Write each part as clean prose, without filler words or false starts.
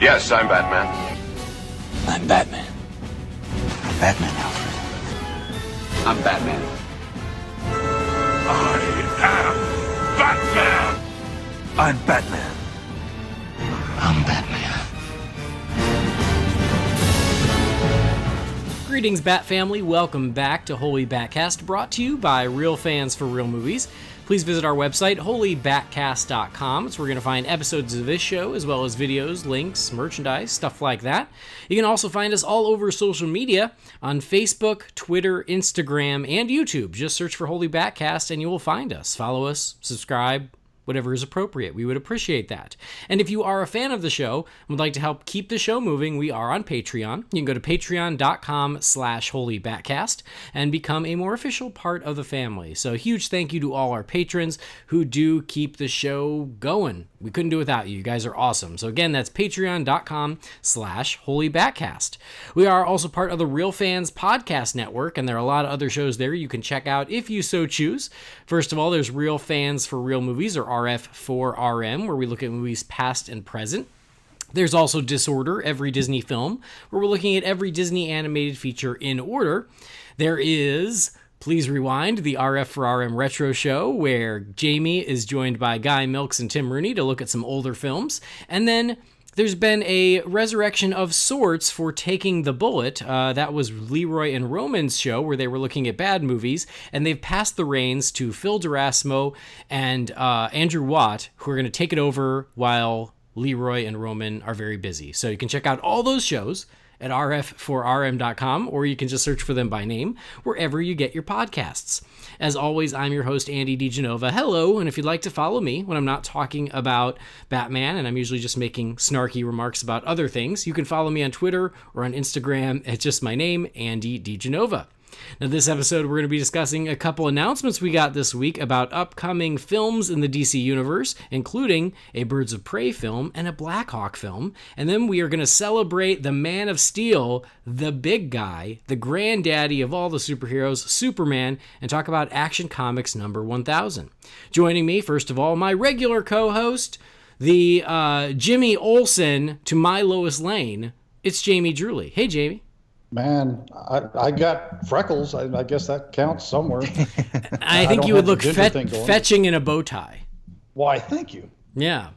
Yes, I'm Batman. I'm Batman. I'm Batman, Alfred. I'm Batman. I am Batman! I'm Batman. I'm Batman. Greetings, Bat family. Welcome back to Holy BatCast, brought to you by Real Fans for Real Movies. Please visit our website, holybatcast.com. It's where you're going to find episodes of this show, as well as videos, links, merchandise, stuff like that. You can also find us all over social media on Facebook, Twitter, Instagram, and YouTube. Just search for Holy BatCast and you will find us. Follow us, subscribe, whatever is appropriate. We would appreciate that. And if you are a fan of the show and would like to help keep the show moving, we are on Patreon. You can go to patreon.com/holybatcast and become a more official part of the family. So a huge thank you to all our patrons who do keep the show going. We couldn't do it without you. You guys are awesome. So again, that's patreon.com/holybatcast. We are also part of the Real Fans Podcast Network, and there are a lot of other shows there you can check out if you so choose. First of all, there's Real Fans for Real Movies, or RF4RM, where we look at movies past and present. There's also Disorder, every Disney film, where we're looking at every Disney animated feature in order. There is Please Rewind, the RF4RM Retro Show, where Jamie is joined by Guy Milks and Tim Rooney to look at some older films. And then there's been a resurrection of sorts for Taking the Bullet. That was Leroy and Roman's show where they were looking at bad movies, and they've passed the reins to Phil Derasmo and Andrew Watt, who are going to take it over while Leroy and Roman are very busy. So you can check out all those shows at rf4rm.com, or you can just search for them by name wherever you get your podcasts. As always, I'm your host, Andy DiGenova. Hello, and if you'd like to follow me when I'm not talking about Batman, and I'm usually just making snarky remarks about other things, you can follow me on Twitter or on Instagram at just my name, Andy DiGenova. Now, this episode, we're going to be discussing a couple announcements we got this week about upcoming films in the DC Universe, including a Birds of Prey film and a Blackhawk film. And then we are going to celebrate the Man of Steel, the big guy, the granddaddy of all the superheroes, Superman, and talk about Action Comics number 1000. Joining me, first of all, my regular co-host, the Jimmy Olsen to my Lois Lane, it's Jamie Drewley. Hey, Jamie. Man, I got freckles. I guess that counts somewhere. I think you would look fetching in a bow tie. Why, thank you. Yeah.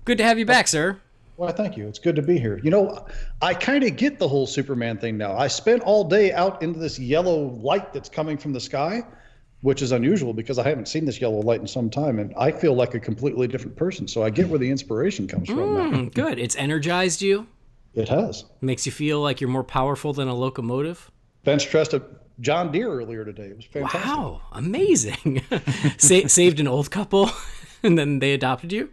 Good to have you back, sir. Why, thank you. It's good to be here. You know, I kind of get the whole Superman thing now. I spent all day out into this yellow light that's coming from the sky, which is unusual because I haven't seen this yellow light in some time, and I feel like a completely different person. So I get where the inspiration comes from now. Good. It's energized you? It has. Makes you feel like you're more powerful than a locomotive? Bench pressed a John Deere earlier today. It was fantastic. Wow, amazing. Saved an old couple, and then they adopted you?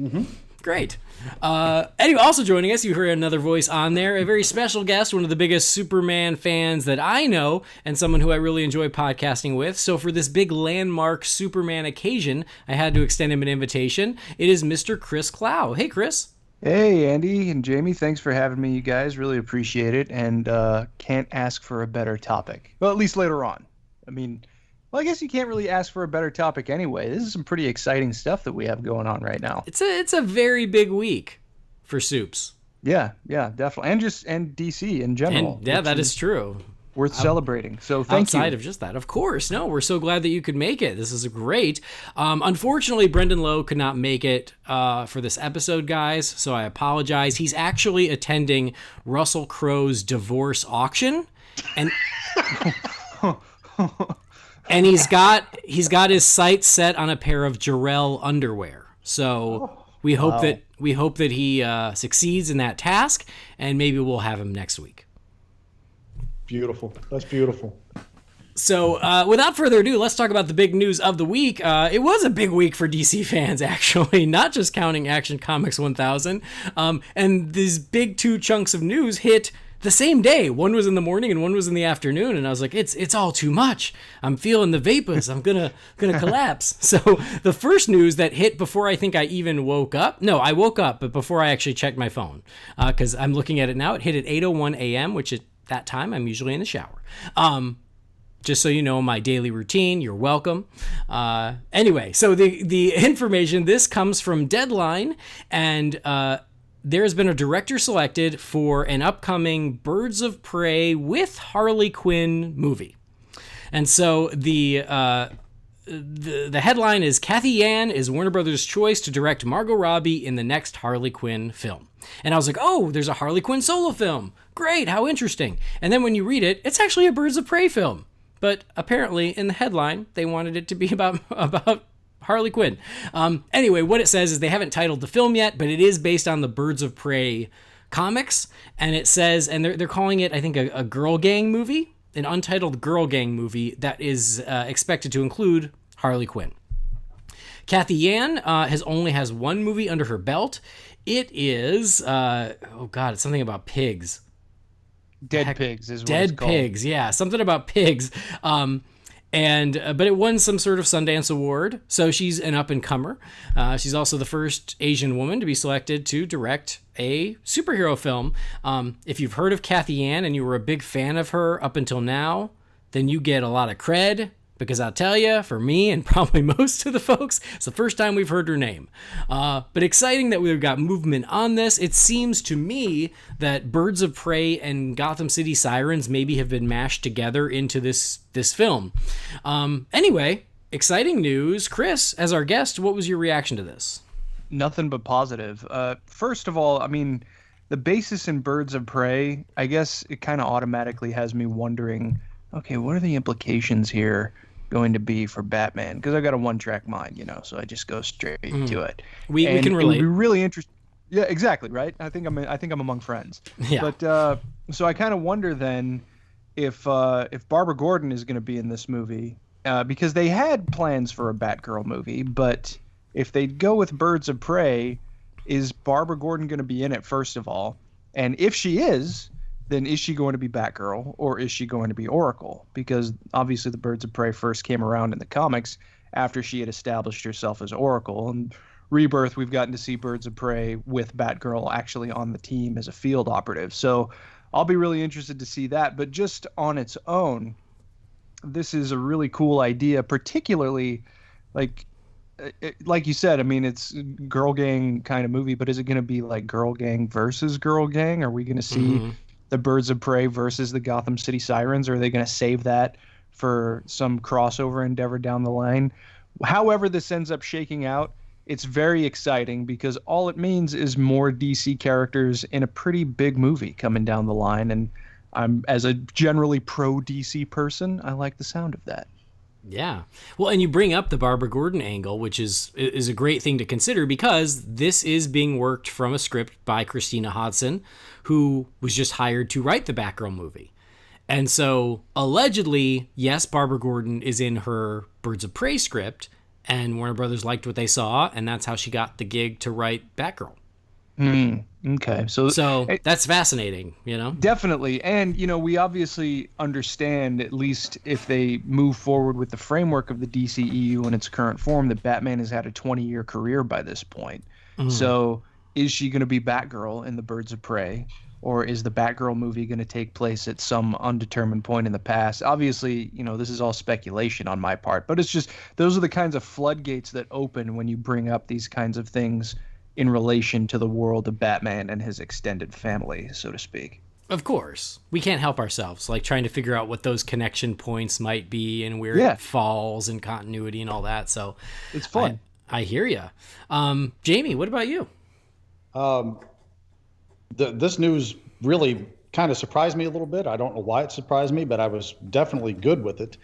Mm-hmm. Great. Anyway, also joining us, you heard another voice on there, a very special guest, one of the biggest Superman fans that I know, and someone who I really enjoy podcasting with. So for this big landmark Superman occasion, I had to extend him an invitation. It is Mr. Chris Clow. Hey, Chris. Hey, Andy and Jamie, thanks for having me, you guys. Really appreciate it, and can't ask for a better topic. Well, at least later on. I mean, well, I guess you can't really ask for a better topic anyway. This is some pretty exciting stuff that we have going on right now. It's a very big week for Soups. Yeah, definitely. And DC in general. And, yeah, that is true. Worth celebrating. So thank you. Outside of just that, of course. No, we're so glad that you could make it. This is great. Unfortunately, Brendan Lowe could not make it for this episode, guys, so I apologize. He's actually attending Russell Crowe's divorce auction, and and he's got his sights set on a pair of Jarrell underwear. So we hope that he succeeds in that task, and maybe we'll have him next week. Beautiful. That's beautiful. So without further ado, let's talk about the big news of the week. It was a big week for DC fans, actually, not just counting Action Comics 1000. And these big two chunks of news hit the same day. One was in the morning and one was in the afternoon. And I was like, it's all too much. I'm feeling the vapors. I'm gonna collapse. So the first news that hit before I think I even woke up. No, I woke up, but before I actually checked my phone, because I'm looking at it now. It hit at 8:01 a.m., which at that time I'm usually in the shower. Just so you know my daily routine, you're welcome. Anyway, so the information, this comes from Deadline, and there's been a director selected for an upcoming Birds of Prey with Harley Quinn movie. And so the headline is Cathy Yan is Warner Brothers' choice to direct Margot Robbie in the next Harley Quinn film. And I was like, oh, there's a Harley Quinn solo film. Great, how interesting. And then when you read it, it's actually a Birds of Prey film. But apparently in the headline, they wanted it to be about Harley Quinn. Anyway, what it says is they haven't titled the film yet, but it is based on the Birds of Prey comics. And it says, and they're calling it, I think, a girl gang movie, an untitled girl gang movie that is expected to include Harley Quinn. Cathy Yan only has one movie under her belt. It is, it's something about pigs. Dead Pigs is what Dead it's called. Pigs, yeah, something about pigs. But it won some sort of Sundance Award, so she's an up-and-comer. She's also the first Asian woman to be selected to direct a superhero film. If you've heard of Cathy Yan and you were a big fan of her up until now, then you get a lot of cred, because I'll tell you, for me and probably most of the folks, it's the first time we've heard her name. But exciting that we've got movement on this. It seems to me that Birds of Prey and Gotham City Sirens maybe have been mashed together into this film. Anyway, exciting news. Chris, as our guest, what was your reaction to this? Nothing but positive. First of all, I mean, the basis in Birds of Prey, I guess it kind of automatically has me wondering, okay, what are the implications here going to be for Batman? Because I've got a one-track mind, so I just go straight to it. We can relate. It would be really interesting. Yeah, exactly, right? I think I'm among friends. Yeah. But so I kind of wonder then if Barbara Gordon is going to be in this movie, because they had plans for a Batgirl movie, but if they go with Birds of Prey, is Barbara Gordon going to be in it, first of all? And if she is, then is she going to be Batgirl or is she going to be Oracle? Because obviously the Birds of Prey first came around in the comics after she had established herself as Oracle. And Rebirth, we've gotten to see Birds of Prey with Batgirl actually on the team as a field operative. So I'll be really interested to see that. But just on its own, this is a really cool idea, particularly like you said, I mean, it's girl gang kind of movie, but is it going to be like girl gang versus girl gang? Are we going to see the Birds of Prey versus the Gotham City Sirens, or are they going to save that for some crossover endeavor down the line? However this ends up shaking out, it's very exciting because all it means is more DC characters in a pretty big movie coming down the line. And I'm, as a generally pro-DC person, I like the sound of that. Yeah. Well, and you bring up the Barbara Gordon angle, which is a great thing to consider because this is being worked from a script by Christina Hodson, who was just hired to write the Batgirl movie. And so allegedly, yes, Barbara Gordon is in her Birds of Prey script, and Warner Brothers liked what they saw, and that's how she got the gig to write Batgirl. Okay. So that's fascinating, Definitely. And, we obviously understand, at least if they move forward with the framework of the DCEU in its current form, that Batman has had a 20-year career by this point. So is she going to be Batgirl in the Birds of Prey? Or is the Batgirl movie going to take place at some undetermined point in the past? Obviously, this is all speculation on my part, but it's just, those are the kinds of floodgates that open when you bring up these kinds of things in relation to the world of Batman and his extended family, so to speak. Of course. We can't help ourselves, like trying to figure out what those connection points might be and where it falls and continuity and all that. So it's fun. I hear you. Jamie, what about you? This news really kind of surprised me a little bit. I don't know why it surprised me, but I was definitely good with it.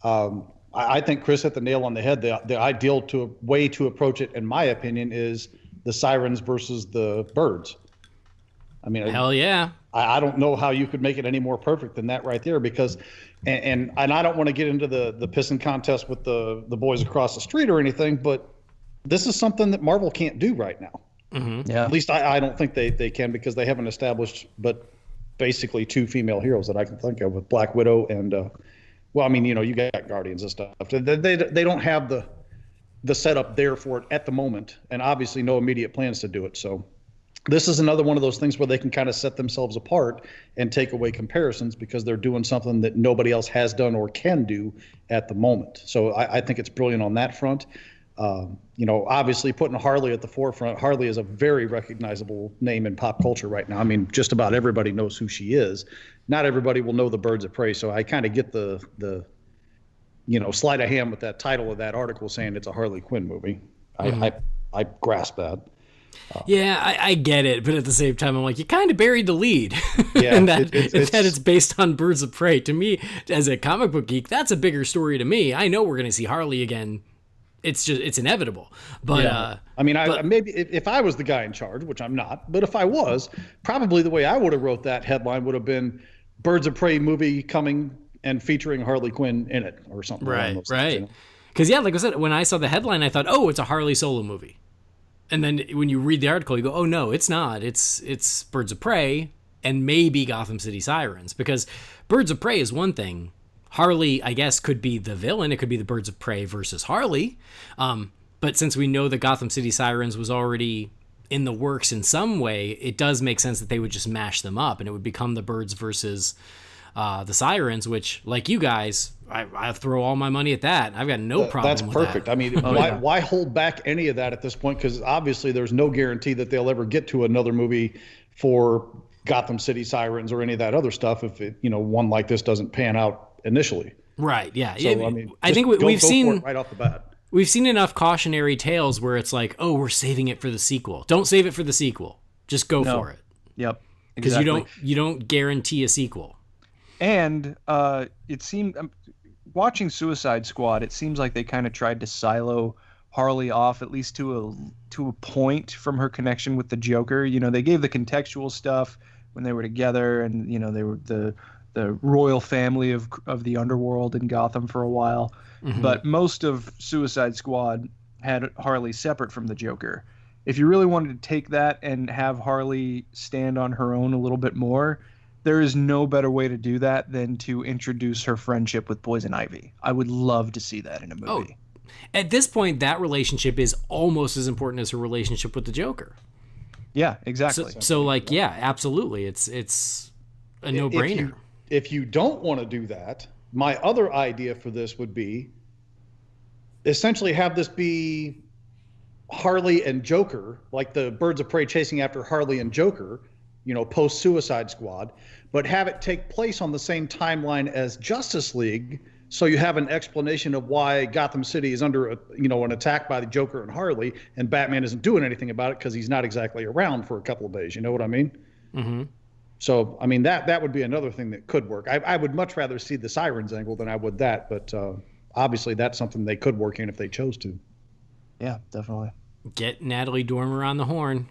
I think Chris hit the nail on the head. The ideal way to approach it, in my opinion, is the Sirens versus the Birds. I mean, hell yeah. I don't know how you could make it any more perfect than that right there, because, and I don't want to get into the pissing contest with the boys across the street or anything, but this is something that Marvel can't do right now. Yeah. At least I don't think they can, because they haven't established but basically two female heroes that I can think of, with Black Widow and you got Guardians and stuff. They don't have the setup there for it at the moment, and obviously no immediate plans to do it. So this is another one of those things where they can kind of set themselves apart and take away comparisons, because they're doing something that nobody else has done or can do at the moment. So I think it's brilliant on that front. Obviously putting Harley at the forefront. Harley is a very recognizable name in pop culture right now. I mean, just about everybody knows who she is. Not everybody will know the Birds of Prey, so I kind of get the sleight of hand with that title of that article saying it's a Harley Quinn movie. I grasp that. Yeah, I get it, but at the same time, I'm like, you kind of buried the lead. Yeah, and that it's based on Birds of Prey. To me, as a comic book geek, that's a bigger story to me. I know we're going to see Harley again. It's inevitable. But yeah. Maybe if I was the guy in charge, which I'm not, but if I was, probably the way I would have wrote that headline would have been Birds of Prey movie coming and featuring Harley Quinn in it or something. Right. Because, like I said, when I saw the headline, I thought, oh, it's a Harley solo movie. And then when you read the article, you go, oh, no, it's not. It's Birds of Prey and maybe Gotham City Sirens. Because Birds of Prey is one thing. Harley, I guess, could be the villain. It could be the Birds of Prey versus Harley. But since we know that Gotham City Sirens was already in the works in some way, it does make sense that they would just mash them up and it would become the Birds versus the Sirens, which, like you guys, I throw all my money at that. I've got no problem with that. That's perfect. I mean, why hold back any of that at this point? Because obviously there's no guarantee that they'll ever get to another movie for Gotham City Sirens or any of that other stuff if one like this doesn't pan out initially. Right, yeah. So, I think we've seen right off the bat. We've seen enough cautionary tales where it's like, oh, we're saving it for the sequel. Don't save it for the sequel. Just go for it. Yep. Because you don't guarantee a sequel. And it seemed, watching Suicide Squad, it seems like they kind of tried to silo Harley off, at least to a point, from her connection with the Joker. They gave the contextual stuff when they were together, and they were the royal family of the underworld in Gotham for a while. Mm-hmm. But most of Suicide Squad had Harley separate from the Joker. If you really wanted to take that and have Harley stand on her own a little bit more, there is no better way to do that than to introduce her friendship with Poison Ivy. I would love to see that in a movie. Oh, at this point, that relationship is almost as important as her relationship with the Joker. Yeah, exactly. So yeah, absolutely. It's a no-brainer. If you don't want to do that, my other idea for this would be essentially have this be Harley and Joker, like the Birds of Prey chasing after Harley and Joker, post-Suicide Squad, but have it take place on the same timeline as Justice League, so you have an explanation of why Gotham City is under an attack by the Joker and Harley, and Batman isn't doing anything about it because he's not exactly around for a couple of days. You know what I mean? Mm-hmm. So, that would be another thing that could work. I would much rather see the Sirens angle than I would that, but obviously that's something they could work in if they chose to. Yeah, definitely. Get Natalie Dormer on the horn.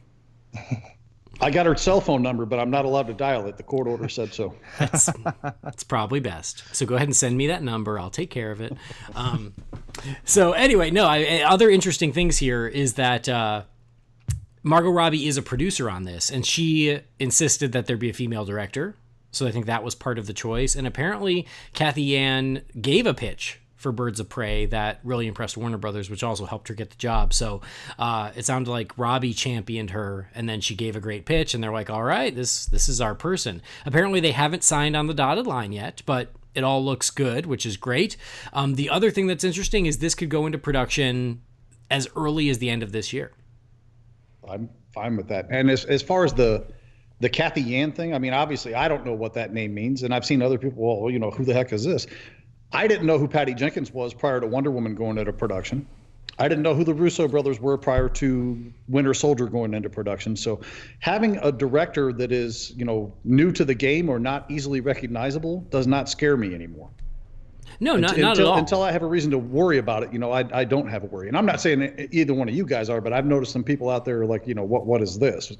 I got her cell phone number, but I'm not allowed to dial it. The court order said so. That's probably best. So go ahead and send me that number. I'll take care of it. So anyway, other interesting things here is that Margot Robbie is a producer on this, and she insisted that there be a female director. So I think that was part of the choice. And apparently Cathy Yan gave a pitch for Birds of Prey that really impressed Warner Brothers, which also helped her get the job. So it sounded like Robbie championed her, and then she gave a great pitch, and they're like, all right, this is our person. Apparently they haven't signed on the dotted line yet, but it all looks good, which is great. The other thing that's interesting is this could go into production as early as the end of this year. I'm fine with that. And as far as the Cathy Yan thing, obviously I don't know what that name means, and I've seen other people, well, who the heck is this? I didn't know who Patty Jenkins was prior to Wonder Woman going into production. I didn't know who the Russo brothers were prior to Winter Soldier going into production. So having a director that is, new to the game or not easily recognizable does not scare me anymore. No, not at all. Until I have a reason to worry about it, I don't have a worry. And I'm not saying either one of you guys are, but I've noticed some people out there like, what is this,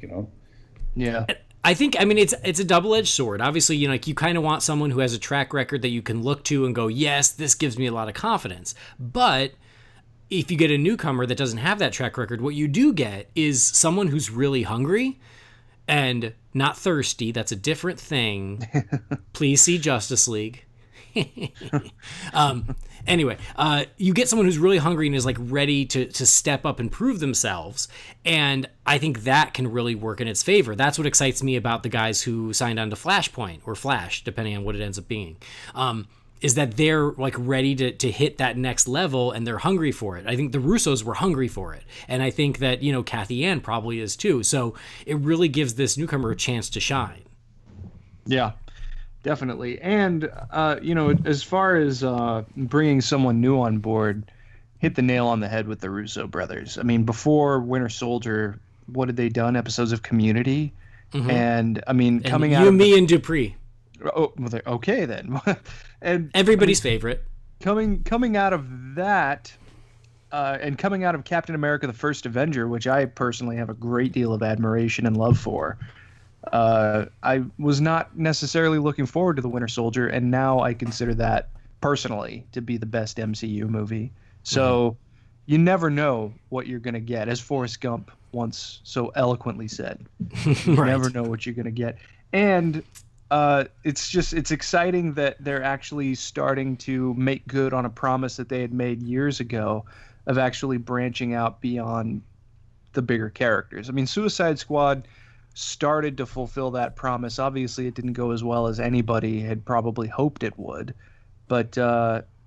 Yeah. I think, it's a double-edged sword. Obviously, you kind of want someone who has a track record that you can look to and go, yes, this gives me a lot of confidence. But if you get a newcomer that doesn't have that track record, what you do get is someone who's really hungry and not thirsty. That's a different thing. Please see Justice League. Anyway, you get someone who's really hungry and is like ready to step up and prove themselves. And I think that can really work in its favor. That's what excites me about the guys who signed on to Flashpoint or Flash, depending on what it ends up being. is that they're like ready to hit that next level, and they're hungry for it. I think the Russos were hungry for it. And I think that, Cathy Yan probably is too. So it really gives this newcomer a chance to shine. Yeah, definitely. And, as far as bringing someone new on board, hit the nail on the head with the Russo brothers. I mean, before Winter Soldier, what had they done? Episodes of Community? Mm-hmm. And, I mean, coming out of... Me and Dupree. Oh, well, okay then. And everybody's favorite. Coming out of that, and coming out of Captain America: The First Avenger, which I personally have a great deal of admiration and love for, I was not necessarily looking forward to The Winter Soldier, and now I consider that personally to be the best MCU movie. So you never know what you're going to get, as Forrest Gump once so eloquently said. You never know what you're going to get. And it's exciting that they're actually starting to make good on a promise that they had made years ago of actually branching out beyond the bigger characters. I mean, Suicide Squad started to fulfill that promise. Obviously, it didn't go as well as anybody had probably hoped it would, but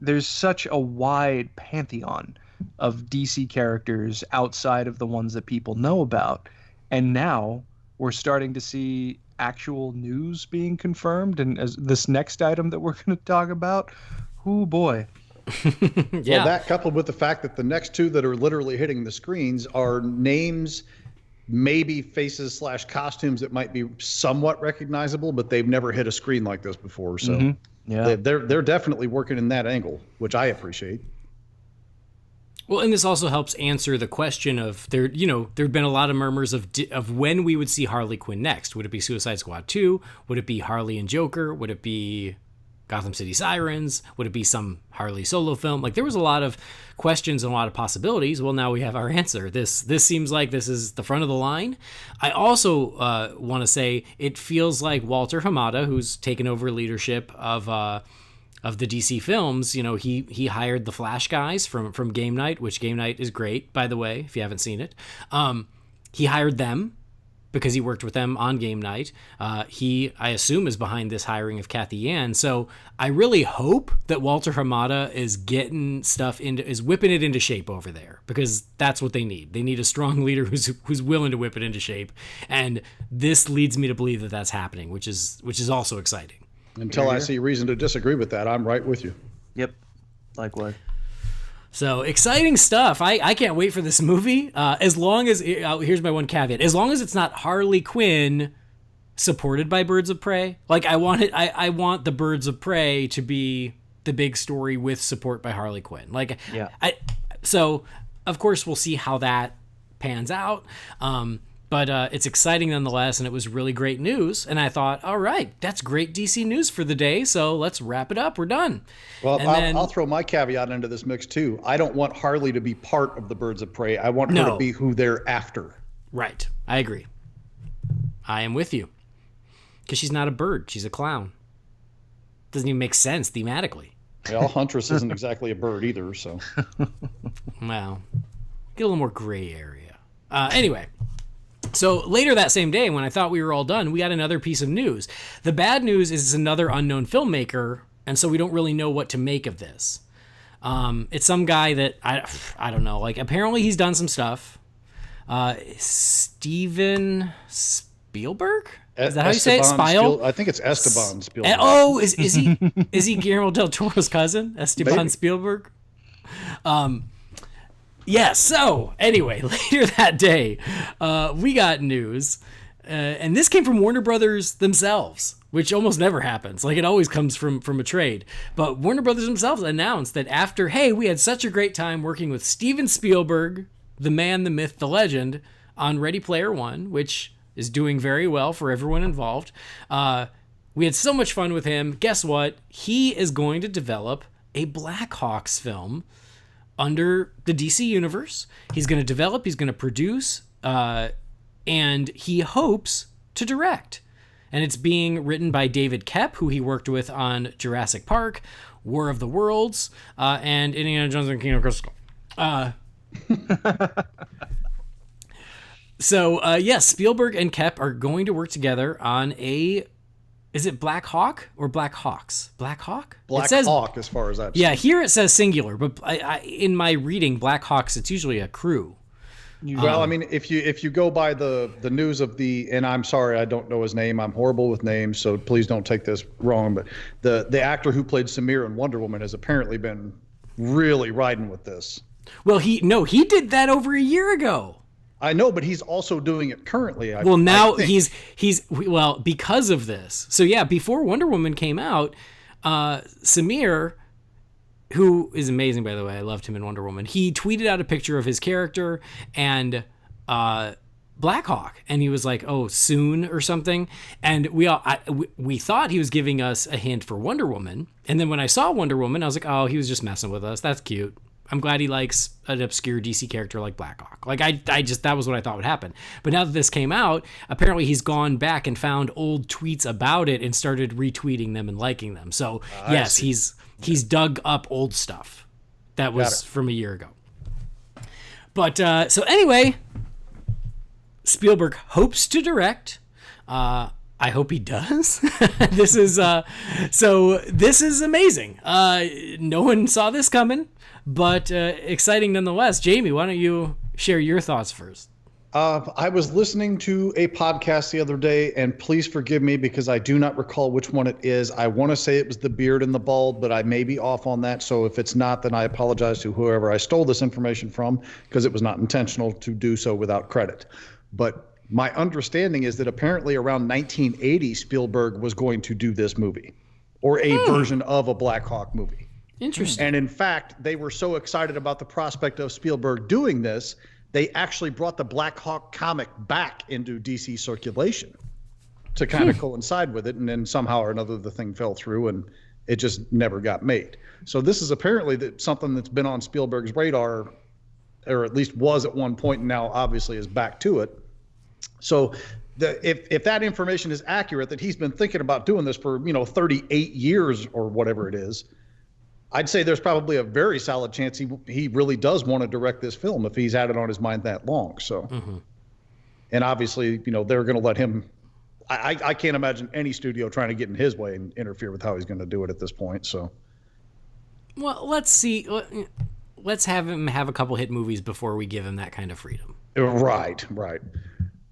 there's such a wide pantheon of DC characters outside of the ones that people know about, and now we're starting to see actual news being confirmed, and as this next item that we're going to talk about, oh boy. Yeah. Well, that coupled with the fact that the next two that are literally hitting the screens are names, maybe faces / costumes that might be somewhat recognizable, but they've never hit a screen like this before. So yeah, they're definitely working in that angle, which I appreciate. Well, and this also helps answer the question of there'd been a lot of murmurs of when we would see Harley Quinn next. Would it be Suicide Squad 2? Would it be Harley and Joker? Would it be Gotham City Sirens? Would it be some Harley solo film? Like, there was a lot of questions and a lot of possibilities. Well, now we have our answer. This seems like this is the front of the line. I also want to say it feels like Walter Hamada, who's taken over leadership of the DC films, he hired the Flash guys from Game Night, which Game Night is great, by the way, if you haven't seen it. He hired them because he worked with them on Game Night. He, I assume, is behind this hiring of Cathy Yan. So I really hope that Walter Hamada is whipping it into shape over there, because that's what they need. They need a strong leader who's willing to whip it into shape. And this leads me to believe that that's happening, which is also exciting. Until I see reason to disagree with that, I'm right with you. Yep. Likewise. So exciting stuff. I can't wait for this movie. As long as, here's my one caveat. As long as it's not Harley Quinn supported by Birds of Prey. Like, I want the Birds of Prey to be the big story with support by Harley Quinn. Like, yeah. So of course we'll see how that pans out. But it's exciting nonetheless, and it was really great news. And I thought, all right, that's great DC news for the day, so let's wrap it up. We're done. Well, I'll throw my caveat into this mix, too. I don't want Harley to be part of the Birds of Prey. I want her to be who they're after. Right. I agree. I am with you. Because she's not a bird. She's a clown. Doesn't even make sense thematically. Well, Huntress isn't exactly a bird either, so. Well, get a little more gray area. Anyway. So later that same day, when I thought we were all done, we got another piece of news. The bad news is it's another unknown filmmaker, and so we don't really know what to make of this. It's some guy that, I don't know, like, apparently he's done some stuff. Steven Spielberg? Is that how you say it? I think it's Esteban Spielberg. Is he Guillermo del Toro's cousin? Esteban Spielberg? Yeah, so anyway, later that day, we got news, and this came from Warner Brothers themselves, which almost never happens. Like, it always comes from a trade. But Warner Brothers themselves announced that after, we had such a great time working with Steven Spielberg, the man, the myth, the legend, on Ready Player One, which is doing very well for everyone involved. We had so much fun with him. Guess what? He is going to develop a Blackhawks film under the DC universe. He's going to develop, he's going to produce, and he hopes to direct. And it's being written by David Koepp, who he worked with on Jurassic Park, War of the Worlds, and Indiana Jones and Kingdom of Crystal. So, yes, Spielberg and Koepp are going to work together on a Is it Blackhawk or Blackhawks? Blackhawk? Black It says, Hawk, as far as I've yeah, seen. here it says singular, but in my reading, Blackhawks, it's usually a crew. Well, I mean, if you go by the news of and I'm sorry, I don't know his name. I'm horrible with names, so please don't take this wrong. But the actor who played Samir in Wonder Woman has apparently been really riding with this. Well, he did that over a year ago. I know, but he's also doing it currently. Now I think. he's because of this. So yeah, before Wonder Woman came out, Samir, who is amazing, by the way, I loved him in Wonder Woman, he tweeted out a picture of his character and Blackhawk, and he was like, "Oh, soon" or something. And we thought he was giving us a hint for Wonder Woman. And then when I saw Wonder Woman, I was like, "Oh, he was just messing with us. That's cute. I'm glad he likes an obscure DC character like Blackhawk." Like I just that was what I thought would happen. But now that this came out, apparently he's gone back and found old tweets about it and started retweeting them and liking them. So yes, he's dug up old stuff that was from a year ago. But so anyway, Spielberg hopes to direct. I hope he does. This is amazing. No one saw this coming, but exciting nonetheless. Jamie, why don't you share your thoughts first? I was listening to a podcast the other day, and please forgive me because I do not recall which one it is. I want to say it was the beard and the bald, but I may be off on that. So if it's not, then I apologize to whoever I stole this information from, because it was not intentional to do so without credit. But my understanding is that apparently around 1980, Spielberg was going to do this movie, or a version of a Blackhawk movie. Interesting. And in fact, they were so excited about the prospect of Spielberg doing this, they actually brought the Blackhawk comic back into DC circulation to kind of coincide with it. And then somehow or another, the thing fell through and it just never got made. So this is apparently something that's been on Spielberg's radar, or at least was at one point, and now obviously is back to it. So if that information is accurate, that he's been thinking about doing this for 38 years or whatever it is, I'd say there's probably a very solid chance he really does want to direct this film if he's had it on his mind that long. So, and obviously, they're going to let him. I can't imagine any studio trying to get in his way and interfere with how he's going to do it at this point. So, well, let's see. Let's have him have a couple hit movies before we give him that kind of freedom. Right.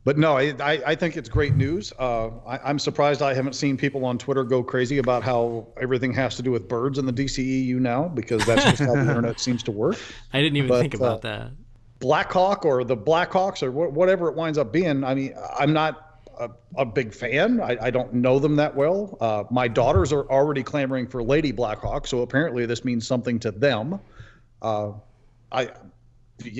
But no, I think it's great news. I'm surprised I haven't seen people on Twitter go crazy about how everything has to do with birds in the DCEU now, because that's just how the internet seems to work. I didn't even think about that. Blackhawk or the Blackhawks or whatever it winds up being, I mean, I'm not a big fan. I don't know them that well. My daughters are already clamoring for Lady Blackhawk, so apparently this means something to them.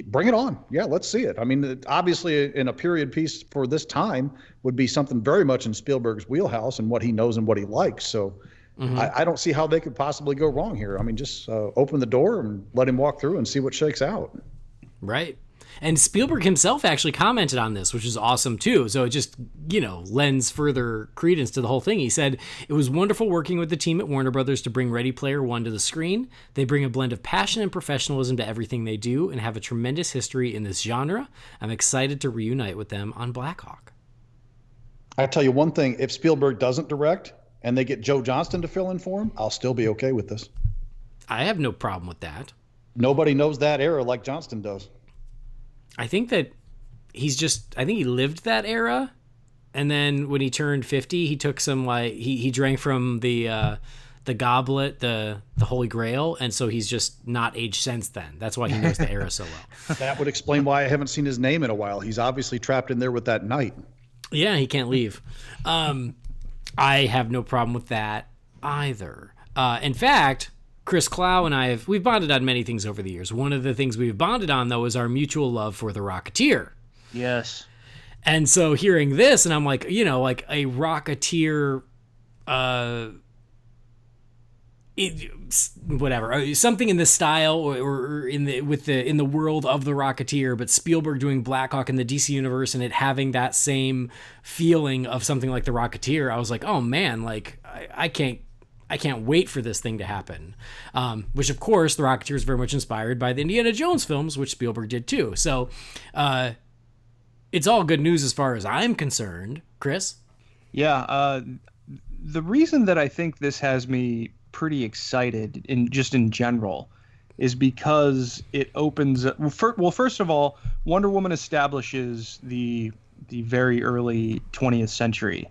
Bring it on. Yeah, let's see it. I mean, obviously in a period piece for this time would be something very much in Spielberg's wheelhouse and what he knows and what he likes. So I don't see how they could possibly go wrong here. I mean, just open the door and let him walk through and see what shakes out. Right. And Spielberg himself actually commented on this, which is awesome too. So it just, lends further credence to the whole thing. He said, "It was wonderful working with the team at Warner Brothers to bring Ready Player One to the screen. They bring a blend of passion and professionalism to everything they do and have a tremendous history in this genre. I'm excited to reunite with them on Blackhawk." I tell you one thing, if Spielberg doesn't direct and they get Joe Johnston to fill in for him, I'll still be okay with this. I have no problem with that. Nobody knows that era like Johnston does. I think that I think he lived that era. And then when he turned 50, he took some, he drank from the goblet, the Holy Grail. And so he's just not aged since then. That's why he knows the era so well. That would explain why I haven't seen his name in a while. He's obviously trapped in there with that knight. Yeah, he can't leave. I have no problem with that either. In fact, Chris Clow and we've bonded on many things over the years. One of the things we've bonded on, though, is our mutual love for The Rocketeer. Yes. And so hearing this, and I'm like, like a Rocketeer, whatever, something in the style or in the world of The Rocketeer, but Spielberg doing Blackhawk in the DC universe and it having that same feeling of something like The Rocketeer. I was like, oh man, like I can't wait for this thing to happen. Which, of course, The Rocketeer is very much inspired by the Indiana Jones films, which Spielberg did too. So it's all good news as far as I'm concerned. Chris? Yeah, the reason that I think this has me pretty excited in general is because it opens first of all, Wonder Woman establishes the very early 20th century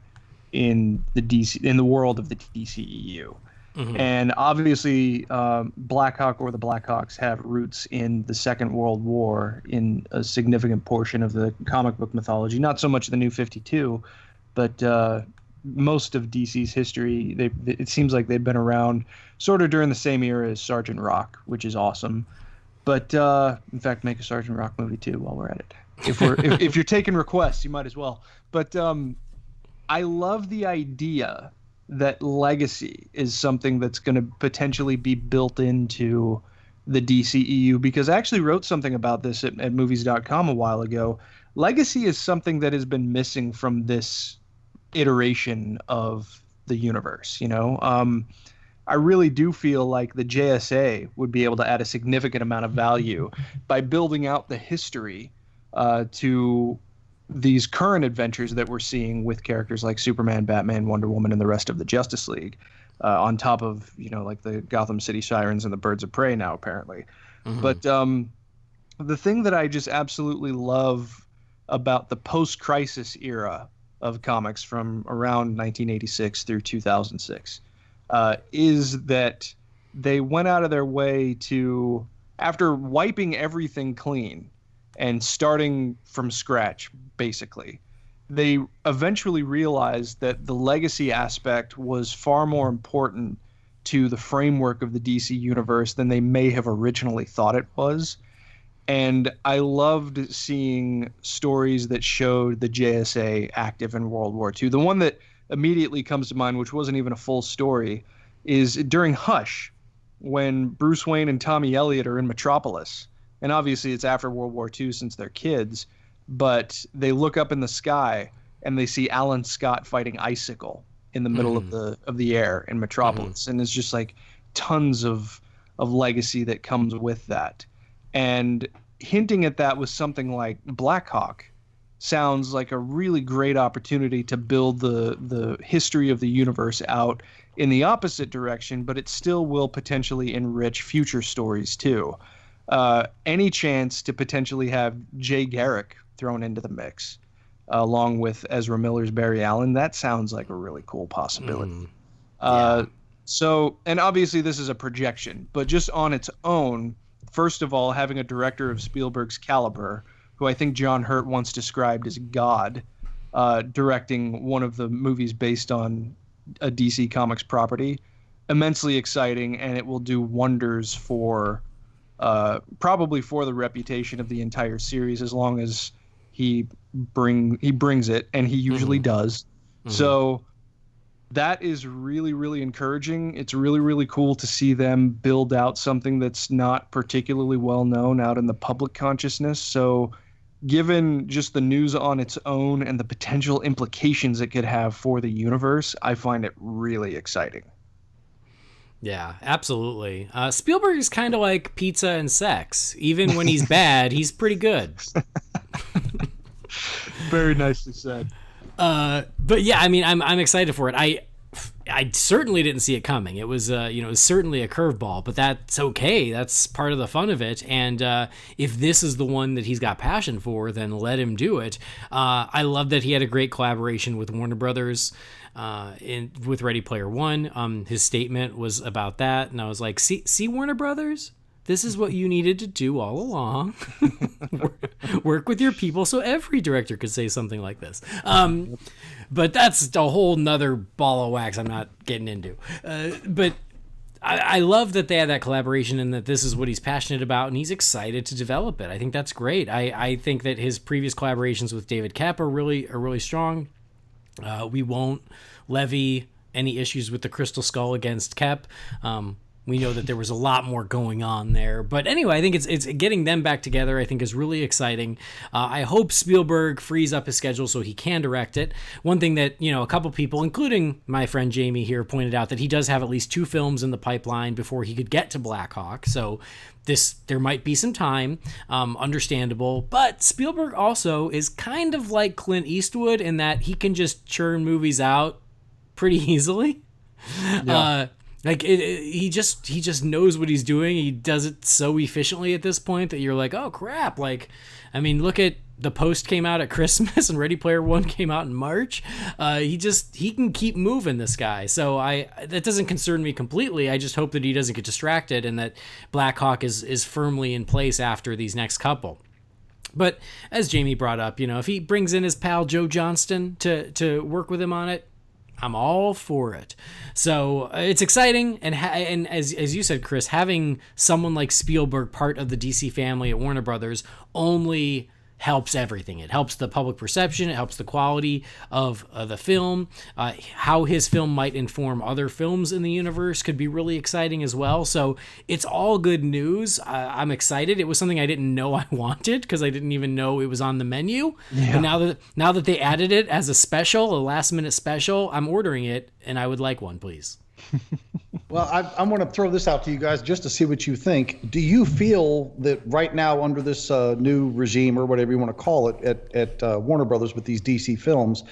in the world of the DCEU. Mm-hmm. And obviously Blackhawk or the Blackhawks have roots in the Second World War in a significant portion of the comic book mythology, not so much the New 52, but most of DC's history. It seems like they've been around sort of during the same era as Sergeant Rock, which is awesome. But in fact, make a Sergeant Rock movie too while we're at it. If you're taking requests, you might as well. But I love the idea that legacy is something that's going to potentially be built into the DCEU, because I actually wrote something about this at movies.com a while ago. Legacy is something that has been missing from this iteration of the universe. I really do feel like the JSA would be able to add a significant amount of value by building out the history to these current adventures that we're seeing with characters like Superman, Batman, Wonder Woman, and the rest of the Justice League, on top of, like the Gotham City Sirens and the Birds of Prey now, apparently. Mm-hmm. But the thing that I just absolutely love about the post-crisis era of comics from around 1986 through 2006 is that they went out of their way to, after wiping everything clean and starting from scratch, basically, they eventually realized that the legacy aspect was far more important to the framework of the DC universe than they may have originally thought it was. And I loved seeing stories that showed the JSA active in World War II. The one that immediately comes to mind, which wasn't even a full story, is during Hush, when Bruce Wayne and Tommy Elliott are in Metropolis. And obviously it's after World War II since they're kids, but they look up in the sky and they see Alan Scott fighting Icicle in the middle of the air in Metropolis. And it's just like tons of legacy that comes with that. And hinting at that with something like Blackhawk sounds like a really great opportunity to build the history of the universe out in the opposite direction, but it still will potentially enrich future stories too. Any chance to potentially have Jay Garrick thrown into the mix, along with Ezra Miller's Barry Allen, that sounds like a really cool possibility. Yeah. So, and obviously this is a projection, but just on its own, first of all, having a director of Spielberg's caliber, who I think John Hurt once described as God, directing one of the movies based on a DC Comics property, immensely exciting, and it will do wonders for probably for the reputation of the entire series, as long as he brings it, and he usually does. So that is really, really encouraging. It's really, really cool to see them build out something that's not particularly well known out in the public consciousness. So given just the news on its own and the potential implications it could have for the universe, I find it really exciting. Yeah, absolutely. Spielberg is kind of like pizza and sex. Even when he's bad, he's pretty good. Very nicely said. But yeah, I mean, I'm excited for it. I certainly didn't see it coming. It was, it was certainly a curveball, but that's okay. That's part of the fun of it. And if this is the one that he's got passion for, then let him do it. I love that he had a great collaboration with Warner Brothers with Ready Player One. His statement was about that, and I was like, see Warner Brothers? This is what you needed to do all along. Work with your people so every director could say something like this. But that's a whole nother ball of wax I'm not getting into. But I love that they had that collaboration and that this is what he's passionate about and he's excited to develop it. I think that's great. I think that his previous collaborations with David Koepp are really strong. We won't levy any issues with the Crystal Skull against Koepp. We know that there was a lot more going on there. But anyway, I think it's getting them back together, I think, is really exciting. I hope Spielberg frees up his schedule so he can direct it. One thing that, a couple people, including my friend Jamie here, pointed out that he does have at least 2 films in the pipeline before he could get to Blackhawk. So there might be some time, understandable. But Spielberg also is kind of like Clint Eastwood in that he can just churn movies out pretty easily. Yeah. He just knows what he's doing. He does it so efficiently at this point that you're like, oh crap. Like, I mean, look at The Post came out at Christmas and Ready Player One came out in March. He can keep moving, this guy. So that doesn't concern me completely. I just hope that he doesn't get distracted and that Blackhawk is firmly in place after these next couple. But as Jamie brought up, if he brings in his pal Joe Johnston to work with him on it, I'm all for it. So it's exciting, and as you said, Chris, having someone like Spielberg part of the DC family at Warner Brothers only helps everything. It helps the public perception. It helps the quality of the film. How his film might inform other films in the universe could be really exciting as well. So it's all good news. I'm excited. It was something I didn't know I wanted because I didn't even know it was on the menu. Yeah. But now that they added it as a special, a last minute special, I'm ordering it, and I would like one, please. Well, I'm going to throw this out to you guys just to see what you think. Do you feel that right now, under this new regime, or whatever you want to call it, at Warner Brothers with these DC films,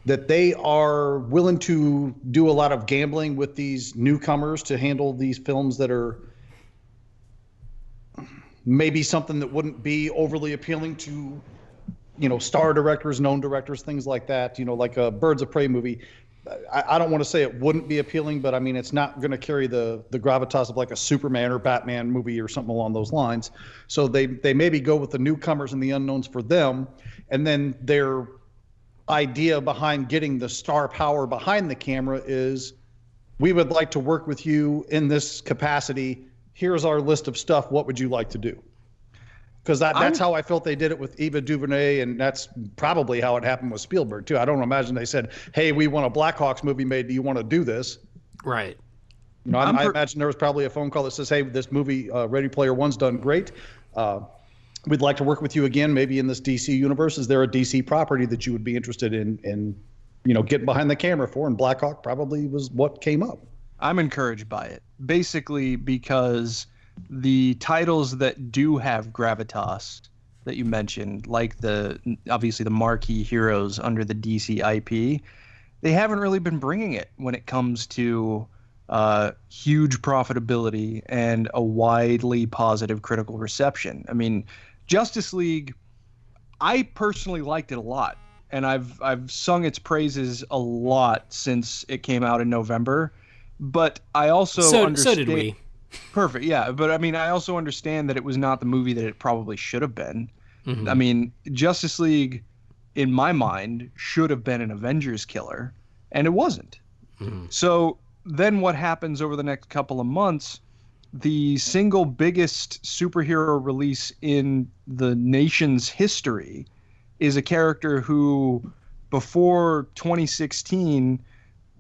that they are willing to do a lot of gambling with these newcomers to handle these films that are maybe something that wouldn't be overly appealing to, star directors, known directors, things like that, like a Birds of Prey movie? I don't want to say it wouldn't be appealing, but I mean, it's not going to carry the gravitas of like a Superman or Batman movie or something along those lines. So they maybe go with the newcomers and the unknowns for them. And then their idea behind getting the star power behind the camera is, we would like to work with you in this capacity. Here's our list of stuff. What would you like to do? Because that's how I felt they did it with Ava DuVernay, and that's probably how it happened with Spielberg too. I don't imagine they said, "Hey, we want a Blackhawks movie made. Do you want to do this?" Right. I imagine there was probably a phone call that says, "Hey, this movie, Ready Player One's done great. We'd like to work with you again, maybe in this DC universe. Is there a DC property that you would be interested in getting behind the camera for?" And Blackhawk probably was what came up. I'm encouraged by it, basically because the titles that do have gravitas that you mentioned, like obviously the marquee heroes under the DC IP, they haven't really been bringing it when it comes to huge profitability and a widely positive critical reception. I mean, Justice League, I personally liked it a lot, and I've sung its praises a lot since it came out in November. But I also understand. So did we. Perfect, yeah. But I mean, I also understand that it was not the movie that it probably should have been. Mm-hmm. I mean, Justice League, in my mind, should have been an Avengers killer, and it wasn't. Mm-hmm. So then what happens over the next couple of months, the single biggest superhero release in the nation's history is a character who, before 2016,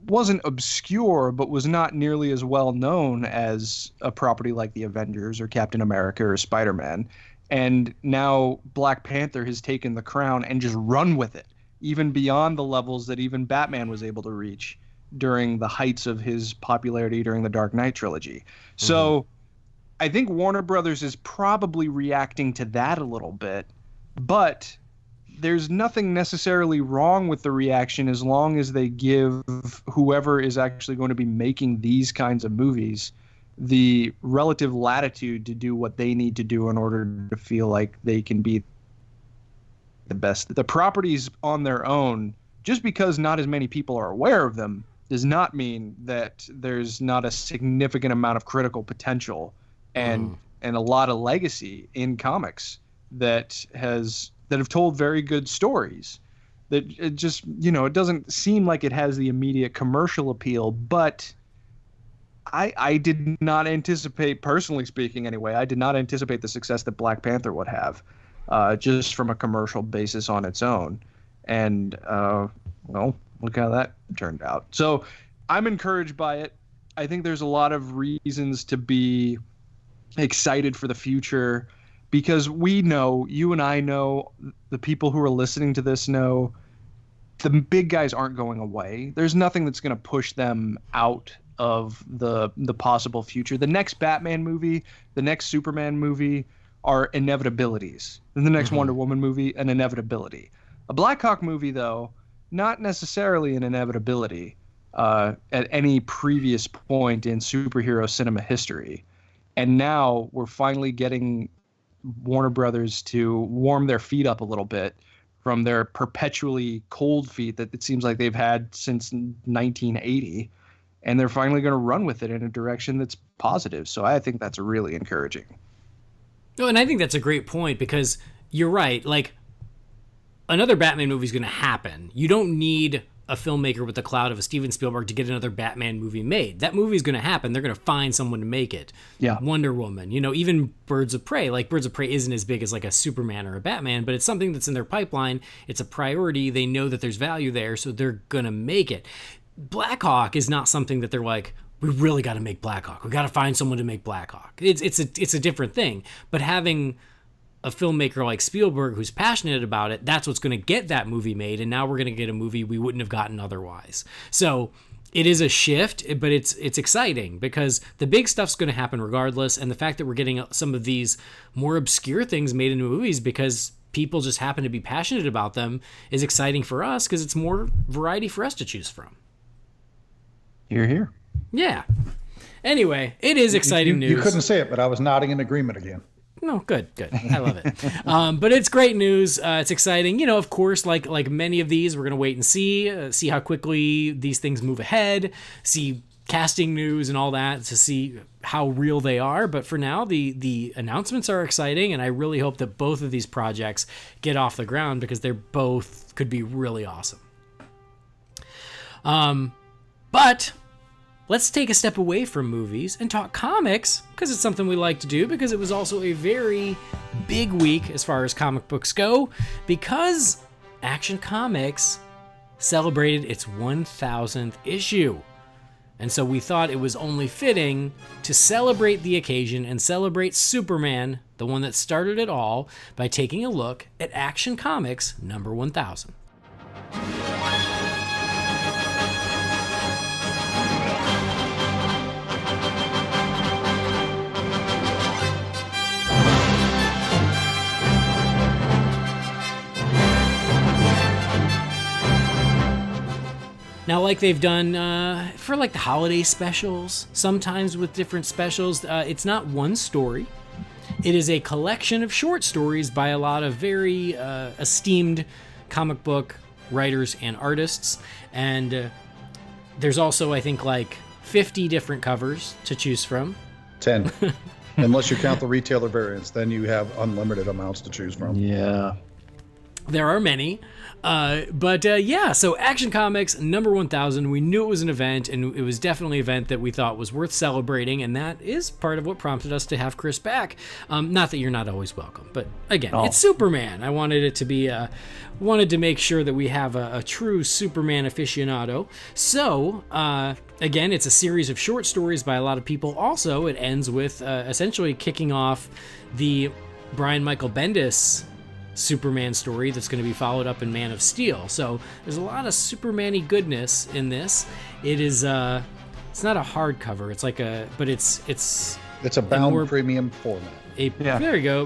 wasn't obscure, but was not nearly as well known as a property like the Avengers or Captain America or Spider-Man. And now Black Panther has taken the crown and just run with it, even beyond the levels that even Batman was able to reach during the heights of his popularity during the Dark Knight trilogy. So I think Warner Brothers is probably reacting to that a little bit, but there's nothing necessarily wrong with the reaction as long as they give whoever is actually going to be making these kinds of movies the relative latitude to do what they need to do in order to feel like they can be the best. The properties on their own, just because not as many people are aware of them, does not mean that there's not a significant amount of critical potential and a lot of legacy in comics that have told very good stories. That it just, it doesn't seem like it has the immediate commercial appeal, but I did not anticipate, personally speaking anyway, I did not anticipate the success that Black Panther would have, just from a commercial basis on its own. And, well, look how that turned out. So I'm encouraged by it. I think there's a lot of reasons to be excited for the future, because we know, you and I know, the people who are listening to this know, the big guys aren't going away. There's nothing that's going to push them out of the possible future. The next Batman movie, the next Superman movie are inevitabilities. And the next Wonder Woman movie, an inevitability. A Blackhawk movie, though, not necessarily an inevitability. at any previous point in superhero cinema history. And now we're finally getting Warner Brothers to warm their feet up a little bit from their perpetually cold feet that it seems like they've had since 1980. And they're finally going to run with it in a direction that's positive. So I think that's really encouraging. No, and I think that's a great point, because you're right. Like, another Batman movie is going to happen. You don't need a filmmaker with the clout of a Steven Spielberg to get another Batman movie made. That movie is going to happen. They're going to find someone to make it. Yeah. Wonder Woman, even Birds of Prey. Like, Birds of Prey isn't as big as like a Superman or a Batman, but it's something that's in their pipeline. It's a priority. They know that there's value there, so they're going to make it. Blackhawk is not something that they're like, we really got to make Blackhawk. We got to find someone to make Blackhawk. It's a different thing. But having a filmmaker like Spielberg who's passionate about it, that's what's going to get that movie made. And now we're going to get a movie we wouldn't have gotten otherwise. So it is a shift, but it's exciting because the big stuff's going to happen regardless. And the fact that we're getting some of these more obscure things made into movies because people just happen to be passionate about them is exciting for us because it's more variety for us to choose from. Hear, hear. Yeah. Anyway, it is exciting news. You couldn't say it, but I was nodding in agreement again. No, good. I love it. But it's great news. It's exciting. Of course, like many of these, we're going to wait and see how quickly these things move ahead, see casting news and all that to see how real they are. But for now, the announcements are exciting, and I really hope that both of these projects get off the ground because they're both could be really awesome. But let's take a step away from movies and talk comics, because it's something we like to do, because it was also a very big week as far as comic books go, because Action Comics celebrated its 1000th issue. And so we thought it was only fitting to celebrate the occasion and celebrate Superman, the one that started it all, by taking a look at Action Comics number 1000. Now, like they've done for like the holiday specials, sometimes with different specials, it's not one story. It is a collection of short stories by a lot of very esteemed comic book writers and artists. And there's also, I think, like 50 different covers to choose from. 10. Unless you count the retailer variants, then you have unlimited amounts to choose from. Yeah. There are many. Yeah, so Action Comics number 1000, we knew it was an event, and it was definitely an event that we thought was worth celebrating, and that is part of what prompted us to have Chris back. Not that you're not always welcome, but again, It's Superman. I wanted it to be, wanted to make sure that we have a true Superman aficionado. So, again, it's a series of short stories by a lot of people. Also, it ends with essentially kicking off the Brian Michael Bendis Superman story that's going to be followed up in Man of Steel. So there's a lot of Superman-y goodness in this. It is it's not a hardcover. It's like it's a bound premium format. There you go.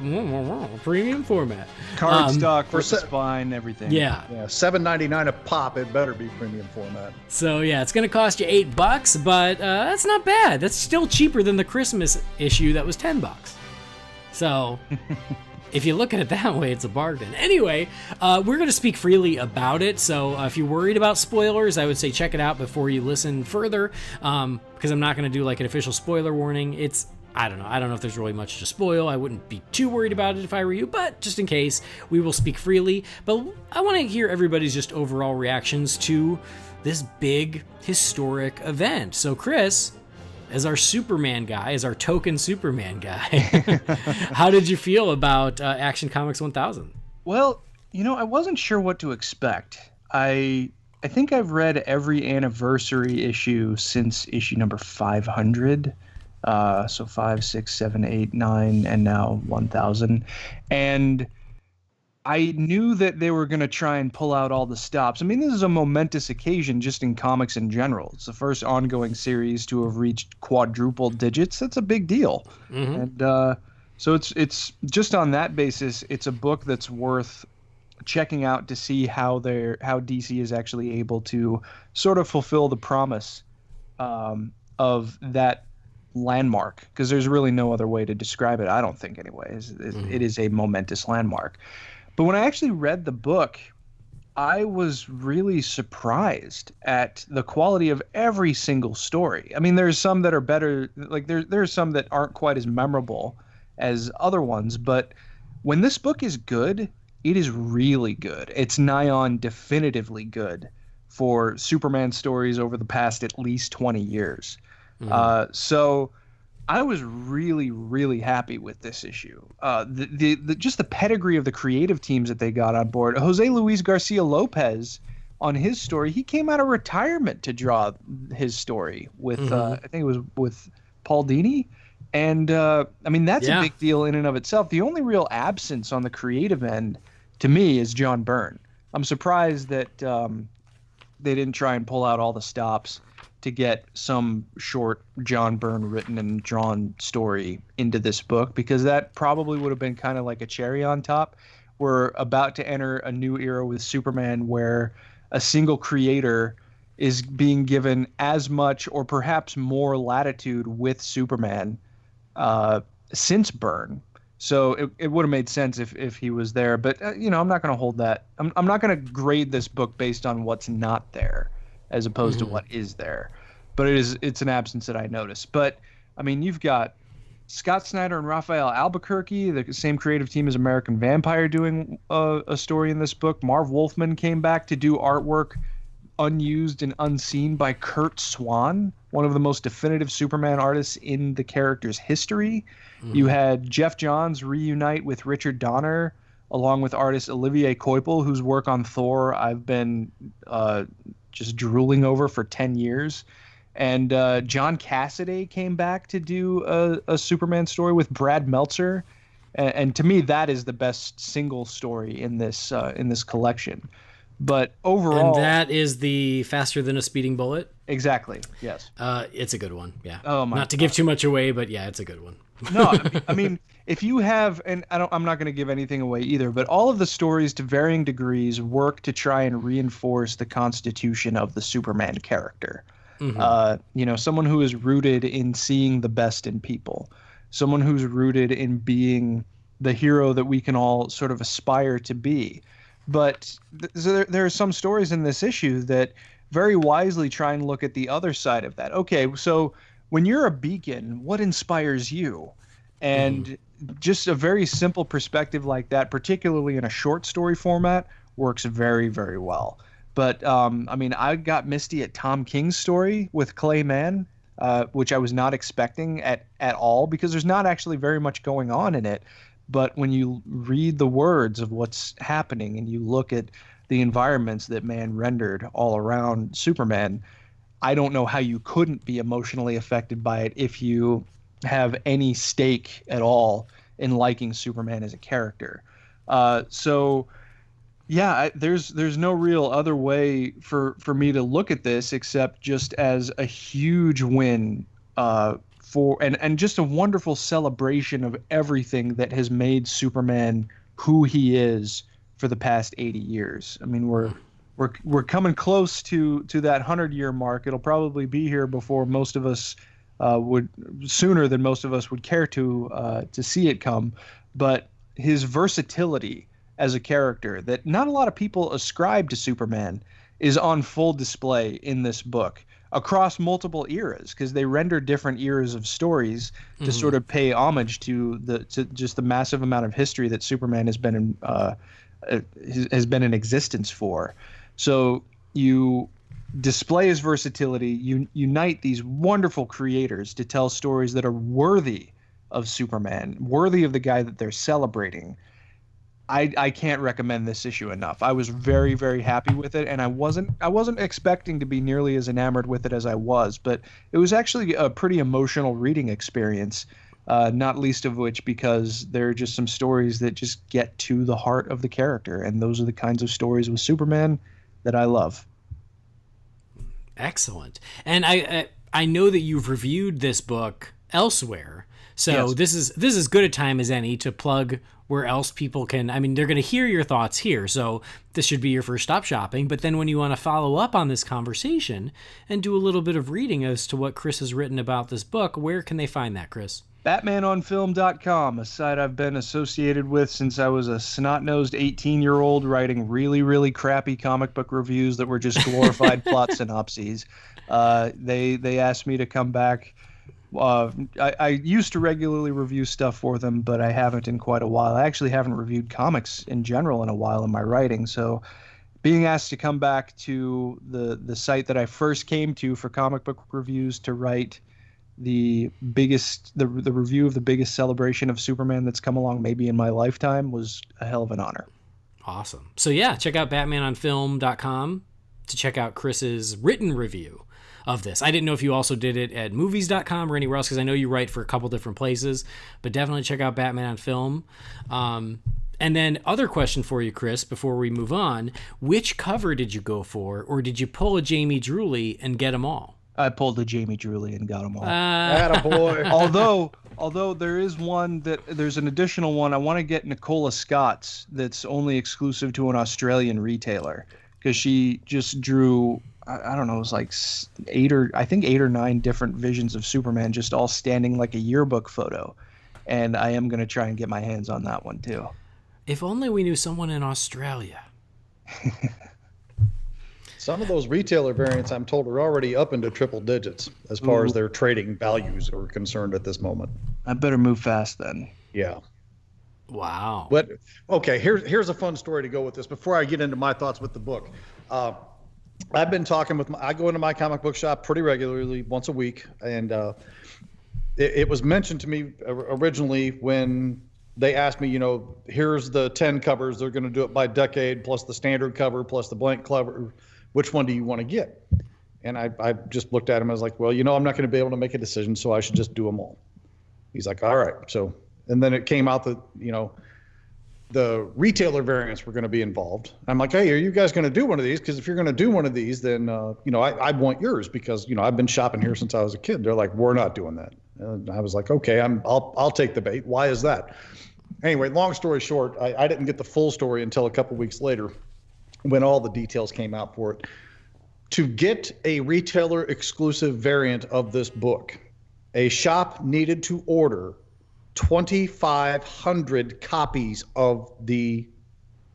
Premium format. Cardstock with the spine, everything. Yeah. $7.99 a pop. It better be premium format. So yeah, it's going to cost you $8, but that's not bad. That's still cheaper than the Christmas issue that was $10. So if you look at it that way, it's a bargain. Anyway, we're going to speak freely about it, so if you're worried about spoilers, I would say check it out before you listen further, because I'm not going to do like an official spoiler warning. I don't know if there's really much to spoil. I wouldn't be too worried about it if I were you, but just in case, we will speak freely. But I want to hear everybody's just overall reactions to this big historic event. So Chris, as our Superman guy, as our token Superman guy, how did you feel about Action Comics 1000? Well, I wasn't sure what to expect. I think I've read every anniversary issue since issue number 500. So 5, 6, 7, 8, 9, and now 1000. And I knew that they were going to try and pull out all the stops. I mean, this is a momentous occasion just in comics in general. It's the first ongoing series to have reached quadruple digits. That's a big deal. Mm-hmm. And so it's just on that basis, it's a book that's worth checking out to see how DC is actually able to sort of fulfill the promise of that landmark, because there's really no other way to describe it, I don't think, anyways. It is a momentous landmark. But when I actually read the book, I was really surprised at the quality of every single story. I mean, there's some that are better, like there's some that aren't quite as memorable as other ones, but when this book is good, it is really good. It's nigh on definitively good for Superman stories over the past at least 20 years. So I was really, really happy with this issue. Just the pedigree of the creative teams that they got on board. Jose Luis Garcia Lopez, on his story, he came out of retirement to draw his story with, I think it was with Paul Dini. And, I mean, that's a big deal in and of itself. The only real absence on the creative end, to me, is John Byrne. I'm surprised that they didn't try and pull out all the stops to get some short John Byrne written and drawn story into this book, because that probably would have been kind of like a cherry on top. We're about to enter a new era with Superman where a single creator is being given as much or perhaps more latitude with Superman since Byrne. So it would have made sense if he was there. But, I'm not going to hold that. I'm not going to grade this book based on what's not there as opposed to what is there. But it's an absence that I noticed. But, I mean, you've got Scott Snyder and Raphael Albuquerque, the same creative team as American Vampire, doing a story in this book. Marv Wolfman came back to do artwork unused and unseen by Kurt Swan, one of the most definitive Superman artists in the character's history. You had Jeff Johns reunite with Richard Donner, along with artist Olivier Coipel, whose work on Thor I've been just drooling over for 10 years. And John Cassaday came back to do a Superman story with Brad Meltzer. And to me, that is the best single story in this collection. But overall... And that is the Faster Than a Speeding Bullet? Exactly, yes. It's a good one, yeah. Oh my Not to give too much away, but yeah, it's a good one. No, I mean, if you have, and I'm not going to give anything away either, but all of the stories to varying degrees work to try and reinforce the constitution of the Superman character. Someone who is rooted in seeing the best in people, someone who's rooted in being the hero that we can all sort of aspire to be. But there are some stories in this issue that very wisely try and look at the other side of that. Okay, so when you're a beacon, what inspires you? And just a very simple perspective like that, particularly in a short story format, works very, very well. But, I got misty at Tom King's story with Clay Mann, which I was not expecting at all, because there's not actually very much going on in it. But when you read the words of what's happening and you look at the environments that Mann rendered all around Superman, I don't know how you couldn't be emotionally affected by it if you have any stake at all in liking Superman as a character. There's no real other way for me to look at this except just as a huge win and just a wonderful celebration of everything that has made Superman who he is for the past 80 years. I mean, we're coming close to that 100-year mark. It'll probably be here before most of us sooner than most of us would care to see it come. But his versatility as a character that not a lot of people ascribe to Superman is on full display in this book across multiple eras, because they render different eras of stories to sort of pay homage to just the massive amount of history that Superman has been in existence for. So you display his versatility, you unite these wonderful creators to tell stories that are worthy of Superman, worthy of the guy that they're celebrating. I can't recommend this issue enough. I was very, very happy with it, and I wasn't expecting to be nearly as enamored with it as I was, but it was actually a pretty emotional reading experience, not least of which because there are just some stories that just get to the heart of the character, and those are the kinds of stories with Superman that I love. Excellent. And I know that you've reviewed this book elsewhere, so yes. This is as good a time as any to plug where else people can, I mean, they're going to hear your thoughts here, so this should be your first stop shopping. But then when you want to follow up on this conversation and do a little bit of reading as to what Chris has written about this book, where can they find that, Chris? BatmanOnFilm.com, a site I've been associated with since I was a snot-nosed 18-year-old writing really, really crappy comic book reviews that were just glorified plot synopses. They asked me to come back. I used to regularly review stuff for them, but I haven't in quite a while. I actually haven't reviewed comics in general in a while in my writing, so being asked to come back to the site that I first came to for comic book reviews to write the review of the biggest celebration of Superman that's come along maybe in my lifetime was a hell of an honor. Awesome. So yeah, check out BatmanOnFilm.com to check out Chris's written review of this. I didn't know if you also did it at movies.com or anywhere else, because I know you write for a couple different places, but definitely check out Batman on Film. And then other question for you, Chris, before we move on, which cover did you go for, or did you pull a Jamie Drewley and get them all? I pulled a Jamie Drewley and got them all. Attaboy. Although there is there's an additional one. I want to get Nicola Scott's that's only exclusive to an Australian retailer, because she just drew, I don't know, it was like 8 or 9 different visions of Superman, just all standing like a yearbook photo. And I am going to try and get my hands on that one too. If only we knew someone in Australia. Some of those retailer variants, I'm told, are already up into triple digits as far as their trading values are concerned at this moment. I better move fast then. Yeah. Wow. But okay, here's a fun story to go with this before I get into my thoughts with the book. I've been talking with I go into my comic book shop pretty regularly, once a week, and it was mentioned to me originally when they asked me, here's the 10 covers. They're going to do it by decade, plus the standard cover, plus the blank cover. Which one do you want to get? And I just looked at him. I was like, well, I'm not going to be able to make a decision, so I should just do them all. He's like, all right. So, and then it came out that, the retailer variants were going to be involved. I'm like, hey, are you guys going to do one of these? Because if you're going to do one of these, then, I want yours, because, I've been shopping here since I was a kid. They're like, we're not doing that. And I was like, okay, I'll take the bait. Why is that? Anyway, long story short, I didn't get the full story until a couple weeks later, when all the details came out for it. To get a retailer exclusive variant of this book, a shop needed to order 2,500 copies of the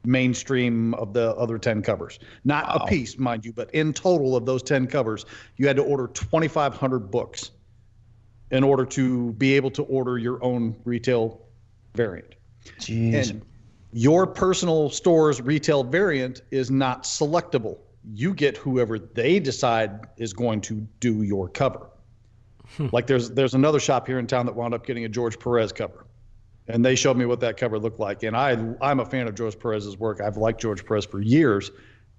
mainstream of the other 10 covers. Not a piece, mind you, but in total of those 10 covers, you had to order 2,500 books in order to be able to order your own retail variant. Jeez. And your personal store's retail variant is not selectable. You get whoever they decide is going to do your cover. Like there's another shop here in town that wound up getting a George Perez cover, and they showed me what that cover looked like. And I'm a fan of George Perez's work. I've liked George Perez for years.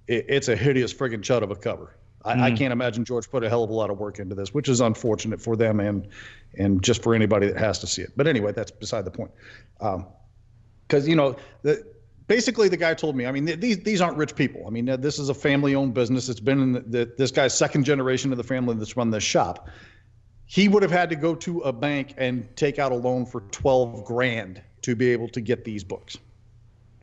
It's a hideous friggin' chud of a cover. I can't imagine George put a hell of a lot of work into this, which is unfortunate for them and just for anybody that has to see it. But anyway, that's beside the point. Because basically the guy told me, I mean, these aren't rich people. I mean, this is a family-owned business. It's been in this guy's second generation of the family that's run this shop. He would have had to go to a bank and take out a loan for $12,000 to be able to get these books,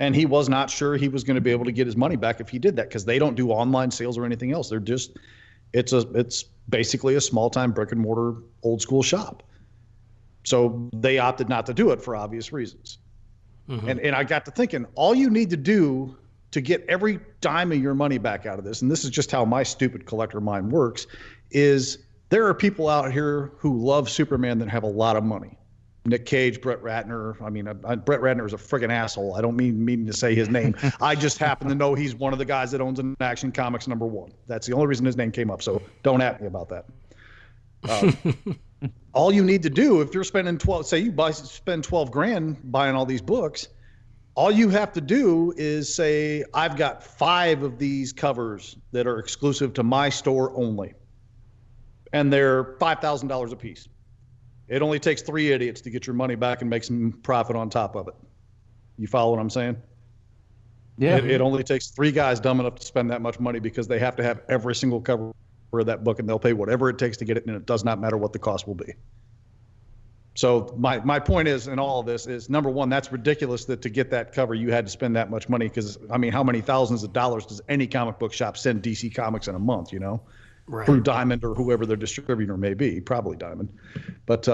and he was not sure he was going to be able to get his money back if he did that, because they don't do online sales or anything else. They're just it's basically a small-time brick-and-mortar old-school shop. So they opted not to do it for obvious reasons. Mm-hmm. And I got to thinking, all you need to do to get every dime of your money back out of this, and this is just how my stupid collector mind works, is there are people out here who love Superman that have a lot of money. Nick Cage, Brett Ratner. I mean, Brett Ratner is a friggin' asshole. I don't mean to say his name. I just happen to know he's one of the guys that owns an Action Comics #1. That's the only reason his name came up, so don't at me about that. All you need to do, if you're spending spend $12,000 buying all these books, all you have to do is say, I've got 5 of these covers that are exclusive to my store only, and they're $5,000 a piece. It only takes 3 idiots to get your money back and make some profit on top of it. You follow what I'm saying? Yeah. It only takes 3 guys dumb enough to spend that much money, because they have to have every single cover of that book, and they'll pay whatever it takes to get it, and it does not matter what the cost will be. So my point is in all of this is, number one, that's ridiculous that to get that cover you had to spend that much money, because I mean, how many thousands of dollars does any comic book shop send DC Comics in a month, you know? Right. Through Diamond or whoever their distributor may be, probably Diamond. But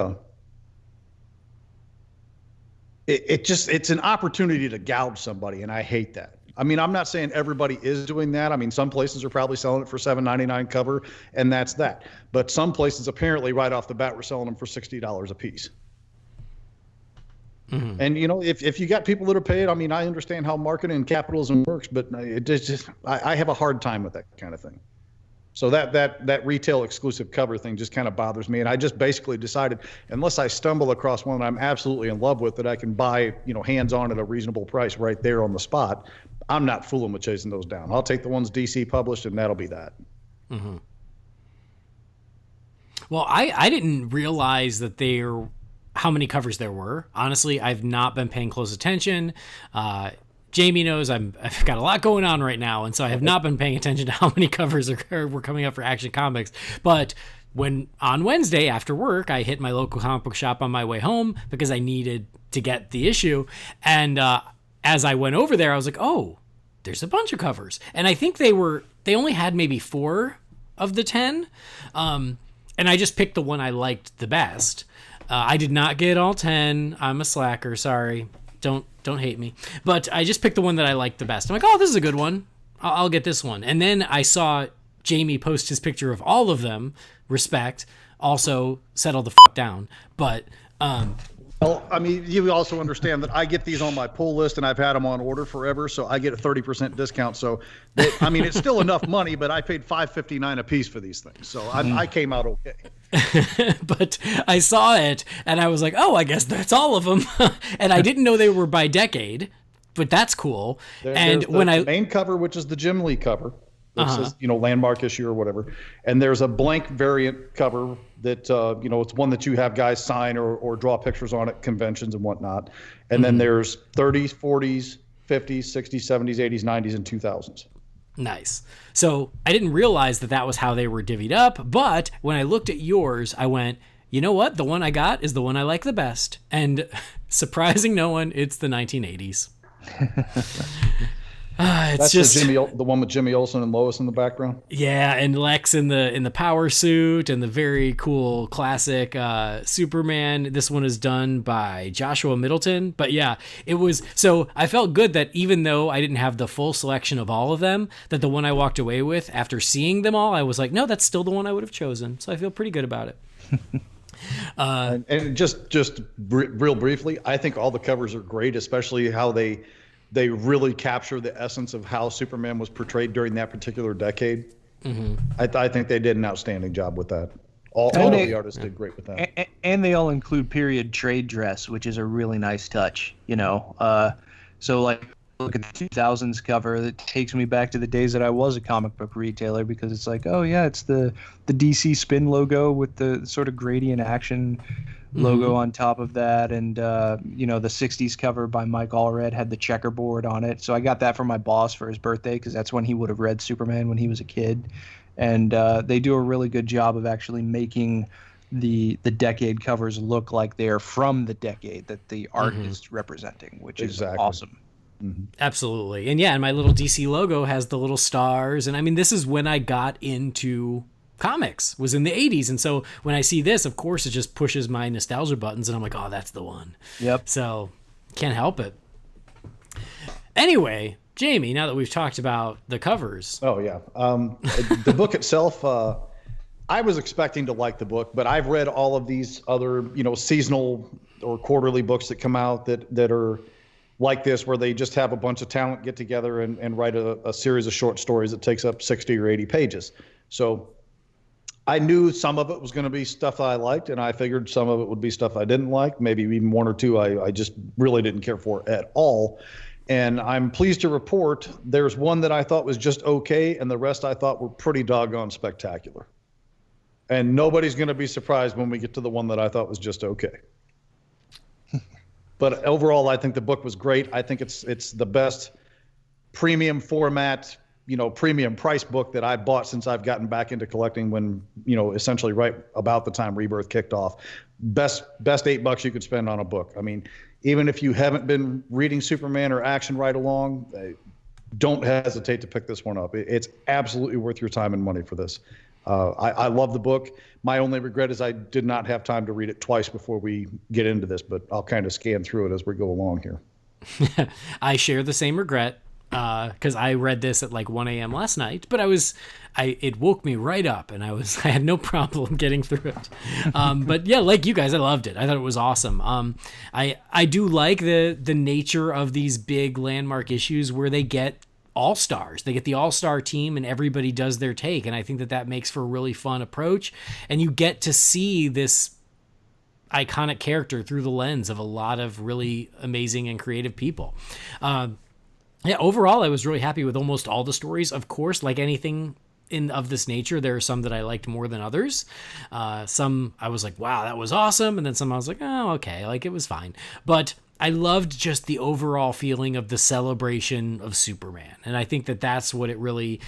it's an opportunity to gouge somebody, and I hate that. I mean, I'm not saying everybody is doing that. I mean, some places are probably selling it for $7.99 cover, and that's that. But some places apparently right off the bat were selling them for $60 a piece. Mm-hmm. And, you know, if you got people that are paid, I mean, I understand how marketing and capitalism works, but I have a hard time with that kind of thing. So that retail exclusive cover thing just kind of bothers me. And I just basically decided, unless I stumble across one that I'm absolutely in love with that I can buy, you know, hands-on at a reasonable price right there on the spot, I'm not fooling with chasing those down. I'll take the ones DC published, and that'll be that. Mm-hmm. Well, I didn't realize that how many covers there were. Honestly, I've not been paying close attention. Jamie knows I've got a lot going on right now, and so I have not been paying attention to how many covers were coming up for Action Comics. But when on Wednesday after work, I hit my local comic book shop on my way home because I needed to get the issue. And as I went over there, I was like, oh, there's a bunch of covers. And I think they only had maybe 4 of the 10. And I just picked the one I liked the best. I did not get all 10. I'm a slacker. Sorry. Don't hate me. But I just picked the one that I liked the best. I'm like, oh, this is a good one. I'll get this one. And then I saw Jamie post his picture of all of them. Respect. Also, settle the f*** down. But well, I mean, you also understand that I get these on my pull list, and I've had them on order forever, so I get a 30% discount. So, I mean, it's still enough money, but I paid $5.59 a piece for these things, so I came out okay. But I saw it, and I was like, oh, I guess that's all of them. And I didn't know they were by decade, but that's cool. There's the main cover, which is the Jim Lee cover. It says, you know, landmark issue or whatever. And there's a blank variant cover that, you know, it's one that you have guys sign or draw pictures on at conventions and whatnot. And then there's 30s, 40s, 50s, 60s, 70s, 80s, 90s, and 2000s. Nice. So I didn't realize that was how they were divvied up. But when I looked at yours, I went, you know what? The one I got is the one I like the best. And surprising no one, it's the 1980s. It's That's the one with Jimmy Olsen and Lois in the background. Yeah, and Lex in the power suit and the very cool classic Superman. This one is done by Joshua Middleton. But yeah, it was. So I felt good that even though I didn't have the full selection of all of them, that the one I walked away with after seeing them all, I was like, no, that's still the one I would have chosen. So I feel pretty good about it. And just real briefly, I think all the covers are great, especially how they really capture the essence of how Superman was portrayed during that particular decade. Mm-hmm. I think they did an outstanding job with that. All of the artists did great with that. And they all include period trade dress, which is a really nice touch, you know. So like, look at the 2000s cover. That takes me back to the days that I was a comic book retailer, because it's like, oh yeah, it's the DC spin logo with the sort of gradient action logo on top of that, and you know, the 60s cover by Mike Allred had the checkerboard on it. So I got that for my boss for his birthday, because that's when he would have read Superman when he was a kid. And they do a really good job of actually making the decade covers look like they're from the decade that the art is representing, which is awesome. Mm-hmm. Absolutely. And yeah, and my little DC logo has the little stars. And I mean, this is when I got into comics, was in the 80s. And so when I see this, of course, it just pushes my nostalgia buttons, and I'm like, oh, that's the one. Yep. So can't help it. Anyway, Jamie, now that we've talked about the covers. Oh, yeah. The book itself, I was expecting to like the book, but I've read all of these other, you know, seasonal or quarterly books that come out that are like this, where they just have a bunch of talent get together and write a series of short stories that takes up 60 or 80 pages. So I knew some of it was going to be stuff I liked, and I figured some of it would be stuff I didn't like, maybe even one or two I just really didn't care for at all. And I'm pleased to report there's one that I thought was just okay, and the rest I thought were pretty doggone spectacular. And nobody's going to be surprised when we get to the one that I thought was just okay. But overall, I think the book was great. I think it's the best premium format premium price book that I bought since I've gotten back into collecting when, essentially right about the time Rebirth kicked off. Best $8 you could spend on a book. I mean, even if you haven't been reading Superman or Action right along, don't hesitate to pick this one up. It's absolutely worth your time and money for this. I love the book. My only regret is I did not have time to read it twice before we get into this, but I'll kind of scan through it as we go along here. I share the same regret because I read this at like 1 a.m. last night, but it woke me right up, and I had no problem getting through it. But yeah, like you guys, I loved it. I thought it was awesome. I do like the nature of these big landmark issues where they get all-stars. They get the all-star team and everybody does their take, and I think that makes for a really fun approach, and you get to see this iconic character through the lens of a lot of really amazing and creative people. Overall, I was really happy with almost all the stories. Of course, like anything of this nature, there are some that I liked more than others. Some I was like, wow, that was awesome. And then some I was like, oh, okay, like it was fine. But I loved just the overall feeling of the celebration of Superman. And I think that that's what it really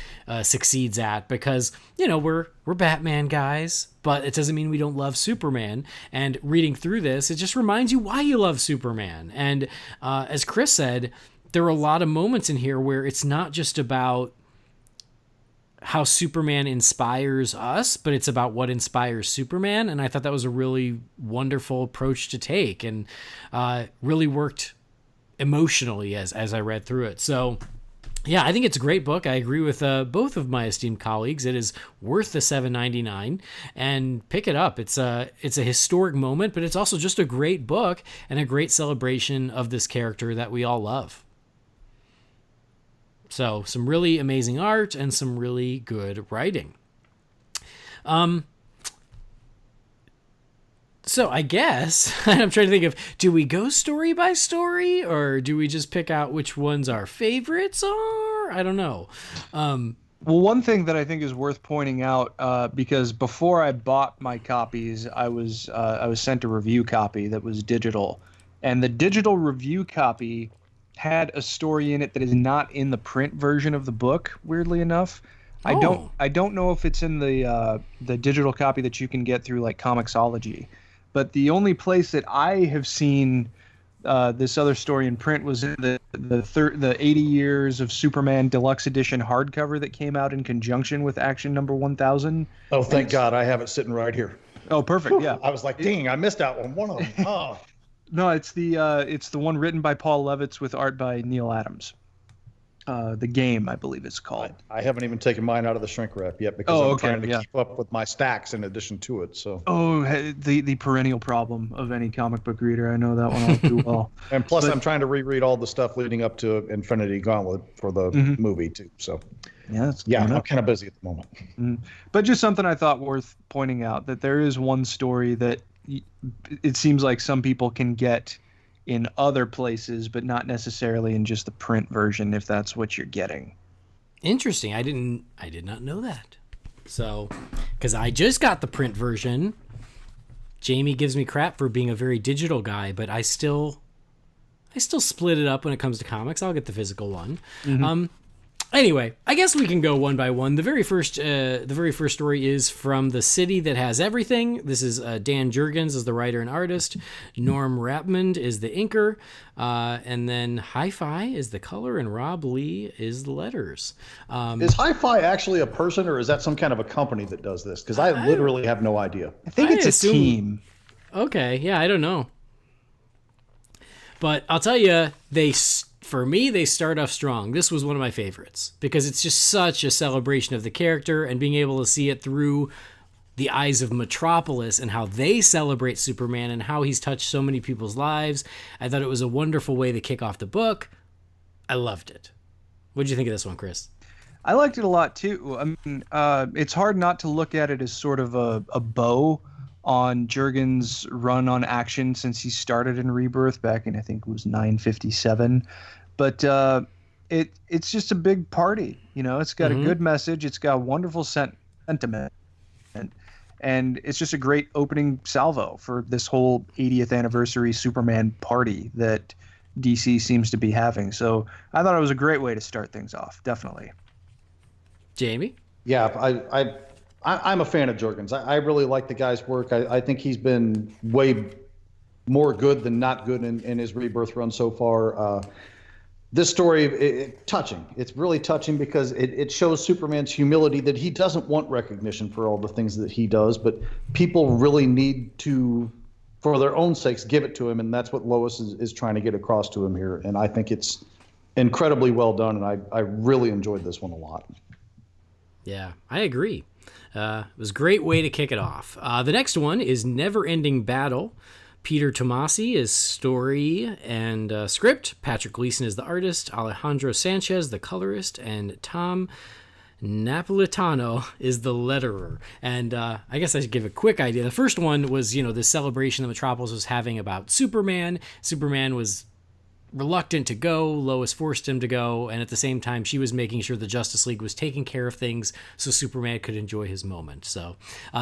succeeds at, because, we're Batman guys, but it doesn't mean we don't love Superman. And reading through this, it just reminds you why you love Superman. And as Chris said, there are a lot of moments in here where it's not just about how Superman inspires us, but it's about what inspires Superman. And I thought that was a really wonderful approach to take, and really worked emotionally as I read through it. So yeah, I think it's a great book. I agree with both of my esteemed colleagues. It is worth the $7.99, and pick it up. It's a historic moment, but it's also just a great book and a great celebration of this character that we all love. So some really amazing art and some really good writing. So I guess I'm trying to think of, do we go story by story, or do we just pick out which ones our favorites are? I don't know. Well, one thing that I think is worth pointing out, because before I bought my copies, I was sent a review copy that was digital, and the digital review copy had a story in it that is not in the print version of the book, weirdly enough. Oh. I don't know if it's in the digital copy that you can get through like Comixology, but the only place that I have seen this other story in print was in the 80 Years of Superman Deluxe Edition hardcover that came out in conjunction with Action number 1000. Oh, thank God, I have it sitting right here. Oh, perfect. Yeah. I was like, dang, I missed out on one of them. Oh. No, it's the one written by Paul Levitz with art by Neil Adams. The Game, I believe it's called. I haven't even taken mine out of the shrink wrap yet, because I'm trying to keep up with my stacks in addition to it. So. Oh, the perennial problem of any comic book reader. I know that one all too well. And plus, I'm trying to reread all the stuff leading up to Infinity Gauntlet for the movie too. So. Yeah, I'm kind of busy at the moment. Mm-hmm. But just something I thought worth pointing out, that there is one story that it seems like some people can get in other places, but not necessarily in just the print version, if that's what you're getting. Interesting. I did not know that. So, because I just got the print version. Jamie gives me crap for being a very digital guy, but I still split it up when it comes to comics. I'll get the physical one. Mm-hmm. Anyway, I guess we can go one by one. The very first story is from The City That Has Everything. This is Dan Jurgens is the writer and artist. Norm Rapmund is the inker. And then Hi-Fi is the color, and Rob Lee is the letters. Is Hi-Fi actually a person, or is that some kind of a company that does this? Because I literally have no idea. I think it's a team. Okay, yeah, I don't know. But I'll tell you, for me, they start off strong. This was one of my favorites because it's just such a celebration of the character, and being able to see it through the eyes of Metropolis and how they celebrate Superman and how he's touched so many people's lives. I thought it was a wonderful way to kick off the book. I loved it. What did you think of this one, Chris? I liked it a lot too. I mean, it's hard not to look at it as sort of a bow on Jurgens' run on Action since he started in Rebirth back in, I think it was 957. But it's just a big party. It's got a good message. It's got a wonderful sentiment. And it's just a great opening salvo for this whole 80th anniversary Superman party that DC seems to be having. So I thought it was a great way to start things off, definitely. Jamie? Yeah, I'm a fan of Jurgens. I really like the guy's work. I think he's been way more good than not good in his Rebirth run so far. This story, touching. It's really touching because it shows Superman's humility, that he doesn't want recognition for all the things that he does, but people really need to, for their own sakes, give it to him, and that's what Lois is trying to get across to him here. And I think it's incredibly well done, and I really enjoyed this one a lot. Yeah, I agree. It was a great way to kick it off. The next one is Never Ending Battle. Peter Tomasi is story and script. Patrick Gleason is the artist. Alejandro Sanchez, the colorist. And Tom Napolitano is the letterer. And I guess I should give a quick idea. The first one was, the celebration that Metropolis was having about Superman. Superman was reluctant to go. Lois forced him to go, and at the same time she was making sure the Justice League was taking care of things so Superman could enjoy his moment. So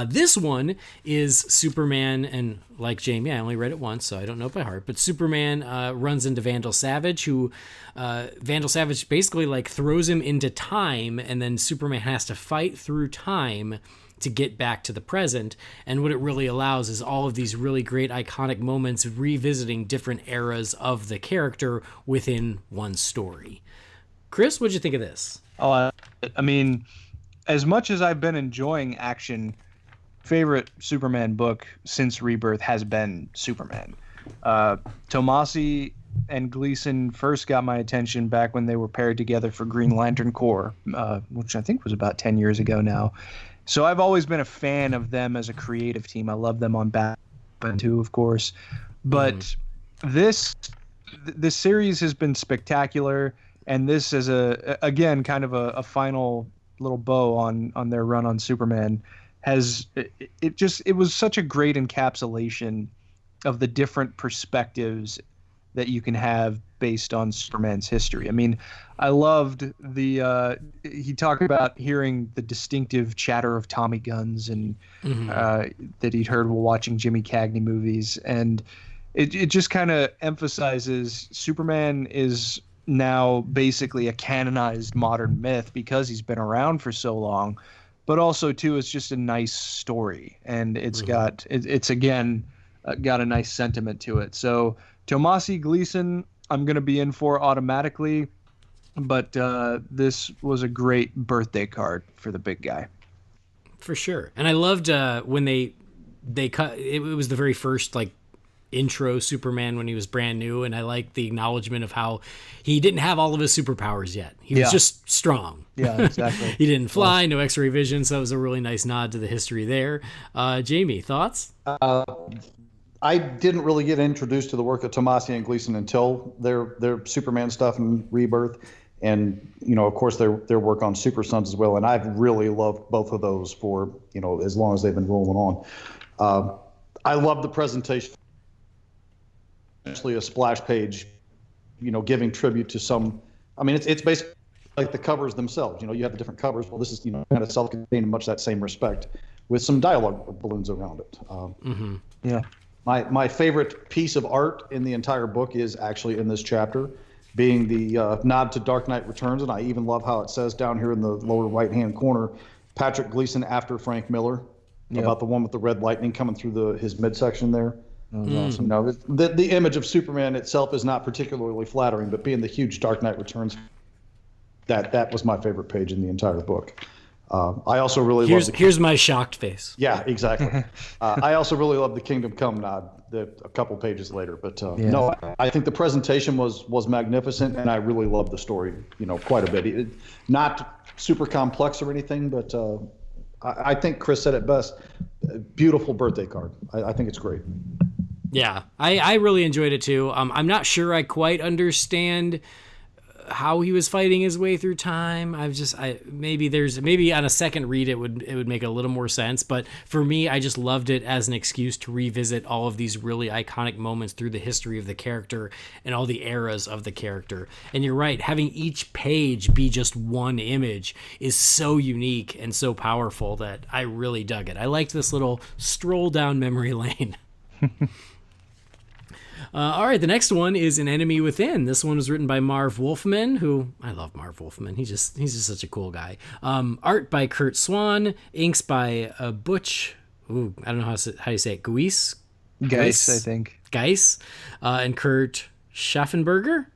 this one is Superman, and like Jamie, I only read it once, so I don't know it by heart, but Superman runs into Vandal Savage, who Vandal Savage basically like throws him into time, and then Superman has to fight through time to get back to the present. And what it really allows is all of these really great iconic moments revisiting different eras of the character within one story. Chris, what'd you think of this? Oh, I mean, as much as I've been enjoying action, favorite Superman book since Rebirth has been Superman. Tomasi and Gleason first got my attention back when they were paired together for Green Lantern Corps, which I think was about 10 years ago now. So I've always been a fan of them as a creative team. I love them on Batman too, of course. But this series has been spectacular, and this is again kind of a final little bow on their run on Superman. It was such a great encapsulation of the different perspectives that you can have based on Superman's history. I mean, I loved he talked about hearing the distinctive chatter of Tommy guns and that he'd heard while watching Jimmy Cagney movies. And it just kind of emphasizes Superman is now basically a canonized modern myth because he's been around for so long, but also too, it's just a nice story. And it's got a nice sentiment to it. So Tomasi, Gleason, I'm going to be in for automatically, but this was a great birthday card for the big guy. For sure. And I loved when they cut, it was the very first like intro Superman when he was brand new, and I liked the acknowledgement of how he didn't have all of his superpowers yet. He was just strong. Yeah, exactly. He didn't fly, no X-ray vision, so that was a really nice nod to the history there. Jamie, thoughts? I didn't really get introduced to the work of Tomasi and Gleason until their Superman stuff and Rebirth, and of course their work on Super Sons as well. And I've really loved both of those for as long as they've been rolling on. I love the presentation, actually a splash page, giving tribute to some. I mean, it's basically like the covers themselves. You have the different covers. Well, this is kind of self-contained in much that same respect, with some dialogue balloons around it. Yeah. My favorite piece of art in the entire book is actually in this chapter, being the nod to Dark Knight Returns, and I even love how it says down here in the lower right-hand corner, Patrick Gleason after Frank Miller, about the one with the red lightning coming through his midsection there. That was awesome. The image of Superman itself is not particularly flattering, but being the huge Dark Knight Returns, that was my favorite page in the entire book. I also really love here's my shocked face. Yeah, exactly. I also really love the Kingdom Come nod a couple pages later. But no, I think the presentation was magnificent, and I really loved the story, quite a bit. Not super complex or anything, but I think Chris said it best. Beautiful birthday card. I think it's great. Yeah, I really enjoyed it too. I'm not sure I quite understand how he was fighting his way through time. Maybe on a second read it would make a little more sense, but for me, I just loved it as an excuse to revisit all of these really iconic moments through the history of the character and all the eras of the character. And you're right, having each page be just one image is so unique and so powerful that I really dug it. I liked this little stroll down memory lane. All right, the next one is An Enemy Within. This one was written by Marv Wolfman, who I love Marv Wolfman. He's just such a cool guy. Art by Kurt Swan, inks by Butch. Ooh, I don't know how you say it. Geis, I think. Geis, and Kurt Schaffenberger.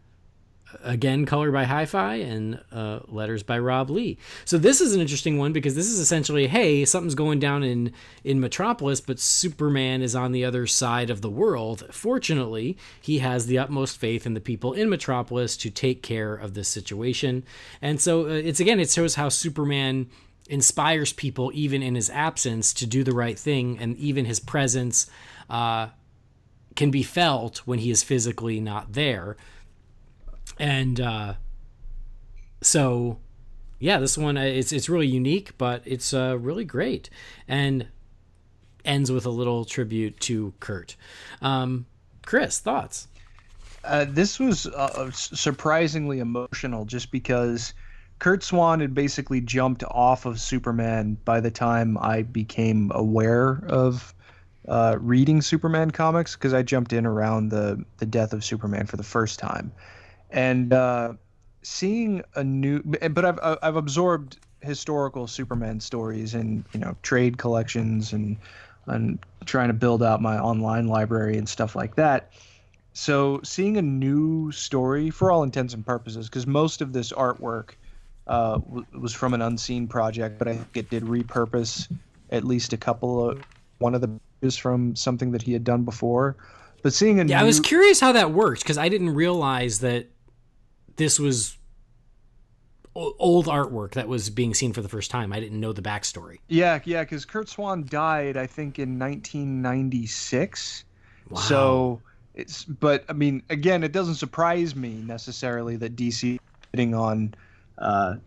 Again, color by Hi-Fi, and letters by Rob Lee. So this is an interesting one because this is essentially, hey, something's going down in Metropolis, but Superman is on the other side of the world. Fortunately, he has the utmost faith in the people in Metropolis to take care of this situation. And so it shows how Superman inspires people even in his absence to do the right thing, and even his presence can be felt when he is physically not there. And so, yeah, this one, it's really unique, but it's really great, and ends with a little tribute to Kurt. Chris, thoughts? This was surprisingly emotional, just because Kurt Swan had basically jumped off of Superman by the time I became aware of reading Superman comics, because I jumped in around the death of Superman for the first time. And seeing a new, but I've absorbed historical Superman stories in trade collections and trying to build out my online library and stuff like that. So seeing a new story, for all intents and purposes, because most of this artwork was from an unseen project, but I think it did repurpose at least one of the pages from something that he had done before. But seeing a new... I was curious how that worked, because I didn't realize that this was old artwork that was being seen for the first time. I didn't know the backstory. Yeah, because Kurt Swan died, I think, in 1996. Wow. So but I mean, again, it doesn't surprise me necessarily that DC is hitting on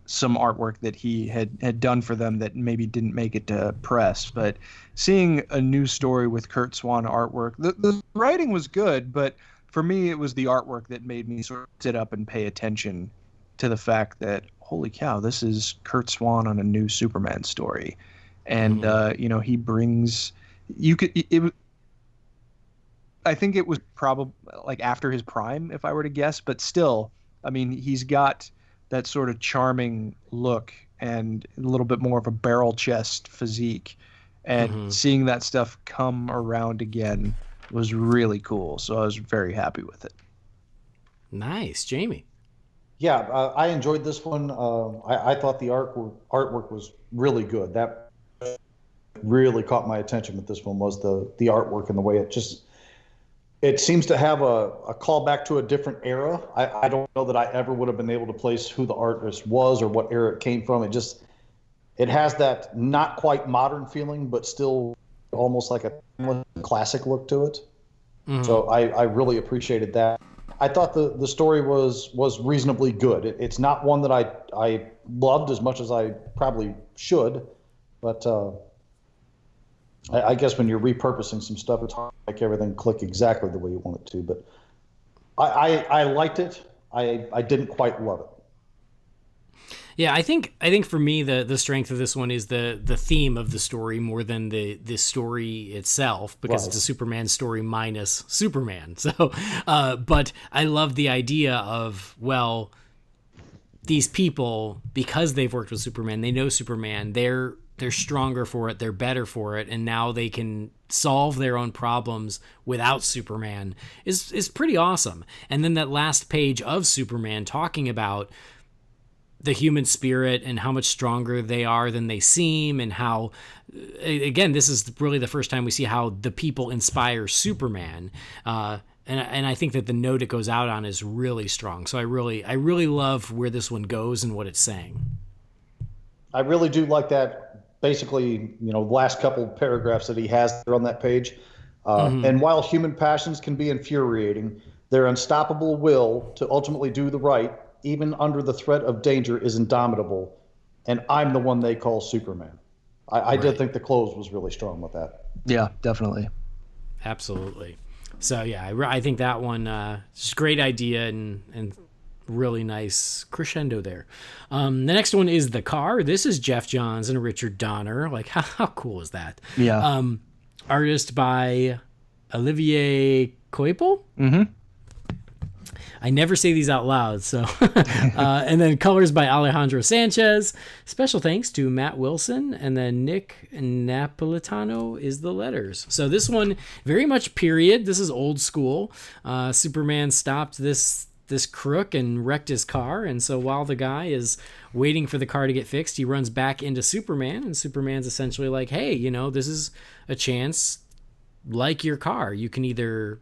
some artwork that he had done for them that maybe didn't make it to press. But seeing a new story with Kurt Swan artwork, the writing was good, but for me, it was the artwork that made me sort of sit up and pay attention to the fact that, holy cow, this is Kurt Swan on a new Superman story. And, he brings... I think it was probably like after his prime, if I were to guess, but still, I mean, he's got that sort of charming look and a little bit more of a barrel chest physique. And seeing that stuff come around again was really cool. So I was very happy with it. Nice. Jamie? Yeah, I enjoyed this one. I thought the artwork was really good. That really caught my attention with this one, was the artwork and the way it seems to have a callback to a different era. I don't know that I ever would have been able to place who the artist was or what era it came from. It has that not quite modern feeling, but still almost like a classic look to it. Mm-hmm. So I really appreciated that. I thought the story was reasonably good. It's not one that I loved as much as I probably should, but I guess when you're repurposing some stuff, it's hard to make everything click exactly the way you want it to. But I liked it. I didn't quite love it. Yeah, I think for me the strength of this one is the theme of the story more than the story itself, because It's a Superman story minus Superman. So, but I love the idea of, well, these people, because they've worked with Superman, they know Superman, they're stronger for it, they're better for it, and now they can solve their own problems without Superman is pretty awesome. And then that last page of Superman talking about the human spirit and how much stronger they are than they seem, and how, again, this is really the first time we see how the people inspire Superman. And I think that the note it goes out on is really strong. So I really love where this one goes and what it's saying. I really do like that. Basically, the last couple paragraphs that he has there on that page. And while human passions can be infuriating, their unstoppable will to ultimately do the right, even under the threat of danger, is indomitable. And I'm the one they call Superman. I did think the close was really strong with that. Yeah, definitely. Absolutely. So, yeah, I think that one is a great idea and really nice crescendo there. The next one is The Car. This is Jeff Johns and Richard Donner. Like, how cool is that? Yeah. Artist by Olivier Koipel? Mm-hmm. I never say these out loud, so. And then colors by Alejandro Sanchez. Special thanks to Matt Wilson, and then Nick Napolitano is the letters. So this one, very much period. This is old school. Superman stopped this crook and wrecked his car, and so while the guy is waiting for the car to get fixed, he runs back into Superman, and Superman's essentially like, hey, this is a chance like your car. You can either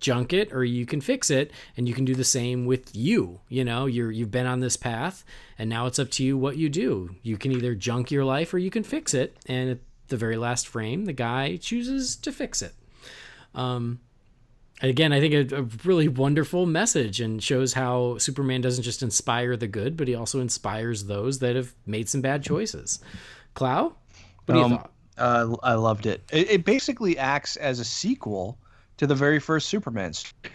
junk it or you can fix it, and you can do the same with you. You've been on this path, and now it's up to you what you do. You can either junk your life or you can fix it, and at the very last frame, the guy chooses to fix it. Again, I think a really wonderful message, and shows how Superman doesn't just inspire the good, but he also inspires those that have made some bad choices. Clow, what do you thought? I loved it. It basically acts as a sequel to the very first Superman story.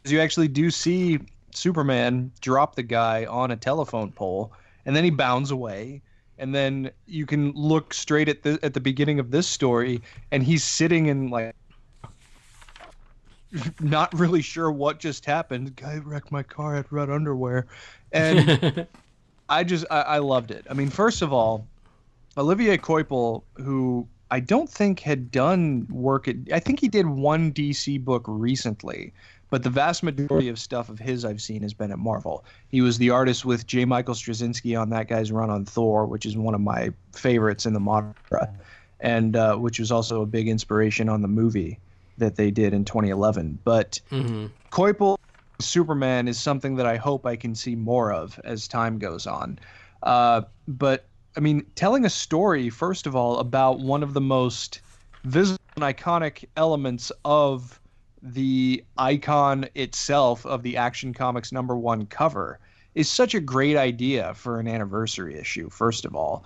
You actually do see Superman drop the guy on a telephone pole, and then he bounds away. And then you can look straight at the beginning of this story, and he's sitting in like not really sure what just happened. The guy wrecked my car, had red underwear, and I loved it. I mean, first of all, Olivier Coipel, who I don't think had done work I think he did one DC book recently, but the vast majority of stuff of his I've seen has been at Marvel. He was the artist with J. Michael Straczynski on that guy's run on Thor, which is one of my favorites in the modern era, and which was also a big inspiration on the movie that they did in 2011. But Coipel Superman is something that I hope I can see more of as time goes on. But I mean, telling a story, first of all, about one of the most visible and iconic elements of the icon itself of the Action Comics #1 cover is such a great idea for an anniversary issue, first of all.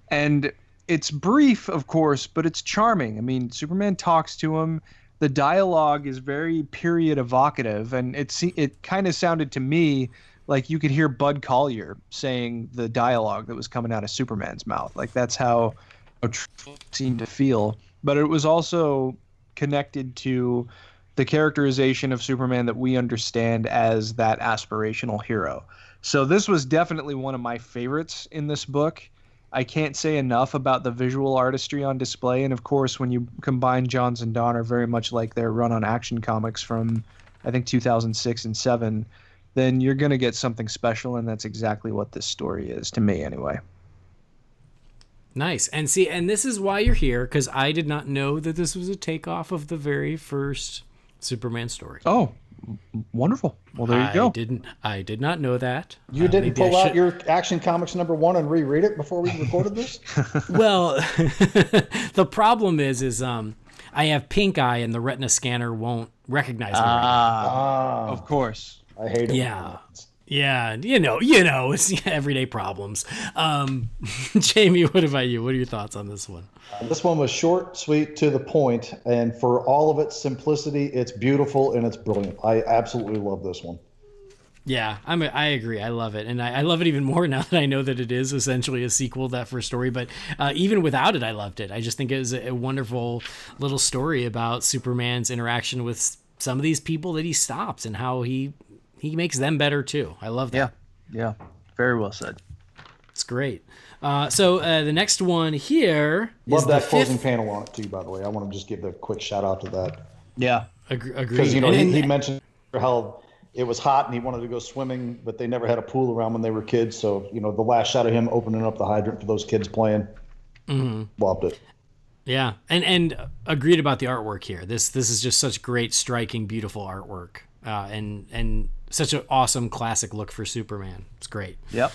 And it's brief, of course, but it's charming. I mean, Superman talks to him. The dialogue is very period evocative, and it kind of sounded to me like you could hear Bud Collyer saying the dialogue that was coming out of Superman's mouth. Like, that's how it seemed to feel. But it was also connected to the characterization of Superman that we understand as that aspirational hero. So this was definitely one of my favorites in this book. I can't say enough about the visual artistry on display. And of course, when you combine Johns and Donner very much like their run on Action Comics from, I think, 2006 and 2007, then you're going to get something special, and that's exactly what this story is, to me anyway. Nice. And see, and this is why you're here, because I did not know that this was a takeoff of the very first Superman story. Oh, wonderful. Well, there you go. I did not know that. You didn't pull out your Action Comics #1 and reread it before we recorded this? Well, the problem is I have pink eye, and the retina scanner won't recognize me. Of course. I hate it. Yeah. Yeah, it's everyday problems. Jamie, what about you? What are your thoughts on this one? This one was short, sweet, to the point, and for all of its simplicity, it's beautiful and it's brilliant. I absolutely love this one. Yeah, I agree. I love it, and I love it even more now that I know that it is essentially a sequel to that first story. But even without it, I loved it. I just think it was a wonderful little story about Superman's interaction with some of these people that he stops and how he makes them better too. I love that. Yeah. Very well said. It's great. So the next one here love that closing panel on it too, by the way. I want to just give a quick shout out to that. Yeah. Agreed. Because he mentioned how it was hot and he wanted to go swimming, but they never had a pool around when they were kids. So, the last shot of him opening up the hydrant for those kids playing. Loved it. Yeah. And agreed about the artwork here. This is just such great, striking, beautiful artwork. And such an awesome classic look for Superman. It's great. Yep.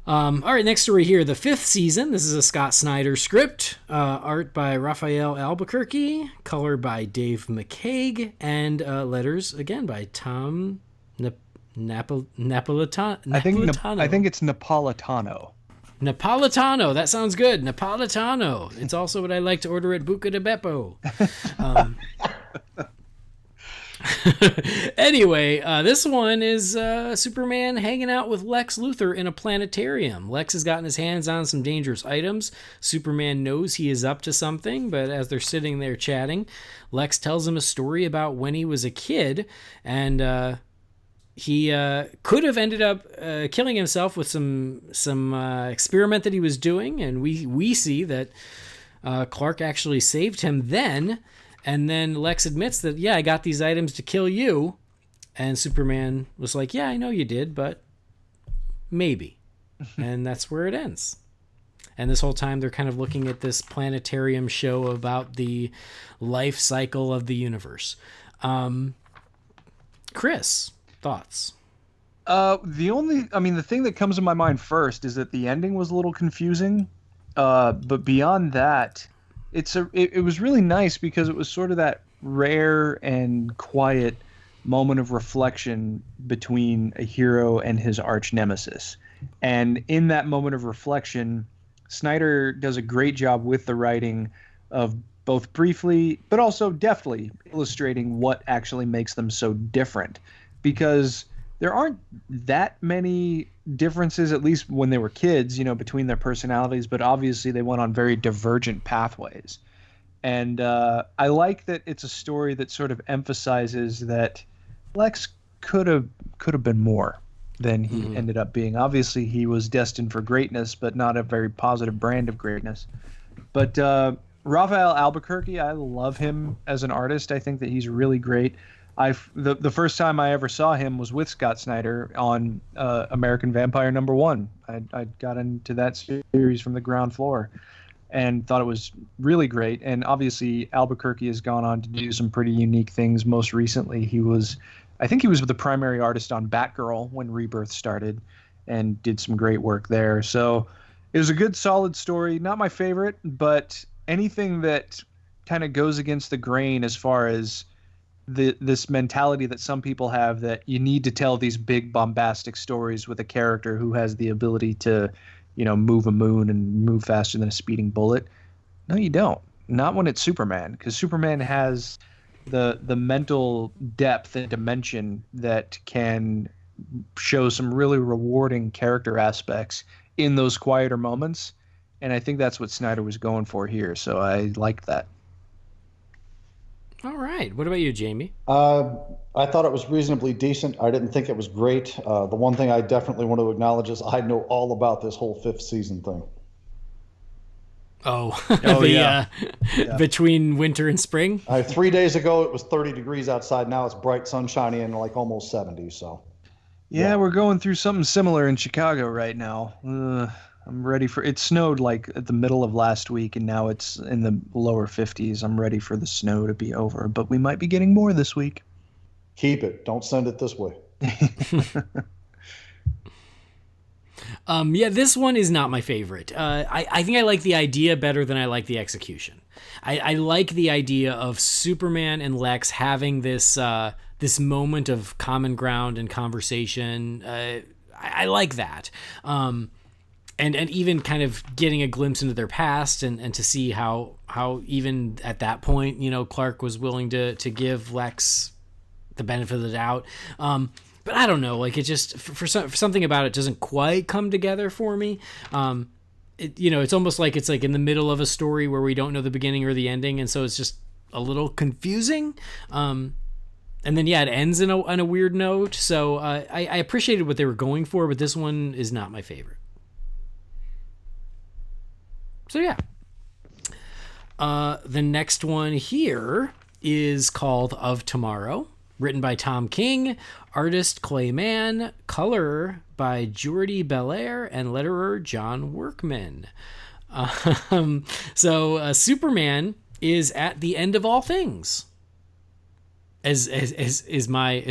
All right, next story here. The 5th season. This is a Scott Snyder script. Art by Raphael Albuquerque. Color by Dave McCaig. And letters, again, by Tom Napolitano. I think it's Napolitano. Napolitano. That sounds good. Napolitano. It's also what I like to order at Buca de Beppo. Anyway, this one is Superman hanging out with Lex Luthor in a planetarium. Lex has gotten his hands on some dangerous items. Superman knows he is up to something, but as they're sitting there chatting, Lex tells him a story about when he was a kid, and he could have ended up killing himself with some experiment that he was doing, and we see that Clark actually saved him then. And then Lex admits that, yeah, I got these items to kill you. And Superman was like, yeah, I know you did, but maybe. And that's where it ends. And this whole time they're kind of looking at this planetarium show about the life cycle of the universe. Chris, thoughts? The thing that comes to my mind first is that the ending was a little confusing. But beyond that, it was really nice because it was sort of that rare and quiet moment of reflection between a hero and his arch nemesis. And in that moment of reflection, Snyder does a great job with the writing of both briefly but also deftly illustrating what actually makes them so different, because there aren't that many differences, at least when they were kids, between their personalities, but obviously they went on very divergent pathways. And I like that it's a story that sort of emphasizes that Lex could have been more than he ended up being. Obviously, he was destined for greatness, but not a very positive brand of greatness. But Raphael Albuquerque, I love him as an artist. I think that he's really great. The first time I ever saw him was with Scott Snyder on American Vampire #1. I got into that series from the ground floor and thought it was really great. And obviously Albuquerque has gone on to do some pretty unique things. Most recently, I think he was the primary artist on Batgirl when Rebirth started and did some great work there. So it was a good, solid story. Not my favorite, but anything that kind of goes against the grain as far as this mentality that some people have that you need to tell these big bombastic stories with a character who has the ability to, move a moon and move faster than a speeding bullet. No, you don't. Not when it's Superman, because Superman has the mental depth and dimension that can show some really rewarding character aspects in those quieter moments. And I think that's what Snyder was going for here. So I liked that. All right. What about you, Jamie? I thought it was reasonably decent. I didn't think it was great. The one thing I definitely want to acknowledge is I know all about this whole 5th season thing. Between winter and spring? 3 days ago, it was 30 degrees outside. Now it's bright, sunshiny, and like almost 70. So, yeah, we're going through something similar in Chicago right now. I'm ready for it. Snowed like at the middle of last week, and now it's in the lower 50s. I'm ready for the snow to be over, but we might be getting more this week. Keep it. Don't send it this way. This one is not my favorite. I think I like the idea better than I like the execution. I like the idea of Superman and Lex having this this moment of common ground and conversation. I like that. And even kind of getting a glimpse into their past and to see how even at that point, Clark was willing to give Lex the benefit of the doubt. But I don't know, like it just for something about it doesn't quite come together for me. It's almost like it's like in the middle of a story where we don't know the beginning or the ending, and so it's just a little confusing. And then it ends on a weird note. So I appreciated what they were going for, but this one is not my favorite. So the next one here is called Of Tomorrow, written by Tom King, artist Clay Mann, color by Jordi Belair, and letterer John Workman. Superman is at the end of all things. Is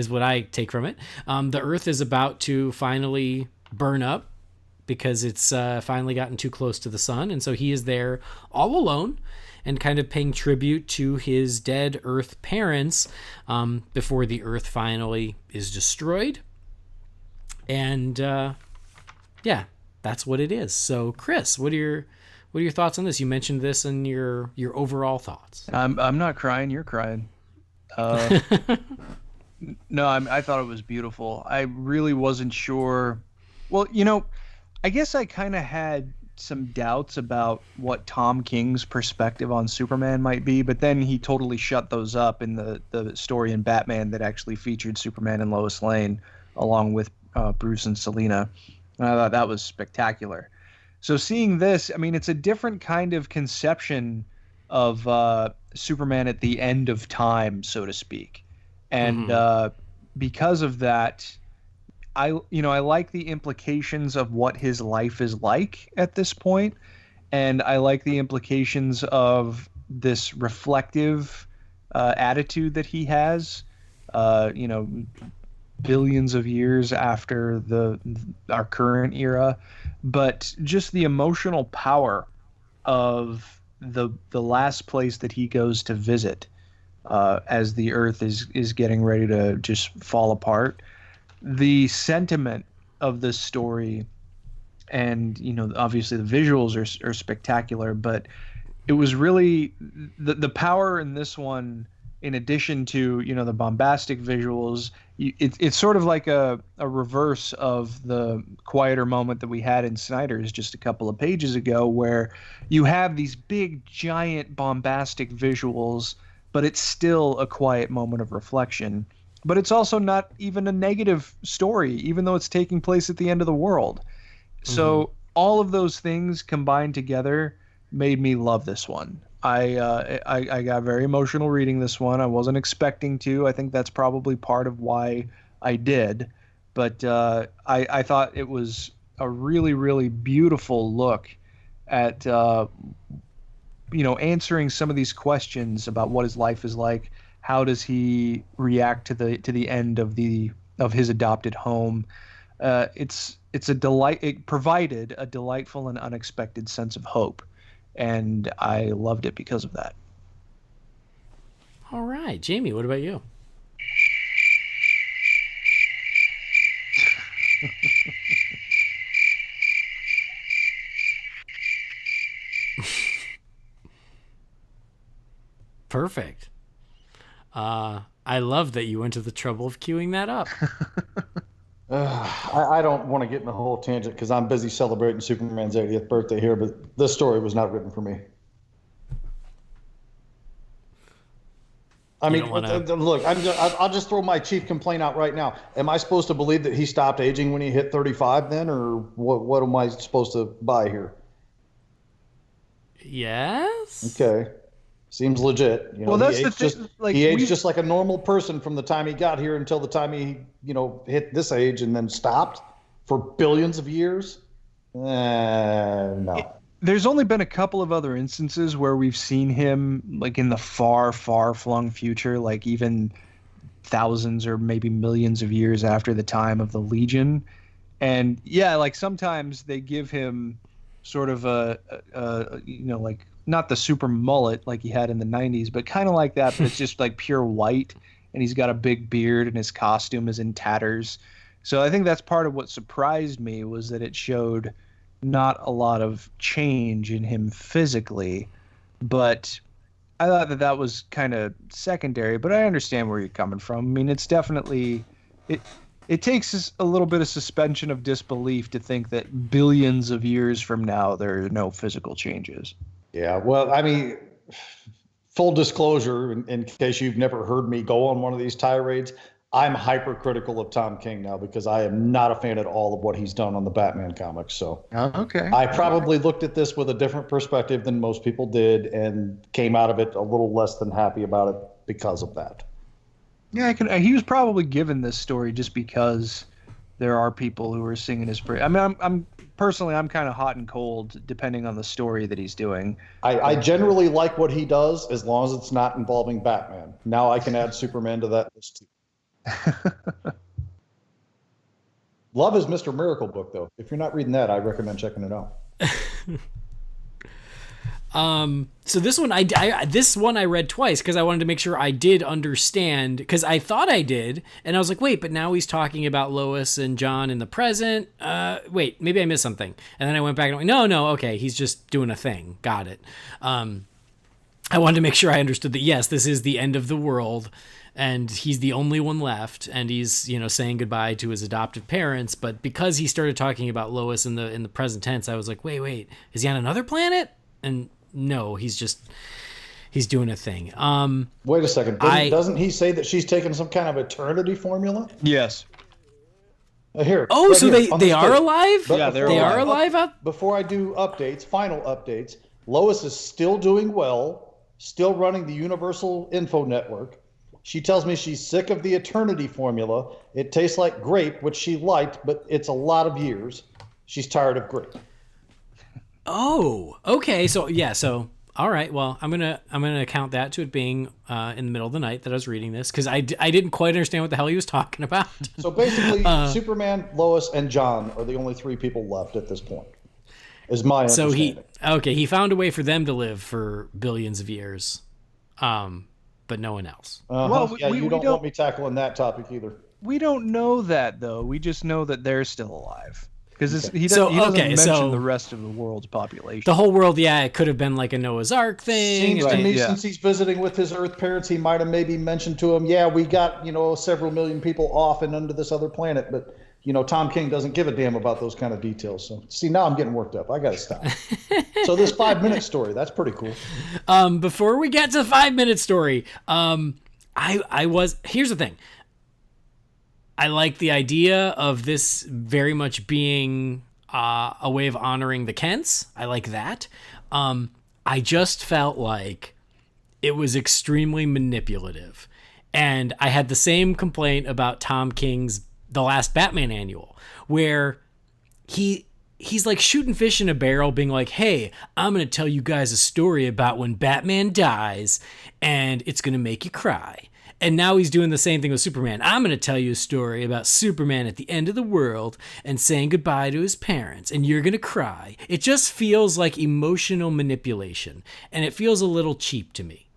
what I take from it. The Earth is about to finally burn up, because it's finally gotten too close to the sun. And so he is there all alone and kind of paying tribute to his dead Earth parents before the Earth finally is destroyed. And that's what it is. So Chris, what are your thoughts on this? You mentioned this in your overall thoughts. I'm not crying. You're crying. No, I thought it was beautiful. I really wasn't sure. Well, I guess I kind of had some doubts about what Tom King's perspective on Superman might be, but then he totally shut those up in the story in Batman that actually featured Superman and Lois Lane along with Bruce and Selina. And I thought that was spectacular. So seeing this, I mean, it's a different kind of conception of Superman at the end of time, so to speak. And because of that, I like the implications of what his life is like at this point, and I like the implications of this reflective attitude that he has. Billions of years after our current era, but just the emotional power of the last place that he goes to visit as the Earth is getting ready to just fall apart. The sentiment of this story, and obviously the visuals are spectacular, but it was really the power in this one, in addition to the bombastic visuals. It's sort of like a reverse of the quieter moment that we had in Snyder's just a couple of pages ago, where you have these big giant bombastic visuals, but it's still a quiet moment of reflection. But it's also not even a negative story, even though it's taking place at the end of the world. So all of those things combined together made me love this one. I got very emotional reading this one. I wasn't expecting to. I think that's probably part of why I did. But I thought it was a really, really beautiful look at answering some of these questions about what his life is like. How does he react to the end of his adopted home? It's a delight. It provided a delightful and unexpected sense of hope, and I loved it because of that. All right, Jamie, what about you? Perfect. I love that you went to the trouble of queuing that up. I don't want to get in the whole tangent because I'm busy celebrating Superman's 80th birthday here, but this story was not written for me. I mean, look, I'll just throw my chief complaint out right now. Am I supposed to believe that he stopped aging when he hit 35 then, or what am I supposed to buy here? Yes. Okay. Seems legit. Well, that's the thing. He aged just like a normal person from the time he got here until the time he, hit this age and then stopped for billions of years. No. There's only been a couple of other instances where we've seen him like in the far, far flung future, like even thousands or maybe millions of years after the time of the Legion. And yeah, like sometimes they give him sort of like not the super mullet like he had in the 90s, but kind of like that, but it's just like pure white, and he's got a big beard and his costume is in tatters. So I think that's part of what surprised me, was that it showed not a lot of change in him physically, but I thought that was kind of secondary, but I understand where you're coming from. I mean, it's definitely, it takes a little bit of suspension of disbelief to think that billions of years from now there are no physical changes. Yeah, well, I mean, full disclosure, in case you've never heard me go on one of these tirades, I'm hypercritical of Tom King now because I am not a fan at all of what he's done on the Batman comics. So okay, I probably looked at this with a different perspective than most people did and came out of it a little less than happy about it because of that. Yeah, he was probably given this story just because there are people who are singing his praise. I mean, I'm personally kind of hot and cold depending on the story that he's doing. I generally like what he does as long as it's not involving Batman. Now I can add Superman to that list too. Love his Mr. Miracle book, though. If you're not reading that, I recommend checking it out. So this one, I read twice because I wanted to make sure I did understand, because I thought I did, and I was like, wait, but now he's talking about Lois and John in the present. Wait, maybe I missed something. And then I went back and went, no, okay, he's just doing a thing. Got it. I wanted to make sure I understood that, yes, this is the end of the world, and he's the only one left, and he's, you know, saying goodbye to his adoptive parents. But because he started talking about Lois in the present tense, I was like, wait, is he on another planet? And no, he's doing a thing. Wait a second. Doesn't he say that she's taking some kind of eternity formula? Yes. Here. Oh, right so here, they are alive? Yeah, they are alive. Before I do final updates, Lois is still doing well, still running the Universal Info Network. She tells me she's sick of the eternity formula. It tastes like grape, which she liked, but it's a lot of years. She's tired of grape. Oh, okay. So all right. Well, I'm gonna count that to it being in the middle of the night that I was reading this, because I didn't quite understand what the hell he was talking about. So basically, Superman, Lois, and John are the only three people left at this point. Is my understanding. So he found a way for them to live for billions of years, but no one else. Well, you don't want me tackling that topic either. We don't know that, though. We just know that they're still alive. Because he doesn't mention the rest of the world's population. The whole world, it could have been like a Noah's Ark thing. Seems to me, since he's visiting with his Earth parents, he might have maybe mentioned to him, we got, several million people off and under this other planet. But, Tom King doesn't give a damn about those kind of details. So, see, now I'm getting worked up. I got to stop. So this 5-minute story, that's pretty cool. Before we get to the 5-minute story, here's the thing. I like the idea of this very much being a way of honoring the Kents. I like that. I just felt like it was extremely manipulative. And I had the same complaint about Tom King's The Last Batman Annual, where he's like shooting fish in a barrel, being like, hey, I'm going to tell you guys a story about when Batman dies, and it's going to make you cry. And now he's doing the same thing with Superman. I'm going to tell you a story about Superman at the end of the world and saying goodbye to his parents, and you're going to cry. It just feels like emotional manipulation, and it feels a little cheap to me.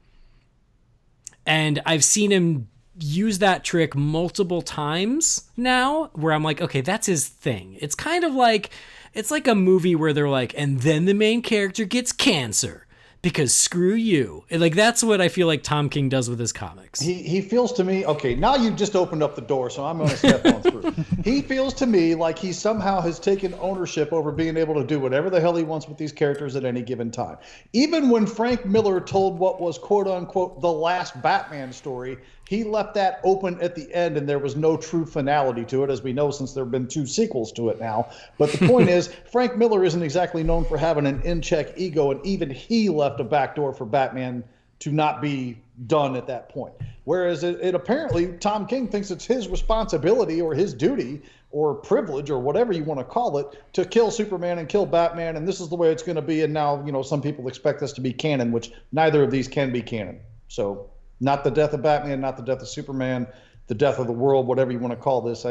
And I've seen him use that trick multiple times now, where I'm like, okay, that's his thing. It's kind of like, it's like a movie where they're like, and then the main character gets cancer. Because screw you. Like, that's what I feel like Tom King does with his comics. He feels to me, okay, now you've just opened up the door, so I'm going to step on through. He feels to me like he somehow has taken ownership over being able to do whatever the hell he wants with these characters at any given time. Even when Frank Miller told what was, quote unquote, the last Batman story, he left that open at the end, and there was no true finality to it, as we know, since there have been 2 sequels to it now. But the point is, Frank Miller isn't exactly known for having an in-check ego, and even he left a backdoor for Batman to not be done at that point. Whereas it apparently, Tom King thinks it's his responsibility or his duty or privilege or whatever you want to call it to kill Superman and kill Batman, and this is the way it's going to be. And now, some people expect this to be canon, which neither of these can be canon. So not the death of Batman, not the death of Superman, the death of the world, whatever you want to call this.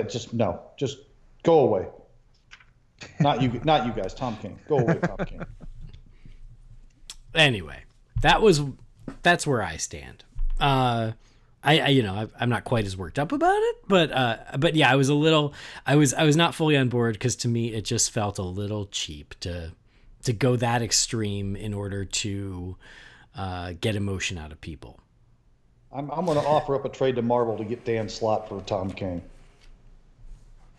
Just go away. Not you guys. Tom King, go away, Tom King. Anyway, that's where I stand. I'm not quite as worked up about it, but yeah, I was not fully on board, because to me it just felt a little cheap to go that extreme in order to get emotion out of people. I'm going to offer up a trade to Marvel to get Dan Slott for Tom King.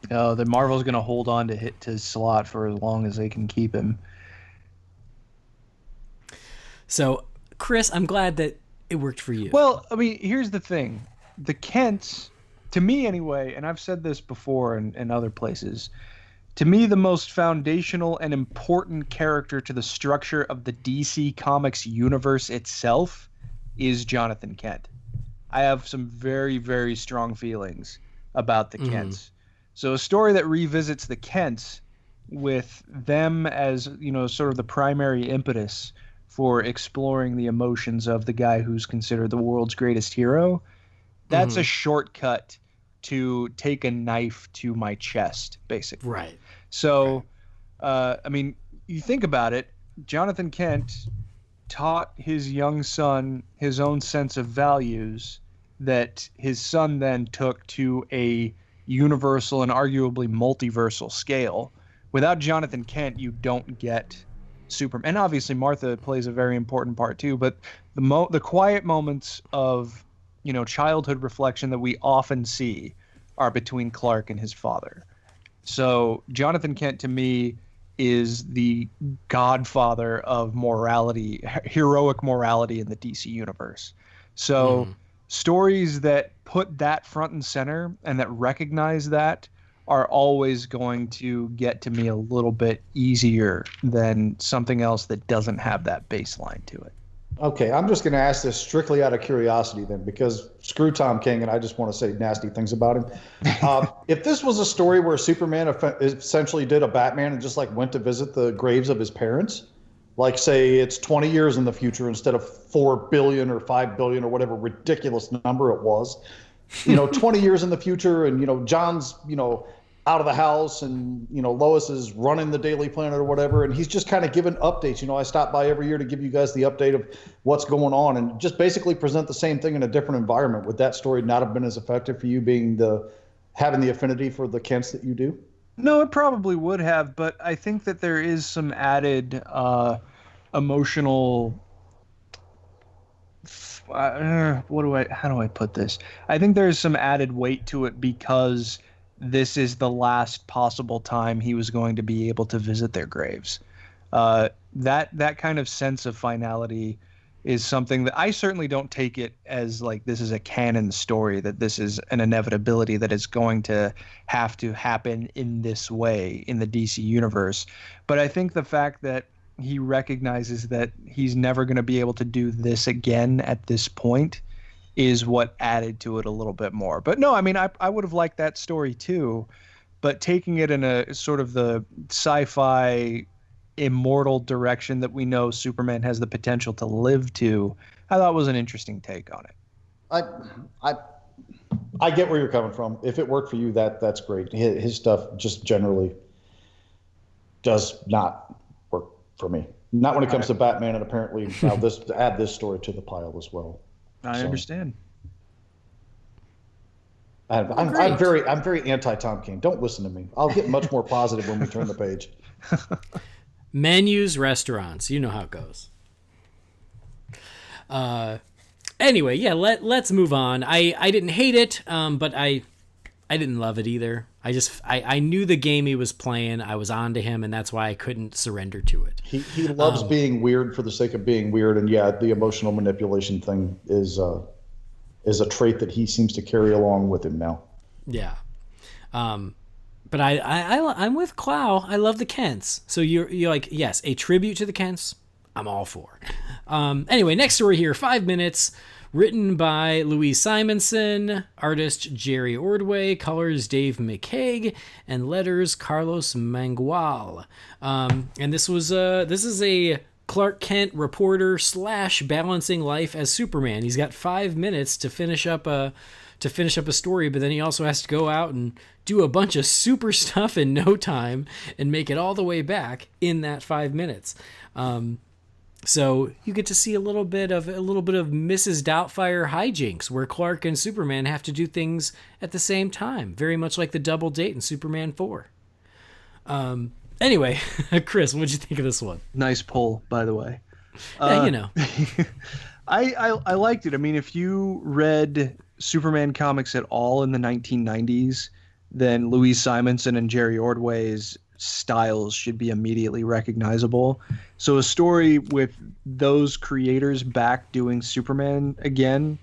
No, the Marvel's going to hold on to Slott for as long as they can keep him. So, Chris, I'm glad that it worked for you. Well, I mean, here's the thing. The Kents, to me anyway, and I've said this before in other places, to me the most foundational and important character to the structure of the DC Comics universe itself is Jonathan Kent. I have some very, very strong feelings about the Kents. So a story that revisits the Kents with them as, sort of the primary impetus for exploring the emotions of the guy who's considered the world's greatest hero, that's a shortcut to take a knife to my chest, basically. Right. So, I mean, you think about it, Jonathan Kent taught his young son his own sense of values that his son then took to a universal and arguably multiversal scale. Without Jonathan Kent, you don't get Superman. And obviously Martha plays a very important part too, but the quiet moments of, childhood reflection that we often see are between Clark and his father. So Jonathan Kent, to me, is the godfather of morality, heroic morality in the DC universe. So stories that put that front and center and that recognize that are always going to get to me a little bit easier than something else that doesn't have that baseline to it. Okay, I'm just going to ask this strictly out of curiosity then, because screw Tom King, and I just want to say nasty things about him. If this was a story where Superman essentially did a Batman and just like went to visit the graves of his parents, like say it's 20 years in the future instead of 4 billion or 5 billion or whatever ridiculous number it was, 20 years in the future, and John's out of the house, and Lois is running the Daily Planet or whatever, and he's just kind of giving updates. I stop by every year to give you guys the update of what's going on, and just basically present the same thing in a different environment. Would that story not have been as effective for you, having the affinity for the Kents that you do? No, it probably would have, but I think that there is some added emotional. How do I put this? I think there's some added weight to it because this is the last possible time he was going to be able to visit their graves. That kind of sense of finality is something that I certainly don't take it as like this is a canon story, that this is an inevitability that is going to have to happen in this way in the DC universe. But I think the fact that he recognizes that he's never going to be able to do this again at this point is what added to it a little bit more. But no, I mean, I would have liked that story too, but taking it in a sort of the sci-fi immortal direction that we know Superman has the potential to live to, I thought was an interesting take on it. I get where you're coming from. If it worked for you, that's great. His stuff just generally does not work for me. Not when it comes to Batman, and apparently now add this story to the pile as well. I understand. I'm very anti Tom King. Don't listen to me. I'll get much more positive when we turn the page. Menus, restaurants, you know how it goes. Anyway, yeah, let's move on. I didn't hate it, but I didn't love it either. I knew the game he was playing. I was on to him, and that's why I couldn't surrender to it. He loves being weird for the sake of being weird, and yeah, the emotional manipulation thing is a trait that he seems to carry along with him now. Yeah. But I'm with Clow. I love the Kents. So you're like, yes, a tribute to the Kents, I'm all for. Anyway, next story here, 5 minutes. Written by Louise Simonson, artist Jerry Ordway, colors Dave McCaig, and letters Carlos Mangual. And this is a Clark Kent reporter / balancing life as Superman. He's got 5 minutes to finish up a story, but then he also has to go out and do a bunch of super stuff in no time and make it all the way back in that 5 minutes. So you get to see a little bit of Mrs. Doubtfire hijinks where Clark and Superman have to do things at the same time, very much like the double date in Superman 4. Anyway, Chris, what'd you think of this one? Nice pull, by the way. Yeah, I liked it. I mean, if you read Superman comics at all in the 1990s, then Louise Simonson and Jerry Ordway's styles should be immediately recognizable. So a story with those creators back doing Superman again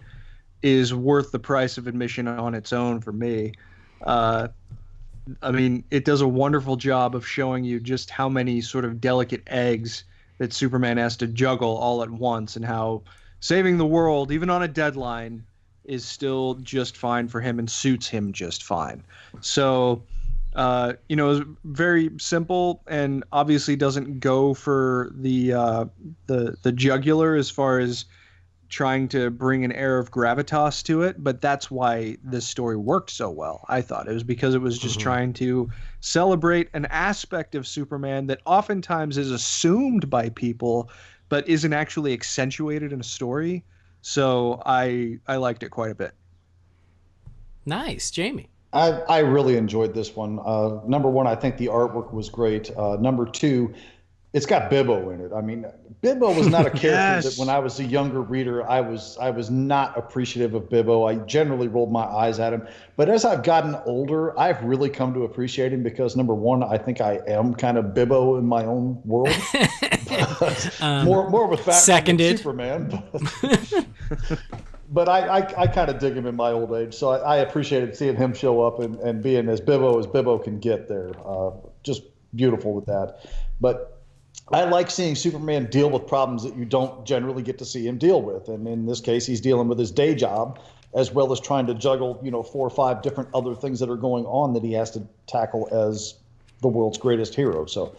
is worth the price of admission on its own for me. I mean, it does a wonderful job of showing you just how many sort of delicate eggs that Superman has to juggle all at once, and how saving the world, even on a deadline, is still just fine for him and suits him just fine. So it's very simple, and obviously doesn't go for the jugular as far as trying to bring an air of gravitas to it, but that's why this story worked so well. I thought it was because it was just trying to celebrate an aspect of Superman that oftentimes is assumed by people, but isn't actually accentuated in a story. So I liked it quite a bit. Nice, Jamie. I really enjoyed this one. Number one, I think the artwork was great. Number two, It's got Bibbo in it. I mean, Bibbo was not a character Yes. that when I was a younger reader, I was not appreciative of Bibbo. I generally rolled my eyes at him. But as I've gotten older, I've really come to appreciate him because, number one, I think I am kind of Bibbo in my own world. more of a fact than Superman. But I kind of dig him in my old age. So I appreciated seeing him show up and being as Bibbo can get there. Just beautiful with that. But I like seeing Superman deal with problems that you don't generally get to see him deal with. And in this case, he's dealing with his day job as well as trying to juggle, 4 or 5 different other things that are going on that he has to tackle as the world's greatest hero. So,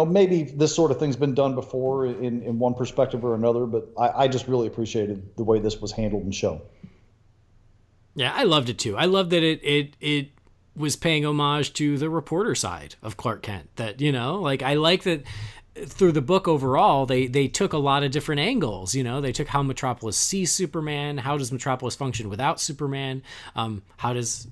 maybe this sort of thing's been done before in one perspective or another, but I just really appreciated the way this was handled and shown. Yeah, I loved it too. I loved that it was paying homage to the reporter side of Clark Kent. That, I like that through the book overall, they took a lot of different angles. They took how Metropolis sees Superman, how does Metropolis function without Superman, how does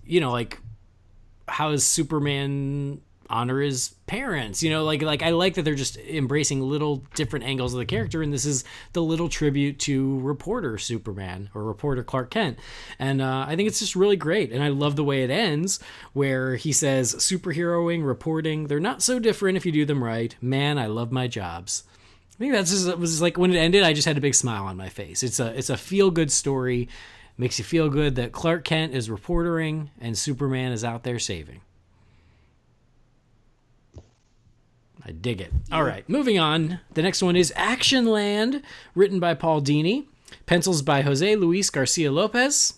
Superman honor his parents, I like that they're just embracing little different angles of the character, and this is the little tribute to reporter Superman or reporter Clark Kent, and I think it's just really great. And I love the way it ends where he says superheroing, reporting, they're not so different if you do them right. Man, I love my jobs. I think it was like when it ended, I just had a big smile on my face. It's a feel good story. Makes you feel good that Clark Kent is reportering and Superman is out there saving. I dig it. All right, moving on. The next one is Action Land, written by Paul Dini, pencils by Jose Luis Garcia Lopez,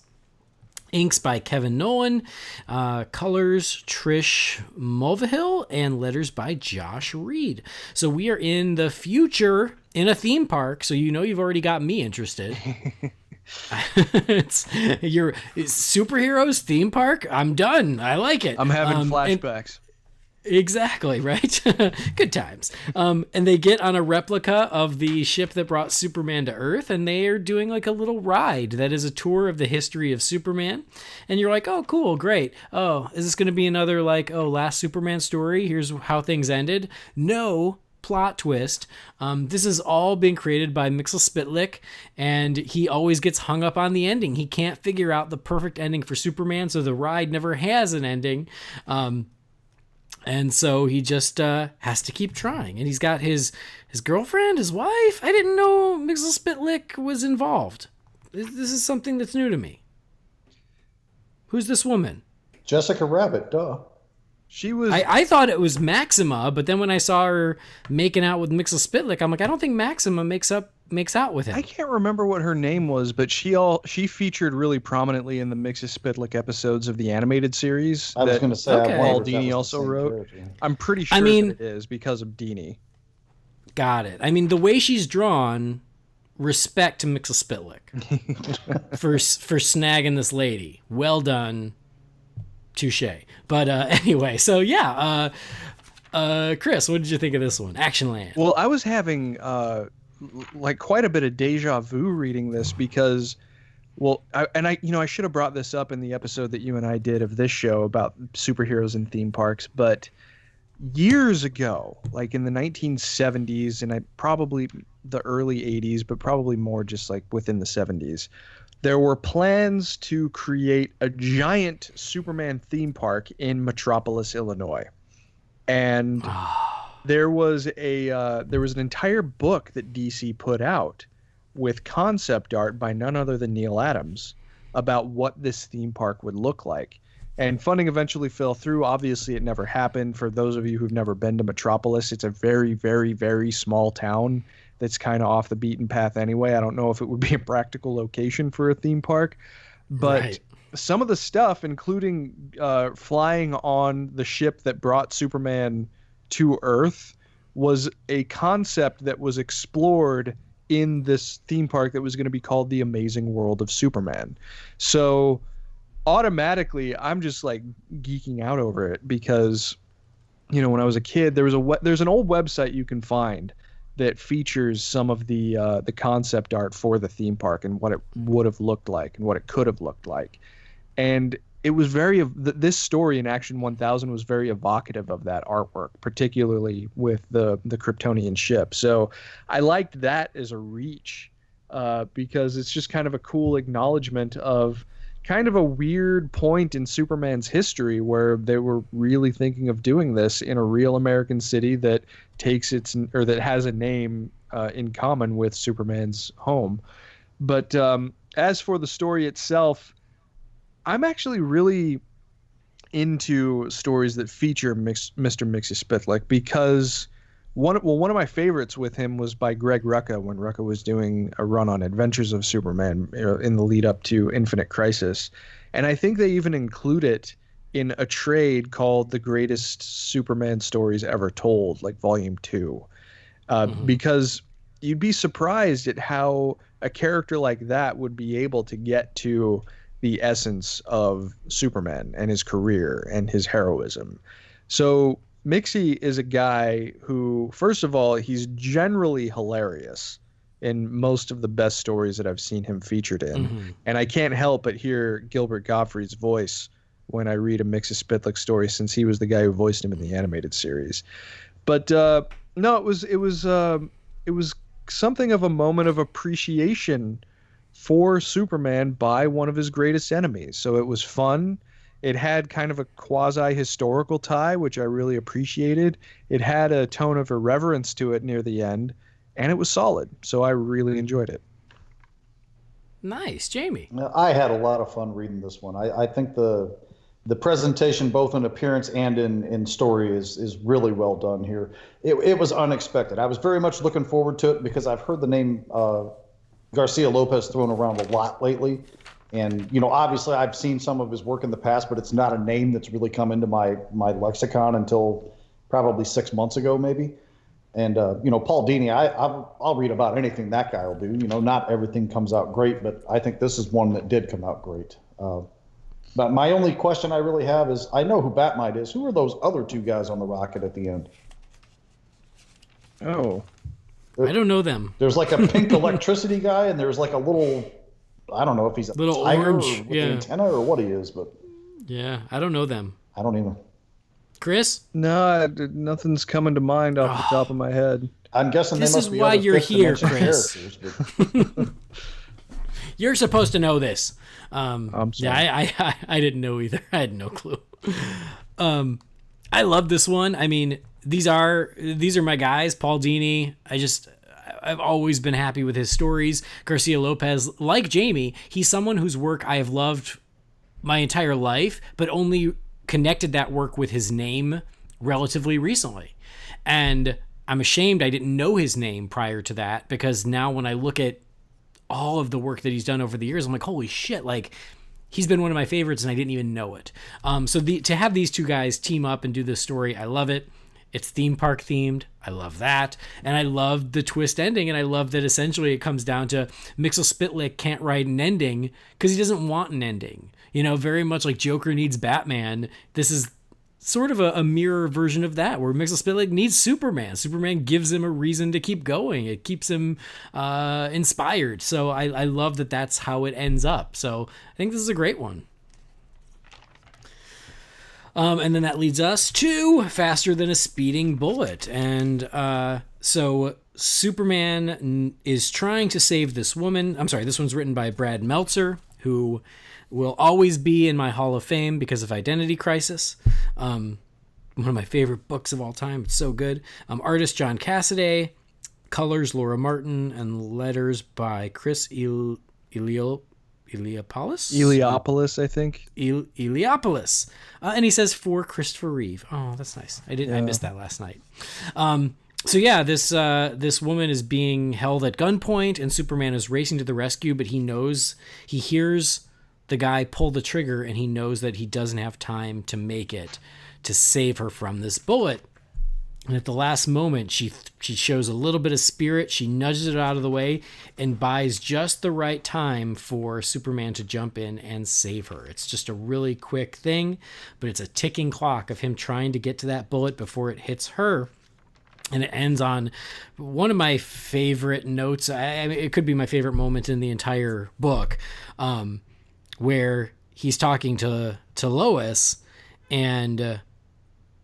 inks by Kevin Nolan, colors Trish Mulvihill, and letters by Josh Reed. So we are in the future in a theme park, so you've already got me interested. It's superheroes theme park. I'm done. I like it. I'm having flashbacks. Exactly, right? Good times. And they get on a replica of the ship that brought Superman to Earth, and they are doing like a little ride that is a tour of the history of Superman. And you're like, oh, cool, great. Oh, is this going to be another last Superman story? Here's how things ended. No. Plot twist. This has all been created by Mixel Spitlick, and he always gets hung up on the ending. He can't figure out the perfect ending for Superman, so the ride never has an ending. And so he just has to keep trying. And he's got his girlfriend, his wife. I didn't know Mixel Spitlick was involved. This is something that's new to me. Who's this woman? Jessica Rabbit, duh. She was. I thought it was Maxima, but then when I saw her making out with Mixel Spitlick, I'm like, I don't think Maxima makes out with him. I can't remember what her name was, but she featured really prominently in the Mixel Spitlick episodes of the animated series. I was going to say, okay. Paul Dini also wrote. Character. I'm pretty sure that it is because of Dini. Got it. I mean, the way she's drawn, respect to Mixel Spitlick for snagging this lady. Well done. Touche. But anyway, so yeah, Chris, what did you think of this one, Action Land? Well, I was having quite a bit of deja vu reading this because, I should have brought this up in the episode that you and I did of this show about superheroes in theme parks, but years ago, like in the 1970s and probably the early 80s, but probably more just like within the 70s, there were plans to create a giant Superman theme park in Metropolis, Illinois. And there was an entire book that DC put out with concept art by none other than Neil Adams about what this theme park would look like. And funding eventually fell through. Obviously, it never happened. For those of you who've never been to Metropolis, it's a very, very, very small town that's kind of off the beaten path anyway. I don't know if it would be a practical location for a theme park, but some of the stuff, including flying on the ship that brought Superman to Earth, was a concept that was explored in this theme park that was going to be called The Amazing World of Superman. So automatically, I'm just like geeking out over it because, when I was a kid, there's an old website you can find that features some of the concept art for the theme park and what it would have looked like and what it could have looked like. And it was this story in Action 1000 was very evocative of that artwork, particularly with the Kryptonian ship. So I liked that as a reach because it's just kind of a cool acknowledgement of kind of a weird point in Superman's history where they were really thinking of doing this in a real American city that that has a name in common with Superman's home. But as for the story itself, I'm actually really into stories that feature Mr. Mxyzptlk because one of my favorites with him was by Greg Rucka when Rucka was doing a run on Adventures of Superman in the lead up to Infinite Crisis. And I think they even include it in a trade called The Greatest Superman Stories Ever Told, like Volume 2. Because you'd be surprised at how a character like that would be able to get to the essence of Superman and his career and his heroism. So Mixie is a guy who, first of all, he's generally hilarious in most of the best stories that I've seen him featured in. And I can't help but hear Gilbert Gottfried's voice when I read a Mxyzptlk story, since he was the guy who voiced him in the animated series. But no, it was something of a moment of appreciation for Superman by one of his greatest enemies. So it was fun. It had kind of a quasi-historical tie, which I really appreciated. It had a tone of irreverence to it near the end, and it was solid. So I really enjoyed it. Nice. Jamie? I had a lot of fun reading this one. I think the presentation, both in appearance and in story, is really well done here. It was unexpected. I was very much looking forward to it because I've heard the name Garcia Lopez thrown around a lot lately. And, obviously I've seen some of his work in the past, but it's not a name that's really come into my lexicon until probably 6 months ago, maybe. And, Paul Dini, I'll read about anything that guy will do. Not everything comes out great, but I think this is one that did come out great. But my only question I really have is, I know who Batmite is. Who are those other two guys on the rocket at the end? Oh. I don't know them. There's like a pink electricity guy, and there's like a little, I don't know if he's a little tiger orange, or with an antenna or what he is, but yeah, I don't know them. I don't either. Chris? No, nothing's coming to mind off the top of my head. I'm guessing this they must is be why other you're Fifth here, Dimension Chris. You're supposed to know this. I'm sorry. Yeah, I didn't know either. I had no clue. I love this one. I mean, these are my guys. Paul Dini. I've always been happy with his stories. Garcia Lopez, like Jamie, he's someone whose work I have loved my entire life, but only connected that work with his name relatively recently. And I'm ashamed I didn't know his name prior to that, because now when I look at all of the work that he's done over the years, I'm like, holy shit, like he's been one of my favorites and I didn't even know it. So to have these two guys team up and do this story, I love it. It's theme park themed. I love that. And I love the twist ending. And I love that essentially it comes down to Mxyzptlk can't write an ending because he doesn't want an ending. Very much like Joker needs Batman. This is sort of a mirror version of that, where Mxyzptlk needs Superman. Superman gives him a reason to keep going. It keeps him inspired. So I love that that's how it ends up. So I think this is a great one. And then that leads us to Faster Than a Speeding Bullet. And so Superman is trying to save this woman. I'm sorry, this one's written by Brad Meltzer, who will always be in my Hall of Fame because of Identity Crisis. One of my favorite books of all time. It's so good. Artist John Cassaday, colors Laura Martin, and letters by Chris Eliopoulos, I think. Eliopoulos. And he says for Christopher Reeve. Oh, that's nice. I missed that last night. So yeah, this woman is being held at gunpoint, and Superman is racing to the rescue, but he hears the guy pull the trigger, and he knows that he doesn't have time to make it to save her from this bullet. And at the last moment, she shows a little bit of spirit. She nudges it out of the way and buys just the right time for Superman to jump in and save her. It's just a really quick thing, but it's a ticking clock of him trying to get to that bullet before it hits her. And it ends on one of my favorite notes. I mean, it could be my favorite moment in the entire book, where he's talking to Lois, and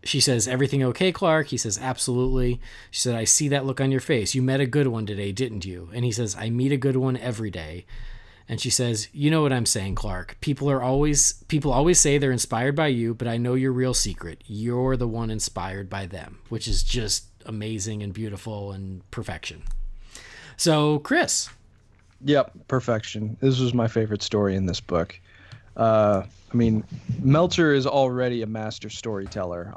she says, "Everything okay, Clark?" He says, "Absolutely." She said, "I see that look on your face. You met a good one today, didn't you?" And he says, "I meet a good one every day." And she says, "You know what I'm saying, Clark. People always say they're inspired by you, but I know your real secret. You're the one inspired by them," which is just amazing and beautiful and perfection. So, Chris. Yep, perfection. This was my favorite story in this book. I mean, Meltzer is already a master storyteller.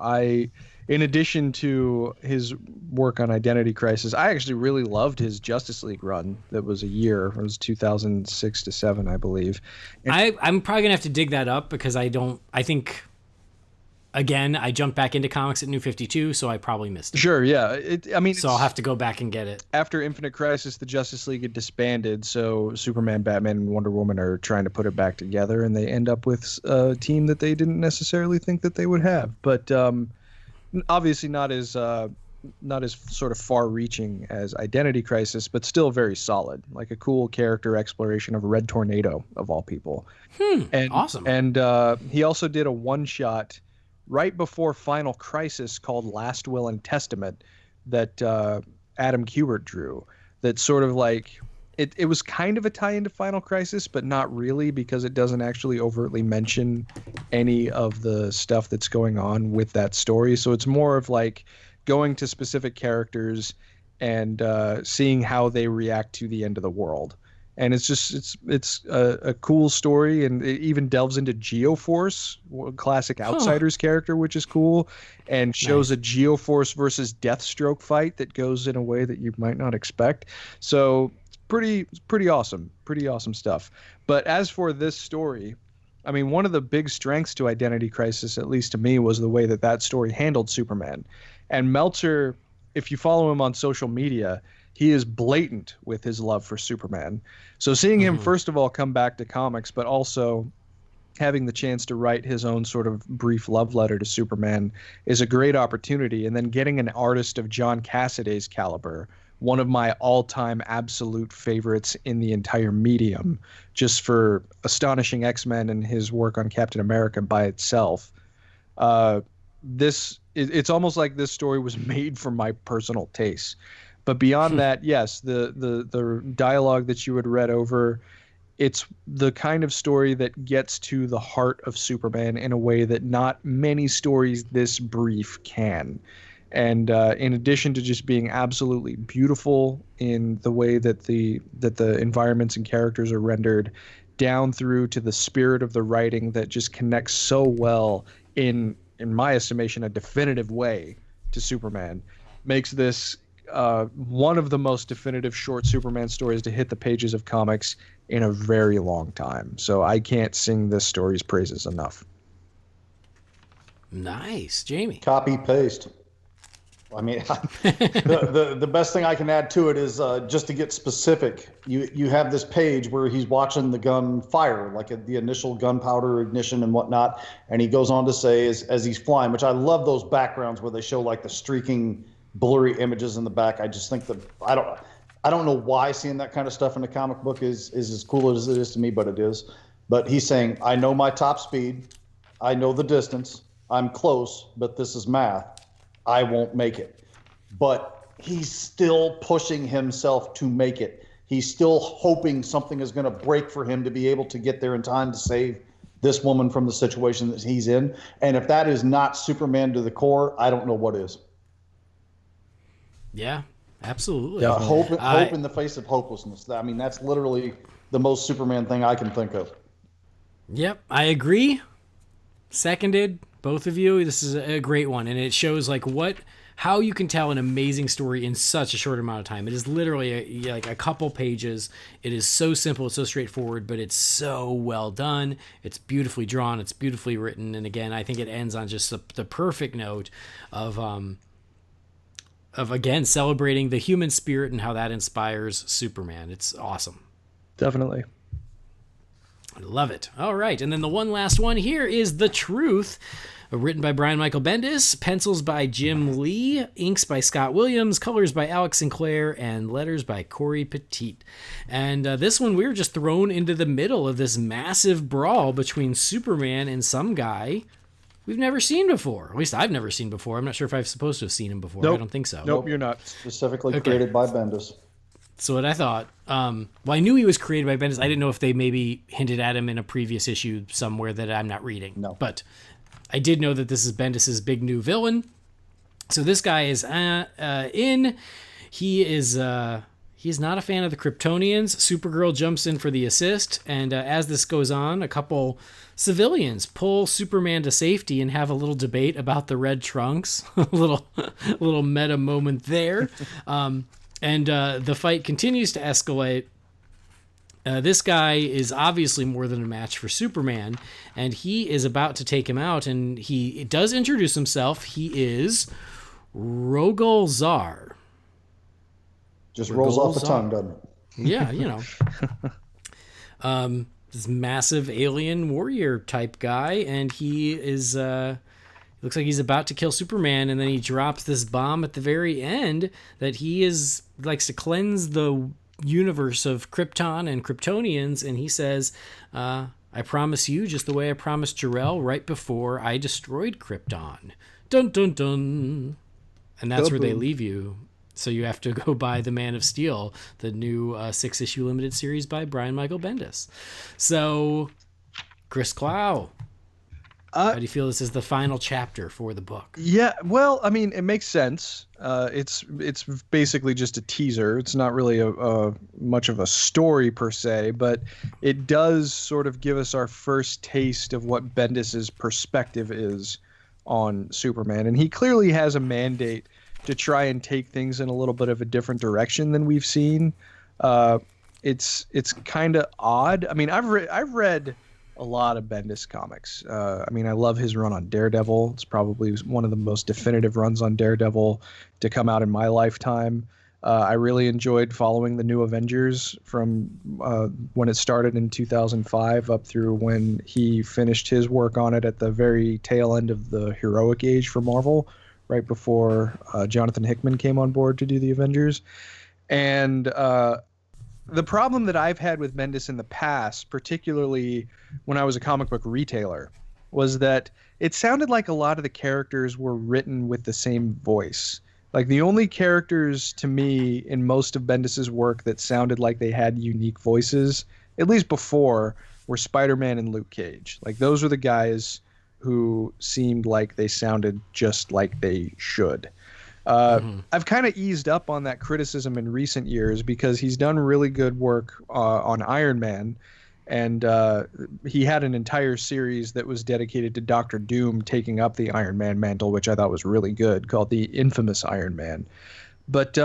In addition to his work on Identity Crisis, I actually really loved his Justice League run. That was a year. It was 2006 to 7, I believe. And I'm probably gonna have to dig that up because I think. Again, I jumped back into comics at New 52, so I probably missed it. Sure, yeah. So I'll have to go back and get it. After Infinite Crisis, the Justice League had disbanded, so Superman, Batman, and Wonder Woman are trying to put it back together, and they end up with a team that they didn't necessarily think that they would have. But obviously not as sort of far-reaching as Identity Crisis, but still very solid. Like a cool character exploration of Red Tornado, of all people. Awesome. And he also did a one-shot right before Final Crisis called Last Will and Testament that Adam Kubert drew. That sort of like it was kind of a tie into Final Crisis, but not really, because it doesn't actually overtly mention any of the stuff that's going on with that story. So it's more of like going to specific characters and seeing how they react to the end of the world. And it's a cool story, and it even delves into Geoforce, classic Outsiders character, which is cool, and shows a Geoforce versus Deathstroke fight that goes in a way that you might not expect. So it's pretty awesome stuff. But as for this story, I mean, one of the big strengths to Identity Crisis, at least to me, was the way that story handled Superman. And Meltzer, if you follow him on social media, he is blatant with his love for Superman. So seeing him, first of all, come back to comics, but also having the chance to write his own sort of brief love letter to Superman is a great opportunity. And then getting an artist of John Cassaday's caliber, one of my all-time absolute favorites in the entire medium, just for Astonishing X-Men and his work on Captain America by itself. It's almost like this story was made for my personal taste. But beyond that, yes, the dialogue that you had read over, it's the kind of story that gets to the heart of Superman in a way that not many stories this brief can. And in addition to just being absolutely beautiful in the way that the environments and characters are rendered, down through to the spirit of the writing that just connects so well in my estimation, a definitive way to Superman, makes this one of the most definitive short Superman stories to hit the pages of comics in a very long time. So I can't sing this story's praises enough. Nice. Jamie. Copy, paste. I mean, the best thing I can add to it is just to get specific. You have this page where he's watching the gun fire, like the initial gunpowder ignition and whatnot, and he goes on to say as he's flying, which I love those backgrounds where they show like the streaking, blurry images in the back. I just think that I don't know why seeing that kind of stuff in a comic book is as cool as it is to me, but it is. But he's saying, I know my top speed, I know the distance, I'm close, but this is math. I won't make it. But he's still pushing himself to make it. He's still hoping something is going to break for him to be able to get there in time to save this woman from the situation that he's in. And if that is not Superman to the core, I don't know what is. Yeah, absolutely. Yeah, hope in the face of hopelessness. I mean, that's literally the most Superman thing I can think of. Yep, I agree. Seconded. Both of you, this is a great one, and it shows like how you can tell an amazing story in such a short amount of time. It is literally like a couple pages. It is so simple, it's so straightforward, but it's so well done. It's beautifully drawn, it's beautifully written, and again, I think it ends on just the perfect note of again celebrating the human spirit and how that inspires Superman. It's awesome. Definitely. Love it. All right. And then the one last one here is The Truth, written by Brian Michael Bendis, pencils by Jim Lee, inks by Scott Williams, colors by Alex Sinclair, and letters by Corey Petit. And this one, we were just thrown into the middle of this massive brawl between Superman and some guy we've never seen before. At least I've never seen before. I'm not sure if I'm supposed to have seen him before. Nope. I don't think so. Nope, you're not. Specifically created by Bendis. So what I thought, well, I knew he was created by Bendis. I didn't know if they maybe hinted at him in a previous issue somewhere that I'm not reading. No. But I did know that this is Bendis's big new villain. So this guy is in. He's not a fan of the Kryptonians. Supergirl jumps in for the assist. And as this goes on, a couple civilians pull Superman to safety and have a little debate about the red trunks. a little meta moment there. And the fight continues to escalate. This guy is obviously more than a match for Superman, and he is about to take him out, and he does introduce himself. He is Rogol Zar. Just rolls off the tongue, doesn't it? Yeah, you know. This massive alien warrior type guy, and he is... looks like he's about to kill Superman, and then he drops this bomb at the very end that he likes to cleanse the universe of Krypton and Kryptonians, and he says, I promise you, just the way I promised Jor-El right before I destroyed Krypton. Dun, dun, dun. And that's where they leave you. So you have to go buy The Man of Steel, the new 6-issue limited series by Brian Michael Bendis. So, Chris Clow. How do you feel this is the final chapter for the book? Yeah, well, I mean, it makes sense. It's basically just a teaser. It's not really a much of a story per se, but it does sort of give us our first taste of what Bendis's perspective is on Superman. And he clearly has a mandate to try and take things in a little bit of a different direction than we've seen. It's kind of odd. I mean, I've read a lot of Bendis comics. I mean, I love his run on Daredevil. It's probably one of the most definitive runs on Daredevil to come out in my lifetime. I really enjoyed following the New Avengers from when it started in 2005 up through when he finished his work on it at the very tail end of the heroic age for Marvel, right before Jonathan Hickman came on board to do the Avengers. And the problem that I've had with Bendis in the past, particularly when I was a comic book retailer, was that it sounded like a lot of the characters were written with the same voice. Like the only characters to me in most of Bendis's work that sounded like they had unique voices, at least before, were Spider-Man and Luke Cage. Like those were the guys who seemed like they sounded just like they should. I've kind of eased up on that criticism in recent years because he's done really good work on Iron Man, and he had an entire series that was dedicated to Doctor Doom taking up the Iron Man mantle, which I thought was really good, called The Infamous Iron Man. But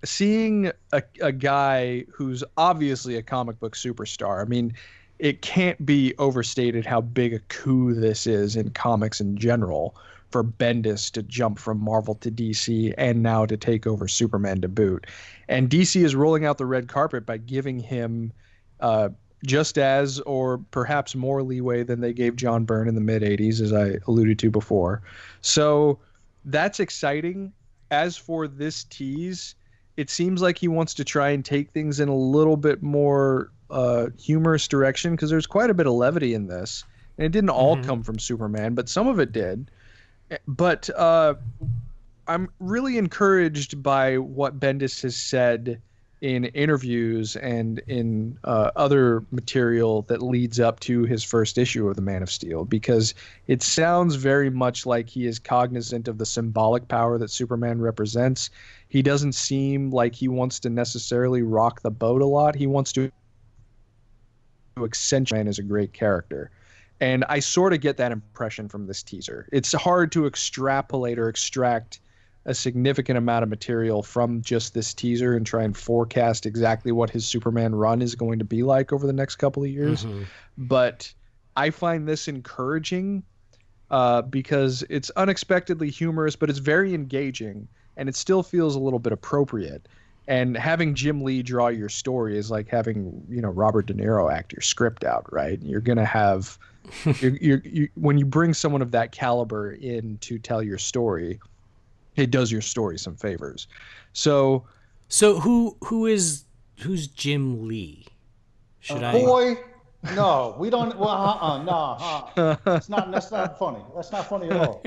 seeing a guy who's obviously a comic book superstar, I mean, it can't be overstated how big a coup this is in comics in general for Bendis to jump from Marvel to DC and now to take over Superman to boot. And DC is rolling out the red carpet by giving him just as or perhaps more leeway than they gave John Byrne in the mid-'80s, as I alluded to before. So that's exciting. As for this tease, it seems like he wants to try and take things in a little bit more humorous direction because there's quite a bit of levity in this. And it didn't all come from Superman, but some of it did. But I'm really encouraged by what Bendis has said in interviews and in other material that leads up to his first issue of The Man of Steel, because it sounds very much like he is cognizant of the symbolic power that Superman represents. He doesn't seem like he wants to necessarily rock the boat a lot. He wants to accentuate Superman as a great character. And I sort of get that impression from this teaser. It's hard to extrapolate or extract a significant amount of material from just this teaser and try and forecast exactly what his Superman run is going to be like over the next couple of years. But I find this encouraging because it's unexpectedly humorous, but it's very engaging, and it still feels a little bit appropriate. And having Jim Lee draw your story is like having, Robert De Niro act your script out, right? You're going to have, when you bring someone of that caliber in to tell your story, it does your story some favors. So who's Jim Lee? Should I? Boy, no, we don't. Well, no, that's not funny. That's not funny at all.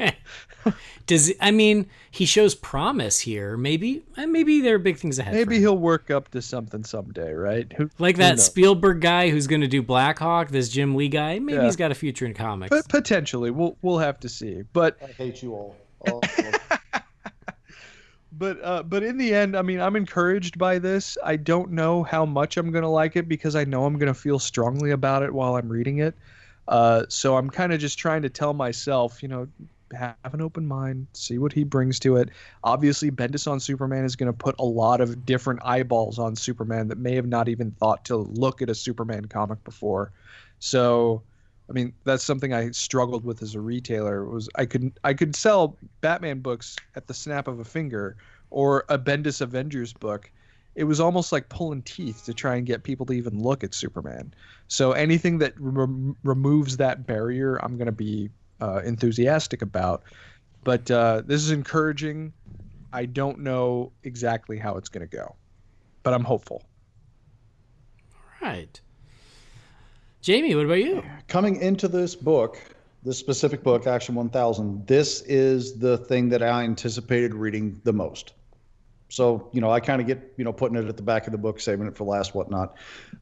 He shows promise here. Maybe there are big things ahead. Maybe he'll work up to something someday, right? Like that Spielberg guy who's going to do Blackhawk. This Jim Lee guy. Maybe he's got a future in comics. But potentially, we'll have to see. But I hate you all. But in the end, I'm encouraged by this. I don't know how much I'm going to like it because I know I'm going to feel strongly about it while I'm reading it. So I'm kind of just trying to tell myself, have an open mind, see what he brings to it. Obviously, Bendis on Superman is going to put a lot of different eyeballs on Superman that may have not even thought to look at a Superman comic before. So, that's something I struggled with as a retailer. Was I could sell Batman books at the snap of a finger or a Bendis Avengers book. It was almost like pulling teeth to try and get people to even look at Superman. So anything that removes that barrier, I'm going to be enthusiastic about. But this is encouraging. I don't know exactly how it's going to go, but I'm hopeful. All right. Jamie, what about you? Coming into this specific book, Action 1000, this is the thing that I anticipated reading the most. So, I kind of get, putting it at the back of the book, saving it for last, whatnot.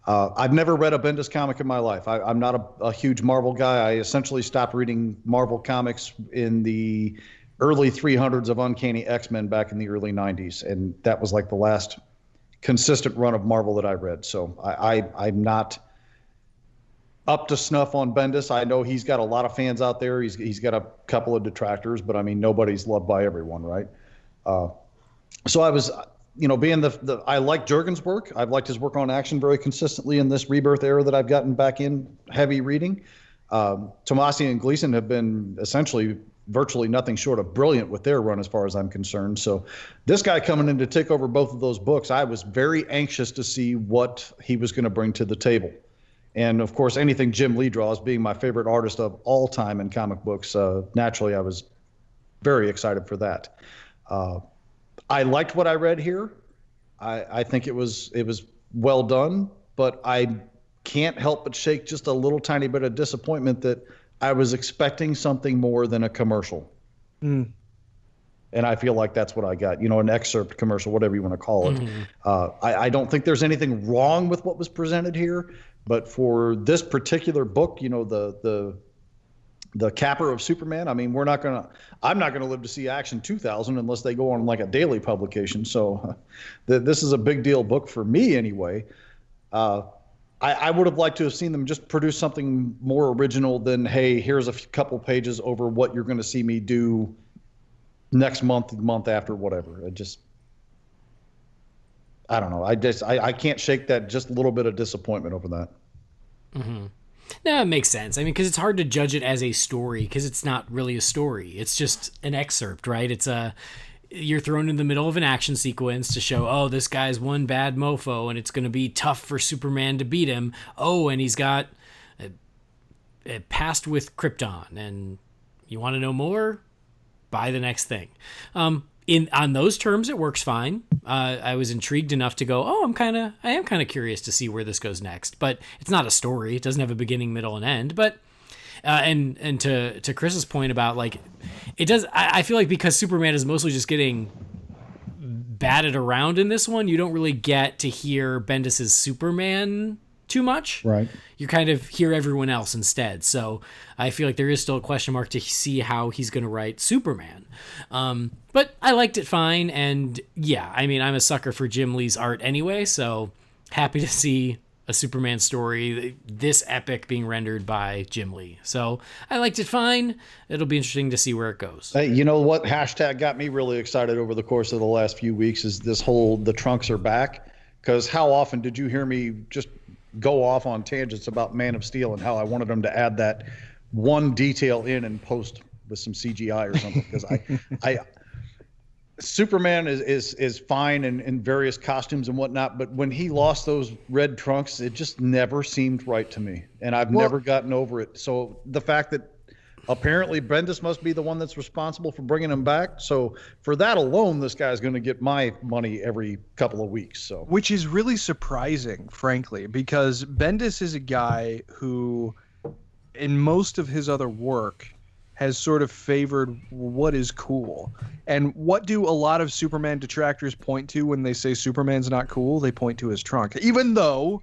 I've never read a Bendis comic in my life. I'm not a huge Marvel guy. I essentially stopped reading Marvel comics in the early 300s of Uncanny X-Men back in the early 90s. And that was like the last consistent run of Marvel that I read. So I'm not up to snuff on Bendis. I know he's got a lot of fans out there. He's got a couple of detractors, but nobody's loved by everyone, right? So I was, being I like Jurgen's work. I've liked his work on Action very consistently in this Rebirth era that I've gotten back in heavy reading. Tomasi and Gleason have been essentially virtually nothing short of brilliant with their run as far as I'm concerned. So this guy coming in to take over both of those books, I was very anxious to see what he was going to bring to the table. And of course, anything Jim Lee draws, being my favorite artist of all time in comic books, naturally I was very excited for that. I liked what I read here. I think it was well done, but I can't help but shake just a little tiny bit of disappointment that I was expecting something more than a commercial. And I feel like that's what I got, an excerpt commercial, whatever you want to call it. I don't think there's anything wrong with what was presented here, but for this particular book, the capper of Superman, I'm not going to live to see Action 2000 unless they go on like a daily publication. So this is a big deal book for me anyway. I would have liked to have seen them just produce something more original than, hey, here's a couple pages over what you're going to see me do next month, the month after, whatever. I don't know. I can't shake that just a little bit of disappointment over that. Mm-hmm. No, it makes sense. Because it's hard to judge it as a story because it's not really a story. It's just an excerpt, right? You're thrown in the middle of an action sequence to show, this guy's one bad mofo and it's going to be tough for Superman to beat him. And he's got a past with Krypton. And you want to know more? Buy the next thing. On those terms, it works fine. I was intrigued enough to go, I am kind of curious to see where this goes next. But it's not a story. It doesn't have a beginning, middle, and end. But and to Chris's point about it does. I feel like because Superman is mostly just getting batted around in this one, you don't really get to hear Bendis's Superman too much. Right. You kind of hear everyone else instead. So I feel like there is still a question mark to see how he's going to write Superman. But I liked it fine. And yeah, I'm a sucker for Jim Lee's art anyway. So happy to see a Superman story this epic being rendered by Jim Lee. So I liked it fine. It'll be interesting to see where it goes. Hey, you know what hashtag got me really excited over the course of the last few weeks is this whole "the trunks are back." Because how often did you hear me just go off on tangents about Man of Steel and how I wanted them to add that one detail in and post with some CGI or something? Because Superman is fine in various costumes and whatnot, but when he lost those red trunks, it just never seemed right to me, and I've never gotten over it. So the fact that apparently Bendis must be the one that's responsible for bringing him back, so for that alone, this guy's going to get my money every couple of weeks. So, which is really surprising, frankly, because Bendis is a guy who, in most of his other work, has sort of favored what is cool. And what do a lot of Superman detractors point to when they say Superman's not cool? They point to his trunk. Even though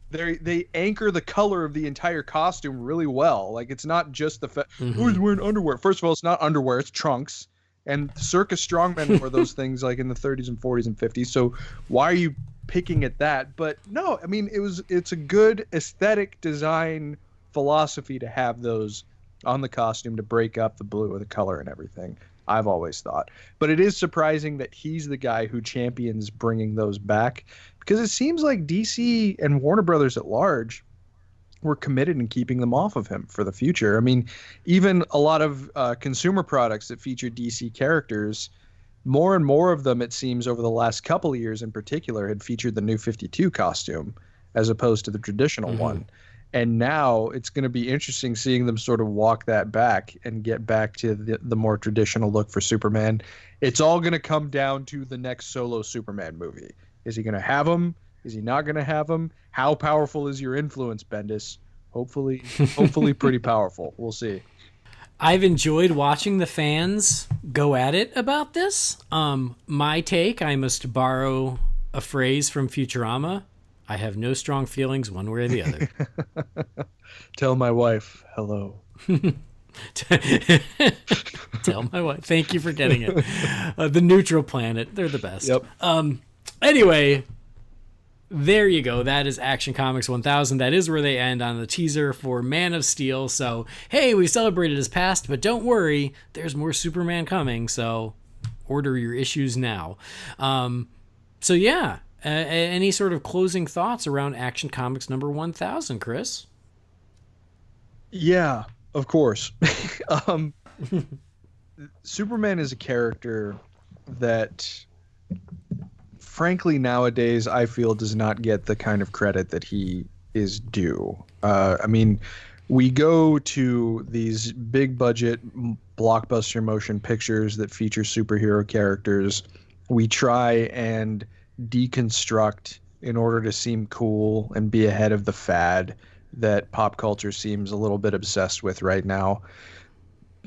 they anchor the color of the entire costume really well. Like, it's not just the oh, he's wearing underwear. First of all, it's not underwear, it's trunks. And circus strongmen wore those things like in the 30s and 40s and 50s. So why are you picking at that? But no, I mean, it's a good aesthetic design philosophy to have those on the costume to break up the blue of the color and everything, I've always thought. But it is surprising that he's the guy who champions bringing those back, because it seems like DC and Warner Brothers at large were committed in keeping them off of him for the future. I mean, even a lot of consumer products that feature DC characters, more and more of them, it seems, over the last couple of years in particular, had featured the New 52 costume as opposed to the traditional one. And now it's going to be interesting seeing them sort of walk that back and get back to the more traditional look for Superman. It's all going to come down to the next solo Superman movie. Is he going to have him? Is he not going to have him? How powerful is your influence, Bendis? Hopefully pretty powerful. We'll see. I've enjoyed watching the fans go at it about this. My take, I must borrow a phrase from Futurama. I have no strong feelings one way or the other. Tell my wife hello. Tell my wife. Thank you for getting it. The Neutral Planet. They're the best. Yep. Anyway, there you go. That is Action Comics 1000. That is where they end on the teaser for Man of Steel. So, hey, we celebrated his past, but don't worry. There's more Superman coming. So order your issues now. So, yeah. Any sort of closing thoughts around Action Comics number 1000, Chris? Yeah, of course. Superman is a character that, frankly, nowadays I feel does not get the kind of credit that he is due. I mean, we go to these big budget blockbuster motion pictures that feature superhero characters. We try and deconstruct in order to seem cool and be ahead of the fad that pop culture seems a little bit obsessed with right now.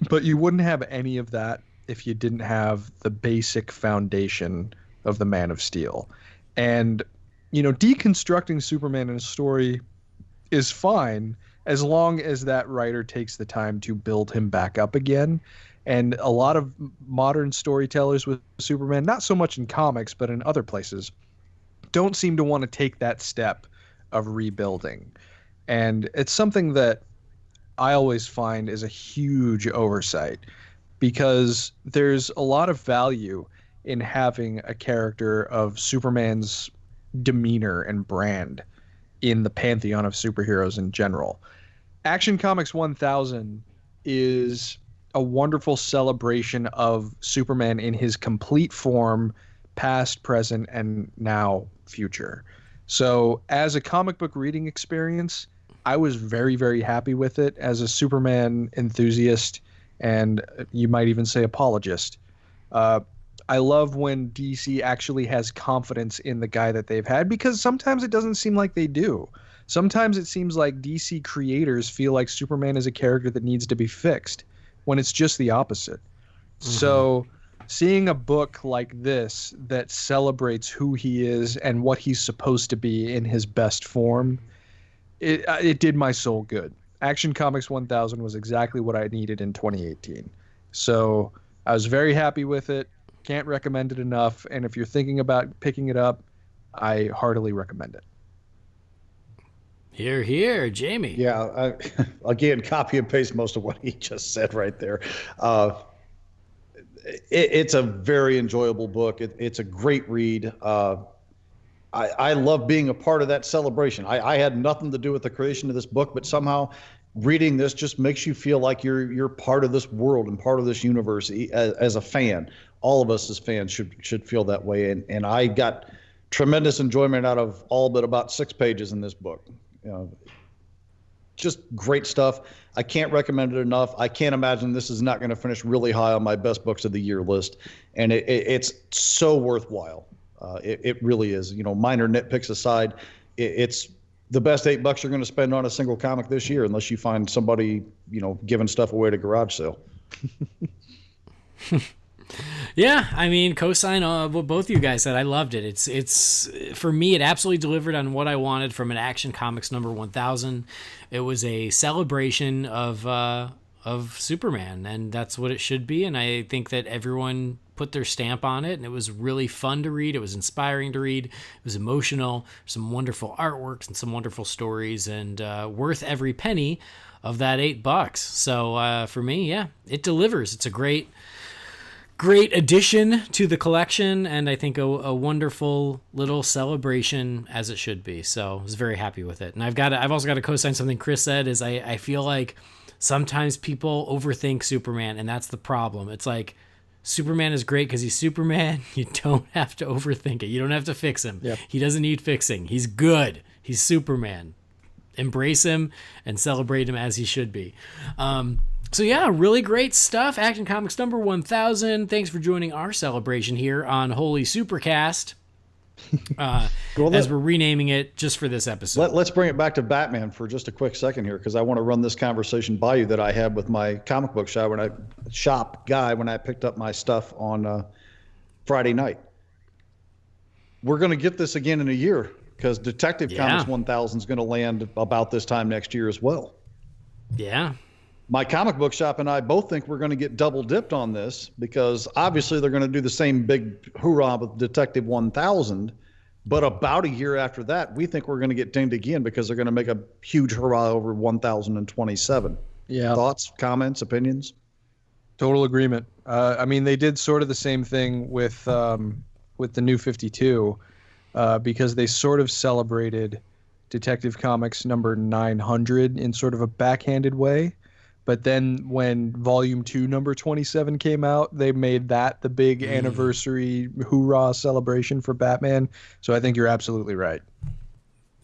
But you wouldn't have any of that if you didn't have the basic foundation of the Man of Steel. And, you know, deconstructing Superman in a story is fine as long as that writer takes the time to build him back up again. And a lot of modern storytellers with Superman, not so much in comics, but in other places, don't seem to want to take that step of rebuilding. And it's something that I always find is a huge oversight, because there's a lot of value in having a character of Superman's demeanor and brand in the pantheon of superheroes in general. Action Comics 1000 is a wonderful celebration of Superman in his complete form, past, present, and now future. So as a comic book reading experience, I was very, very happy with it. As a Superman enthusiast, and you might even say apologist, I love when DC actually has confidence in the guy that they've had, because sometimes it doesn't seem like they do. Sometimes it seems like DC creators feel like Superman is a character that needs to be fixed, when it's just the opposite. So seeing a book like this that celebrates who he is and what he's supposed to be in his best form, it did my soul good. Action Comics 1000 was exactly what I needed in 2018. So I was very happy with it. Can't recommend it enough. And if you're thinking about picking it up, I heartily recommend it. Hear, hear, Jamie. Yeah, again, copy and paste most of what he just said right there. It's a very enjoyable book. It's a great read. I love being a part of that celebration. I had nothing to do with the creation of this book, but somehow reading this just makes you feel like you're part of this world and part of this universe. As a fan, all of us as fans should feel that way. And I got tremendous enjoyment out of all but about 6 pages in this book. Just great stuff. I can't recommend it enough. I can't imagine this is not going to finish really high on my best books of the year list. And it's so worthwhile. It really is. Minor nitpicks aside, it's the best $8 you're going to spend on a single comic this year, unless you find somebody, giving stuff away at a garage sale. Yeah, I mean, co-sign what both of you guys said. I loved it. It's for me, it absolutely delivered on what I wanted from an Action Comics number 1000. It was a celebration of Superman, and that's what it should be. And I think that everyone put their stamp on it, and it was really fun to read. It was inspiring to read. It was emotional. Some wonderful artworks and some wonderful stories, and worth every penny of that $8. So for me, yeah, it delivers. It's a great addition to the collection, and I think a wonderful little celebration, as it should be. So I was very happy with it. And I've also got to co-sign something Chris said, is I feel like sometimes people overthink Superman, and that's the problem. It's like, Superman is great because he's Superman. You don't have to overthink it. You don't have to fix him. Yep. He doesn't need fixing. He's good. He's Superman. Embrace him and celebrate him as he should be. So yeah, really great stuff. Action Comics number 1000. Thanks for joining our celebration here on Holy Supercast. As we're renaming it just for this episode. Let's bring it back to Batman for just a quick second here, because I want to run this conversation by you that I had with my comic book shop guy when I picked up my stuff on Friday night. We're going to get this again in a year, because Detective Comics 1000 is going to land about this time next year as well. Yeah. My comic book shop and I both think we're going to get double dipped on this, because obviously they're going to do the same big hoorah with Detective 1000, but about a year after that, we think we're going to get dinged again, because they're going to make a huge hurrah over 1027. Yeah. Thoughts, comments, opinions? Total agreement. I mean, they did sort of the same thing with the New 52, because they sort of celebrated Detective Comics number 900 in sort of a backhanded way. But then when Volume 2, number 27 came out, they made that the big anniversary hoorah celebration for Batman. So I think you're absolutely right.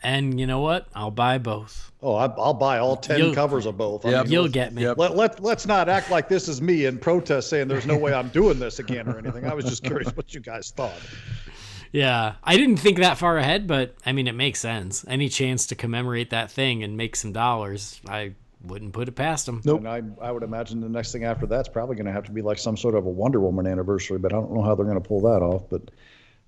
And you know what? I'll buy both. Oh, I'll buy all 10 covers of both. Yep. You'll get me. Yep. Let's not act like this is me in protest saying there's no way I'm doing this again or anything. I was just curious what you guys thought. Yeah, I didn't think that far ahead, but I mean, it makes sense. Any chance to commemorate that thing and make some dollars, I wouldn't put it past them. Nope. And I would imagine the next thing after that's probably going to have to be like some sort of a Wonder Woman anniversary, but I don't know how they're going to pull that off. But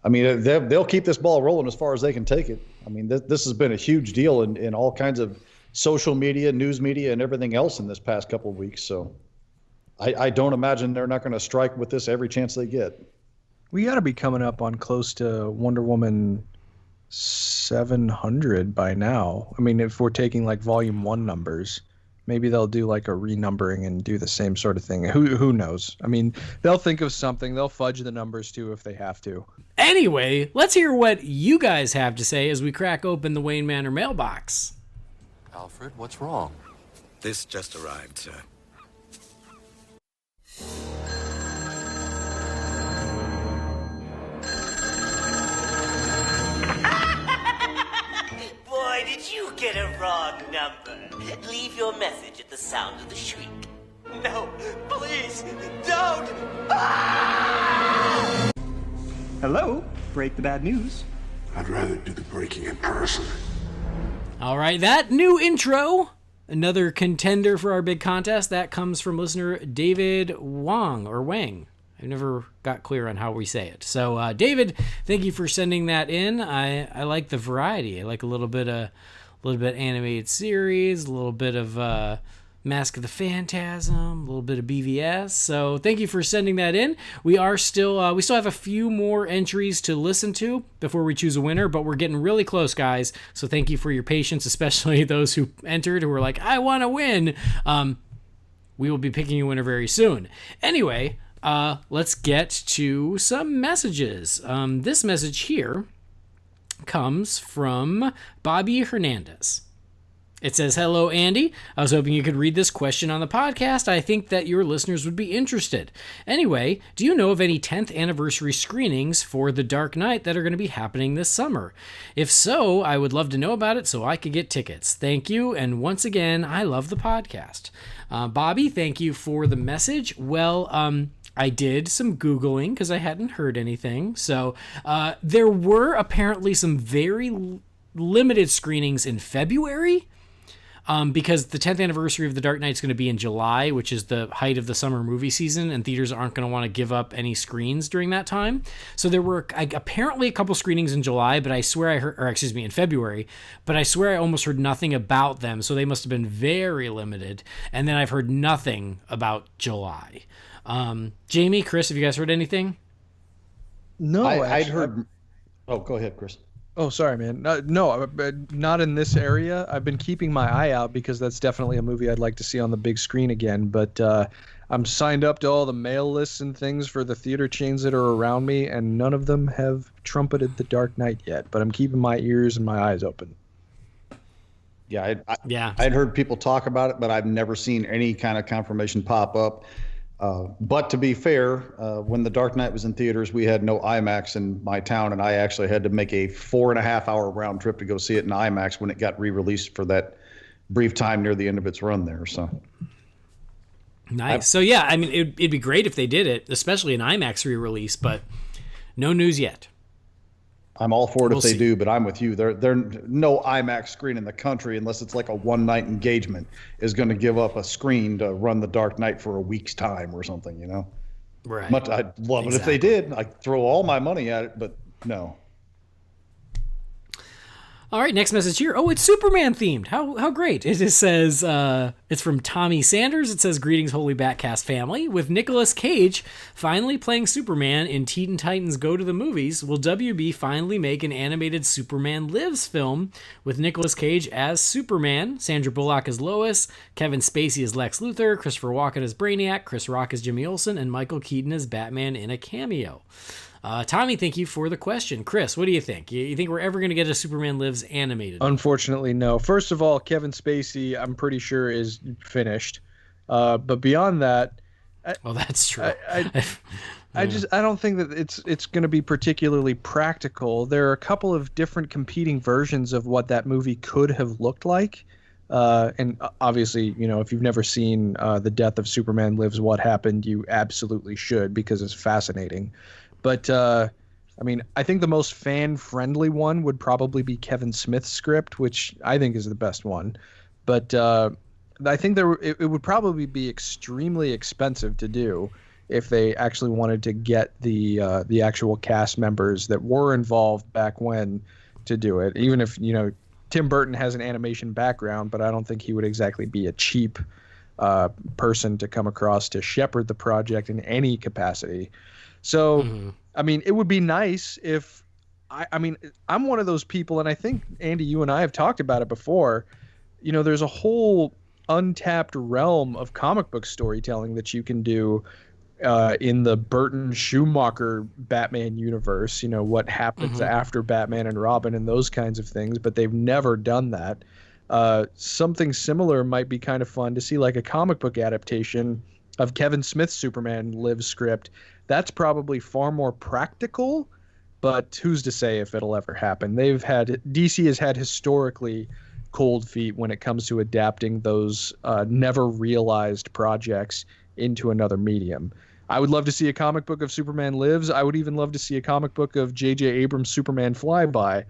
I mean, they'll keep this ball rolling as far as they can take it. I mean, this has been a huge deal in all kinds of social media, news media, and everything else in this past couple of weeks. So I don't imagine they're not going to strike with this every chance they get. We got to be coming up on close to Wonder Woman 700 by now. I mean, if we're taking like Volume 1 numbers, maybe they'll do like a renumbering and do the same sort of thing. Who knows? I mean, they'll think of something. They'll fudge the numbers too if they have to. Anyway, let's hear what you guys have to say as we crack open the Wayne Manor mailbox. Alfred, what's wrong? This just arrived, sir. Boy, did you get a wrong number. Leave your message at the sound of the shriek. No, please, don't! Ah! Hello, break the bad news. I'd rather do the breaking in person. All right, that new intro, another contender for our big contest, that comes from listener David Wang. I never got clear on how we say it. So, David, thank you for sending that in. I like the variety. I like a little bit animated series, a little bit of Mask of the Phantasm, a little bit of BVS. So thank you for sending that in. We still have a few more entries to listen to before we choose a winner, but we're getting really close, guys. So thank you for your patience, especially those who entered who were like, I want to win. We will be picking a winner very soon. Anyway, let's get to some messages. This message here comes from Bobby Hernandez. It says, hello, Andy. I was hoping you could read this question on the podcast. I think that your listeners would be interested. Anyway, do you know of any 10th anniversary screenings for The Dark Knight that are going to be happening this summer? If so, I would love to know about it so I could get tickets. Thank you. And once again, I love the podcast. Bobby, thank you for the message. Well, I did some Googling because I hadn't heard anything. So there were apparently some very limited screenings in February. Because the 10th anniversary of The Dark Knight is going to be in July, which is the height of the summer movie season, and theaters aren't going to want to give up any screens during that time. So there were apparently a couple screenings in July, but I swear I heard, in February, but I swear I almost heard nothing about them. So they must have been very limited. And then I've heard nothing about July. Jamie, Chris, have you guys heard anything? No, I'd heard. Oh, go ahead, Chris. Oh, sorry, man. No, not in this area. I've been keeping my eye out because that's definitely a movie I'd like to see on the big screen again. But I'm signed up to all the mail lists and things for the theater chains that are around me, and none of them have trumpeted The Dark Knight yet. But I'm keeping my ears and my eyes open. Yeah, I'd heard people talk about it, but I've never seen any kind of confirmation pop up. But to be fair, when The Dark Knight was in theaters, we had no IMAX in my town, and I actually had to make a 4.5-hour round trip to go see it in IMAX when it got re-released for that brief time near the end of its run there. So nice. So yeah, I mean, it'd be great if they did it, especially an IMAX re-release, but no news yet. I'm all for it We'll if they see. do, but I'm with you. There no IMAX screen in the country, unless it's like a one-night engagement, is going to give up a screen to run The Dark Knight for a week's time or something, you know? Right. I'd love it if they did. I'd throw all my money at it, but no. All right, next message here. Oh, it's Superman themed. How great. It just says, it's from Tommy Sanders. It says, greetings, Holy BatCast family. With Nicolas Cage finally playing Superman in Teen Titans Go to the Movies, will WB finally make an animated Superman Lives film with Nicolas Cage as Superman, Sandra Bullock as Lois, Kevin Spacey as Lex Luthor, Christopher Walken as Brainiac, Chris Rock as Jimmy Olsen, and Michael Keaton as Batman in a cameo? Tommy, thank you for the question. Chris, what do you think? You think we're ever going to get a Superman Lives animated? Unfortunately, no. First of all, Kevin Spacey, I'm pretty sure, is finished. But beyond that, well, that's true. I don't think that it's going to be particularly practical. There are a couple of different competing versions of what that movie could have looked like. And obviously, you know, if you've never seen The Death of Superman Lives, What Happened, you absolutely should, because it's fascinating. But, I mean, I think the most fan-friendly one would probably be Kevin Smith's script, which I think is the best one. But I think it would probably be extremely expensive to do if they actually wanted to get the actual cast members that were involved back when to do it. Even if, you know, Tim Burton has an animation background, but I don't think he would exactly be a cheap person to come across to shepherd the project in any capacity. So, I mean, it would be nice if I mean, I'm one of those people, and I think, Andy, you and I have talked about it before. You know, there's a whole untapped realm of comic book storytelling that you can do in the Burton Schumacher Batman universe. You know, what happens after Batman and Robin and those kinds of things, but they've never done that. Something similar might be kind of fun to see, like a comic book adaptation of Kevin Smith's Superman Lives script. That's probably far more practical, but who's to say if it'll ever happen? DC has had historically cold feet when it comes to adapting those never realized projects into another medium. I would love to see a comic book of Superman Lives. I would even love to see a comic book of J.J. Abrams' Superman Flyby,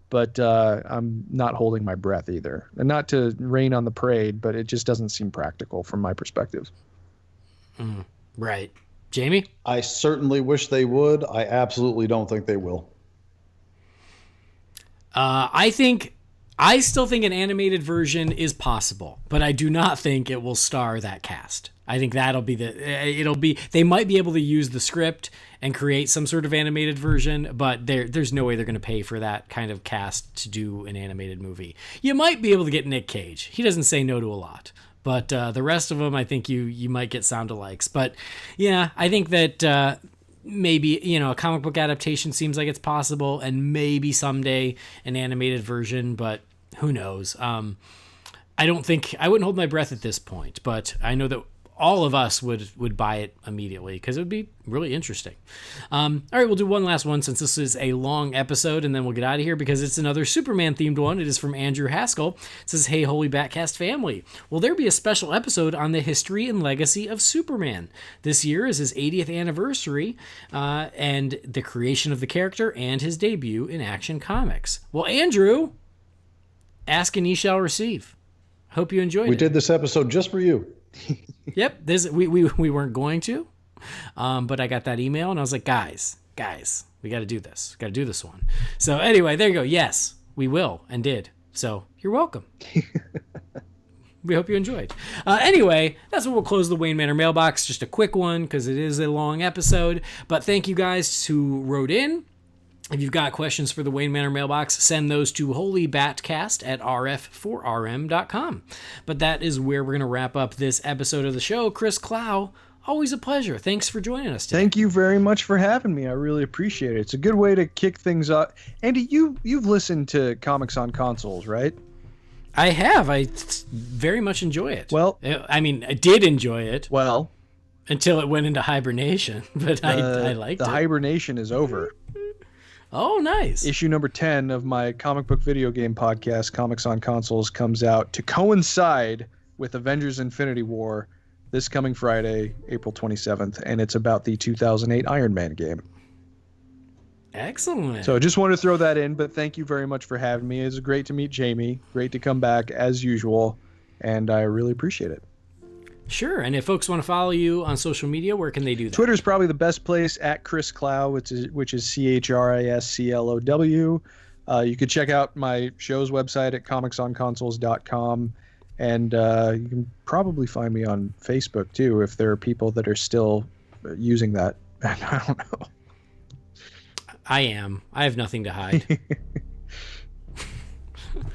but I'm not holding my breath either. And not to rain on the parade, but it just doesn't seem practical from my perspective. Right. Jamie? I certainly wish they would. I absolutely don't think they will. I still think an animated version is possible, but I do not think it will star that cast. I think they might be able to use the script and create some sort of animated version, but there's no way they're going to pay for that kind of cast to do an animated movie. You might be able to get Nick Cage. He doesn't say no to a lot. But the rest of them, I think you might get sound-alikes. But yeah, I think that maybe, you know, a comic book adaptation seems like it's possible, and maybe someday an animated version, but who knows? I wouldn't hold my breath at this point, but I know that all of us would buy it immediately because it would be really interesting. All right, we'll do one last one since this is a long episode, and then we'll get out of here because it's another Superman-themed one. It is from Andrew Haskell. It says, "Hey, Holy BatCast family. Will there be a special episode on the history and legacy of Superman? This year is his 80th anniversary and the creation of the character and his debut in Action Comics." Well, Andrew, ask and ye shall receive. Hope you enjoyed it. We did this episode just for you. Yep, we weren't going to, but I got that email and I was like, guys, we got to do this. Got to do this one. So anyway, there you go. Yes, we will and did. So you're welcome. We hope you enjoyed. Anyway, that's when we'll close the Wayne Manor mailbox. Just a quick one because it is a long episode. But thank you guys who wrote in. If you've got questions for the Wayne Manor mailbox, send those to holybatcast@rf4rm.com. But that is where we're going to wrap up this episode of the show. Chris Clow, always a pleasure. Thanks for joining us today. Thank you very much for having me. I really appreciate it. It's a good way to kick things up. Andy, you've listened to Comics on Consoles, right? I have. I very much enjoy it. Well, I mean, I did enjoy it. Well, until it went into hibernation, but I liked it. The hibernation is over. Oh, nice. Issue number 10 of my comic book video game podcast, Comics on Consoles, comes out to coincide with Avengers Infinity War this coming Friday, April 27th, and it's about the 2008 Iron Man game. Excellent. So I just wanted to throw that in, but thank you very much for having me. It's great to meet Jamie. Great to come back as usual, and I really appreciate it. Sure. And if folks want to follow you on social media, where can they do that? Twitter's probably the best place, at Chris Clow, which is ChrisClow. You could check out my show's website at comicsonconsoles.com. And you can probably find me on Facebook, too, if there are people that are still using that. I don't know. I am. I have nothing to hide.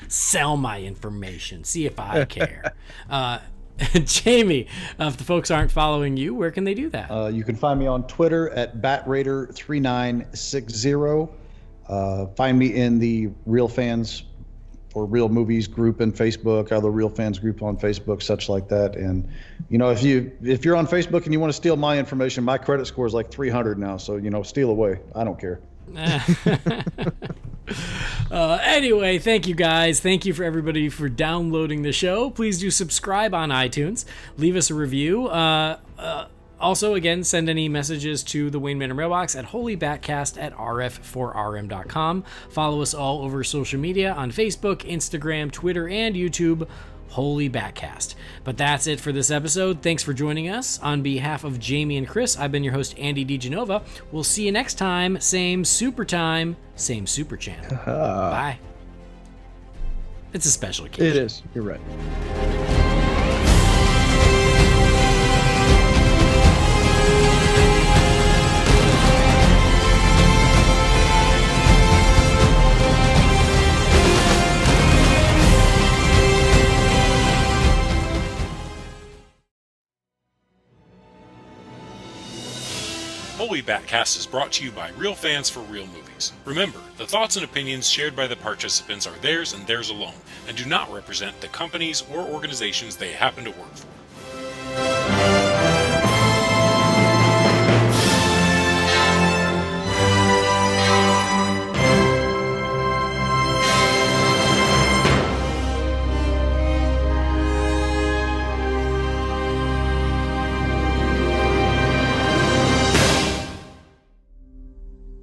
Sell my information. See if I care. Jamie, if the folks aren't following you, where can they do that? You can find me on Twitter at BatRaider3960. Find me in the Real Fans or Real Movies group in Facebook, other Real Fans group on Facebook, such like that. And if you're on Facebook and you want to steal my information, my credit score is like 300 now. So steal away. I don't care. Anyway, thank you guys. Thank you for everybody for downloading the show. Please do subscribe on iTunes. Leave us a review. Also, again, send any messages to the Wayne Manor mailbox at holybatcast@rf4rm.com. Follow us all over social media on Facebook, Instagram, Twitter, and YouTube. Holy BatCast. But that's it for this episode. Thanks for joining us. On behalf of Jamie and Chris, I've been your host, Andy DiGenova. We'll see you next time. Same super time, same super channel. Bye. It's a special occasion. It is. You're right. Holy BatCast is brought to you by Real Fans for Real Movies. Remember, the thoughts and opinions shared by the participants are theirs and theirs alone, and do not represent the companies or organizations they happen to work for.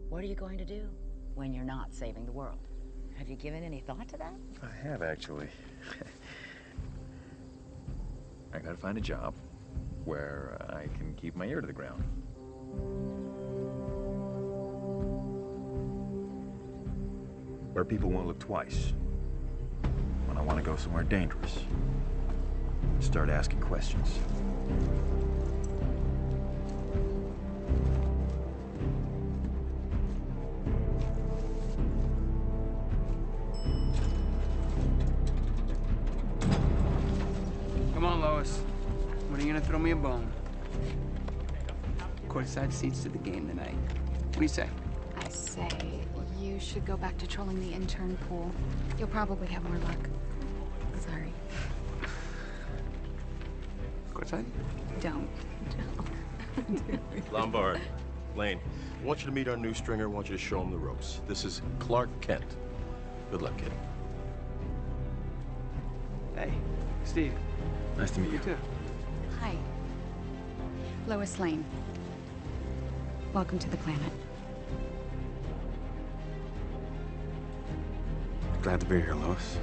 What are you going to do when you're not saving the world? Have you given any thought to that? I have, actually. I gotta find a job where I can keep my ear to the ground. Where people won't look twice. When I want to go somewhere dangerous. Start asking questions. Come on, Lois. When are you gonna throw me a bone? Courtside seats to the game tonight. What do you say? I say you should go back to trolling the intern pool. You'll probably have more luck. Sorry. outside? Don't. Lombard, Lane, I want you to meet our new stringer. I want you to show him the ropes. This is Clark Kent. Good luck, kid. Hey, Steve. Nice to meet you. too. Hi. Lois Lane. Welcome to the planet. Glad to be here, Lois.